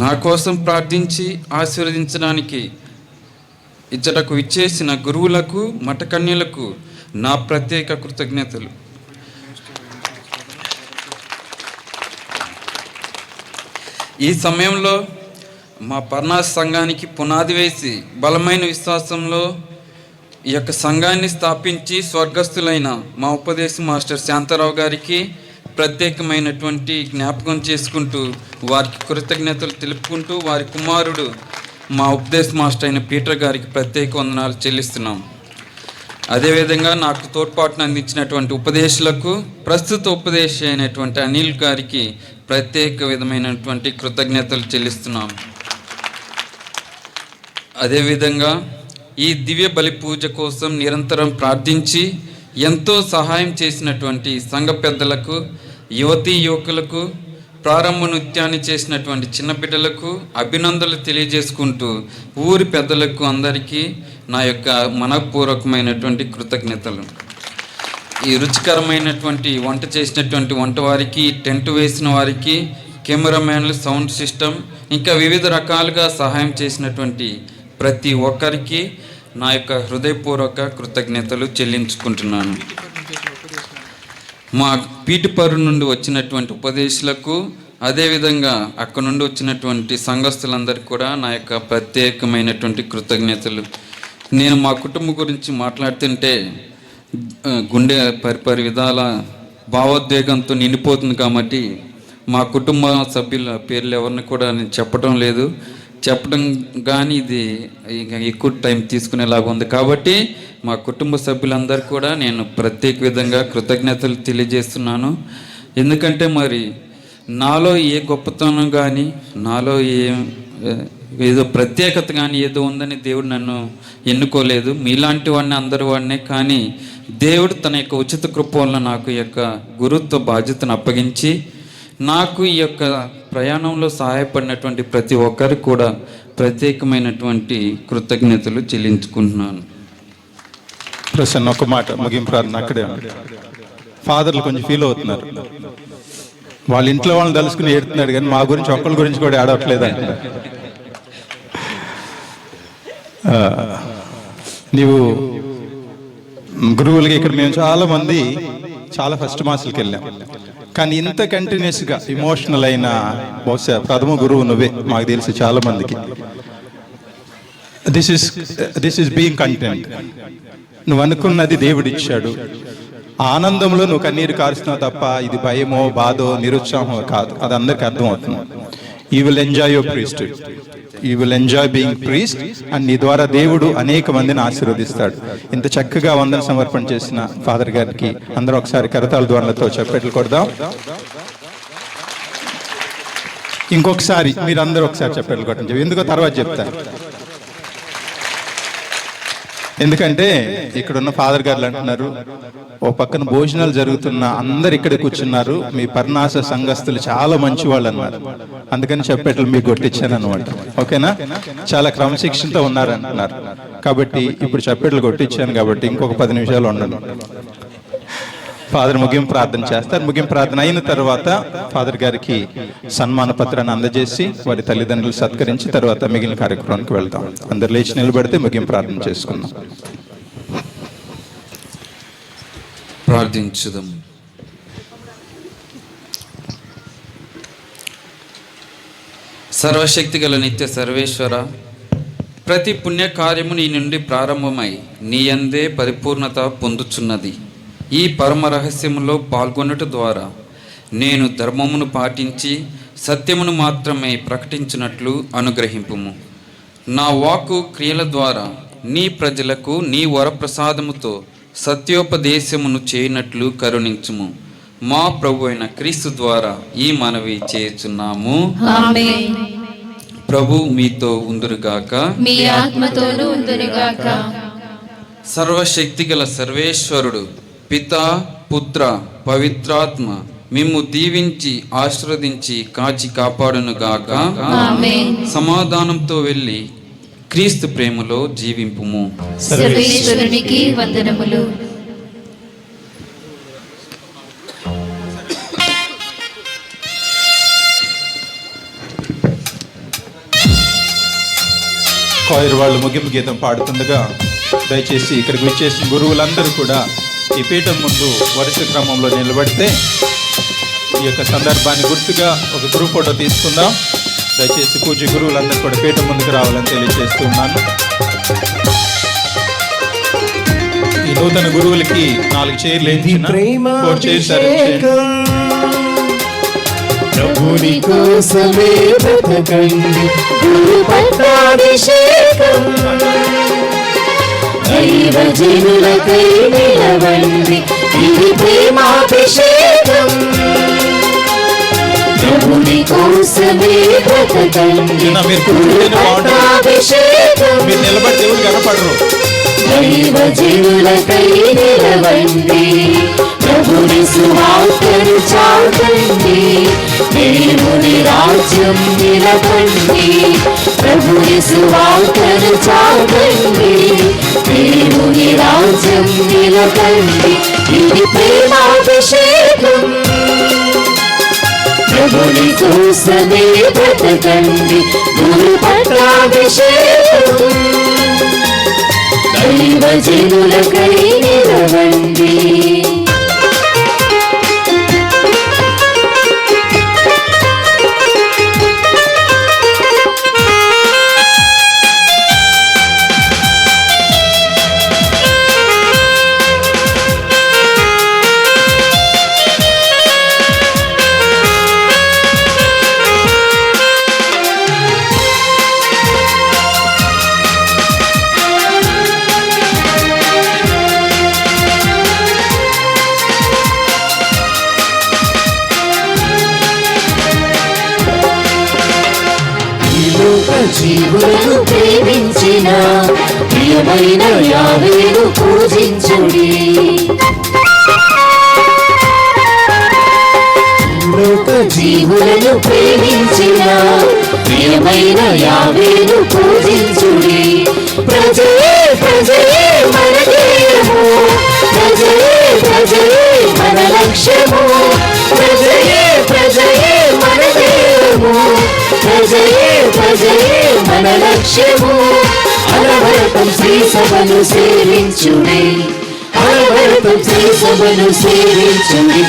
నా కోసం ప్రార్థించి ఆశీర్వదించడానికి ఇచ్చటకు ఇచ్చేసిన గురువులకు మఠకన్యలకు నా ప్రత్యేక కృతజ్ఞతలు. ఈ సమయంలో మా పర్ణాస్ సంఘానికి పునాది వేసి బలమైన విశ్వాసంలో ఈ యొక్క సంఘాన్ని స్థాపించి స్వర్గస్థులైన మా ఉపదేశ మాస్టర్ శాంతారావు గారికి ప్రత్యేకమైనటువంటి జ్ఞాపకం చేసుకుంటూ వారికి కృతజ్ఞతలు తెలుపుకుంటూ వారి కుమారుడు మా ఉపదేశ మాస్టర్ అయిన పీటర్ గారికి ప్రత్యేక వందనాలు చెల్లిస్తున్నాం. అదేవిధంగా నాకు తోడ్పాటును అందించినటువంటి ఉపదేశాలకు ప్రస్తుత ఉపదేశి అయినటువంటి అనిల్ గారికి ప్రత్యేక విధమైనటువంటి కృతజ్ఞతలు చెల్లిస్తున్నాం. అదేవిధంగా ఈ దివ్య బలి పూజ కోసం నిరంతరం ప్రార్థించి ఎంతో సహాయం చేసినటువంటి సంఘ పెద్దలకు, యువతీ యువకులకు, ప్రారంభ నృత్యాన్ని చేసినటువంటి చిన్న బిడ్డలకు అభినందనలు తెలియజేసుకుంటూ ఊరి పెద్దలకు అందరికీ నా యొక్క మనపూర్వకమైనటువంటి కృతజ్ఞతలు. ఈ రుచికరమైనటువంటి వంట చేసినటువంటి వంట వారికి, టెంట్ వేసిన వారికి, కెమెరామ్యాన్లు, సౌండ్ సిస్టమ్, ఇంకా వివిధ రకాలుగా సహాయం చేసినటువంటి ప్రతి ఒక్కరికి నా యొక్క హృదయపూర్వక కృతజ్ఞతలు చెల్లించుకుంటున్నాను. మా పీటిపరు నుండి వచ్చినటువంటి ఉపదేశాలకు, అదేవిధంగా అక్కడ నుండి వచ్చినటువంటి సంఘస్థులందరికీ కూడా నా యొక్క ప్రత్యేకమైనటువంటి కృతజ్ఞతలు. నేను మా కుటుంబం గురించి మాట్లాడుతుంటే గుండె పరిపరి విధాల భావోద్వేగంతో నిండిపోతుంది. కాబట్టి మా కుటుంబ సభ్యుల పేర్లు ఎవరిని కూడా నేను చెప్పడం లేదు. చెప్పడం కానీ ఇది ఎక్కువ టైం తీసుకునేలాగా ఉంది. కాబట్టి మా కుటుంబ సభ్యులందరూ కూడా నేను ప్రత్యేక విధంగా కృతజ్ఞతలు తెలియజేస్తున్నాను. ఎందుకంటే మరి నాలో ఏ గొప్పతనం కానీ, నాలో ఏదో ప్రత్యేకత కానీ ఏదో ఉందని దేవుడు నన్ను ఎన్నుకోలేదు. మీలాంటి వాడిని అందరి వాడినే. కానీ దేవుడు తన యొక్క ఉచిత కృప వల్ల నాకు ఈ యొక్క గురుత్వ బాధ్యతను అప్పగించి నాకు ఈ యొక్క ప్రయాణంలో సహాయపడినటువంటి ప్రతి ఒక్కరికి కూడా ప్రత్యేకమైనటువంటి కృతజ్ఞతలు చెల్లించుకుంటున్నాను. ప్రసన్న ఒక మాట ముగింపు ప్రార్థన అక్కడే. ఫాదర్లు కొంచెం ఫీల్ అవుతున్నారు. వాళ్ళ ఇంట్లో వాళ్ళని తలుసుకుని ఏడుతున్నాడు కానీ మా గురించి ఒక్కళ్ళ గురించి కూడా ఏడవట్లేదంట. నీవు గురువులకి ఇక్కడ మేము చాలా ఫస్ట్ మాసులకి వెళ్ళాం. కానీ ఇంత కంటిన్యూస్గా ఇమోషనల్ అయిన బహుశా ప్రథమ గురువు నువ్వే మాకు తెలిసి చాలా మందికి. This is being content. నువ్వు అనుకున్నది దేవుడు ఇచ్చాడు. ఆనందంలో నువ్వు కన్నీరు కారుస్తున్నావు తప్ప ఇది భయమో, బాధో, నిరుత్సాహమో కాదు. అది అందరికి అర్థమవుతుంది. You will enjoy your priesthood. You will enjoy being priest. And నీ ద్వారా దేవుడు అనేక మందిని ఆశీర్వదిస్తాడు. ఇంత చక్కగా వందన సమర్పణ చేసిన ఫాదర్ గారికి అందరూ ఒకసారి కరతాళ ధ్వనులతో చప్పట్లు కొడదాం. ఇంకొకసారి మీరందరూ ఒకసారి చప్పట్లు కొట్టండి. ఎందుకో తర్వాత చెప్తారు. ఎందుకంటే ఇక్కడున్న ఫాదర్ గారు అంటున్నారు, ఓ పక్కన భోజనాలు జరుగుతున్న అందరు ఇక్కడ కూర్చున్నారు, మీ పర్ణాస సంఘస్థులు చాలా మంచి వాళ్ళు అన్నారు, అందుకని చెప్పేట్లు మీకు కొట్టించాను అనమాట. ఓకేనా? చాలా క్రమశిక్షణతో ఉన్నారంటున్నారు. కాబట్టి ఇప్పుడు చెప్పేట్లు కొట్టించాను కాబట్టి ఇంకొక 10 నిమిషాలు ఉండండి. ఫాదర్ ముగింపు ప్రార్థన చేస్తారు. ముగింపు ప్రార్థన అయిన తర్వాత ఫాదర్ గారికి సన్మాన పత్రాన్ని అందజేసి వారి తల్లిదండ్రులు సత్కరించి తర్వాత మిగిలిన కార్యక్రమానికి వెళ్తాం. అందరు లేచి నిలబడితే ముగింపు ప్రార్థన చేసుకుందాం. ప్రార్థించుదాం. సర్వశక్తి గల నిత్య సర్వేశ్వర, ప్రతి పుణ్యకార్యము నీ నుండి ప్రారంభమై నీ యందే పరిపూర్ణత పొందుచున్నది. ఈ పరమ రహస్యములో పాల్గొనుట ద్వారా నేను ధర్మమును పాటించి సత్యమును మాత్రమే ప్రకటించినట్లు అనుగ్రహింపుము. నా వాక్కు క్రియల ద్వారా నీ ప్రజలకు నీ వరప్రసాదముతో సత్యోపదేశమును చేయనట్లు కరుణించుము. మా ప్రభు అయిన క్రీస్తు ద్వారా ఈ మనవి చేయుచున్నాము. ఆమేన్. ప్రభు మీతో ఉందురుగాక, మీ ఆత్మతోనూ ఉందురుగాక. సర్వశక్తి గల సర్వేశ్వరుడు పితా, పుత్ర, పవిత్రాత్మ మిమ్ము దీవించి ఆశీర్వదించి కాచి కాపాడునుగాక. ఆమేన్. సమాధానంతో వెళ్ళి క్రీస్తు ప్రేమలో జీవింపుము. సర్వేశ్వరునికి వందనములు. కాయర్ వాళ్ళు ముగింపు గీతం పాడుతుండగా దయచేసి ఇక్కడికి విచ్చేసిన గురువులందరూ కూడా ఈ పీఠం ముందు వరుస క్రమంలో నిలబడితే ఈ యొక్క సందర్భాన్ని గుర్తుగా ఒక గ్రూప్ ఫోటో తీసుకుందాం. దయచేసి పూజ్య గురువులందరూ కూడా పీఠం ముందుకు రావాలని తెలియజేస్తున్నాను. ఈ నూతన గురువులకి 4 చైర్లు వేయించిన 4 చైర్స్ ప్రభుని కోసమే బ్రతకండి, గురు పట్టాభిషేకం. దైవజనులకై నిలవండి, ఇది ప్రేమాభిషేకం. ప్రభుని కోసమే బ్రతకండి, గురు పట్టాభిషేకం. మీరు నిలబడి దేవుడు కనపడరు. దైవజనులకై నిలవండి, ప్రభుని సువార్తను చాటండి, దేవుని రాజ్యం నిలబండి. ప్రభుని సువార్తను చాటండి, దేవుని రాజ్యం నిలబండి. ఇది ప్రేమాభిషేకం. ప్రభుని కోసమే బ్రతకండి, గురు పట్టాభిషేకం. దైవజనులకై నిలవండి. జీవులను ప్రేమించిన ప్రియమైన యావేను పూజించుడి. లోక జీవులను ప్రేమించిన ప్రియమైన యావేను పూజించుడి. ప్రజయే ప్రజయే మన దేహము, ప్రజయే ప్రజయే మన లక్ష్యము. ప్రజయే ప్రజయే మన దేహము, ప్రజయే ప్రజయే మన లక్ష్యము. అనవరతం శ్రీ సభను సేవించుడి, అనవరతం శ్రీ సభను సేవించుడి.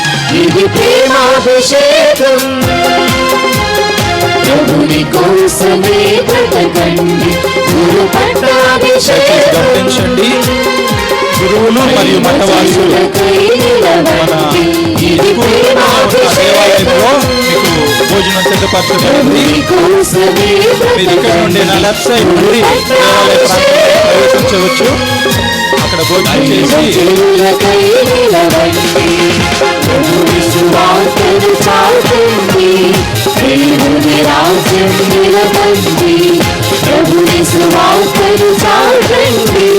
ఇది ప్రేమాభిషేకం. ప్రభుని కోసమే బ్రతకండి, గురు పట్టాభిషేకం. గురువులు మరియు మఠవాసులు మన ఈ దేవాలయంలో మీకు భోజనం సిద్ధపరచబడింది. మీరు ఇక్కడ నుండి నా లెఫ్ట్ సైడ్ నుండి దేవాలయ ప్రాంతంలో ప్రవేశించవచ్చు. అక్కడ భోజనం చేసి దేవుని రాజ్యం నిలబండి, ప్రభుని సువార్తను చాటండి,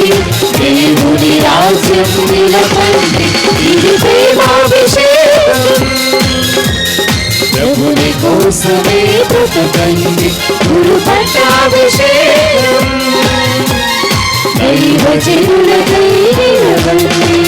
దేవుని రాజ్యం నిలబండి. ఇది ప్రేమాభిషేకం. ప్రభుని కోసమే బ్రతకండి, గురు పట్టాభిషేకం. దైవజనులకై నిలవండి.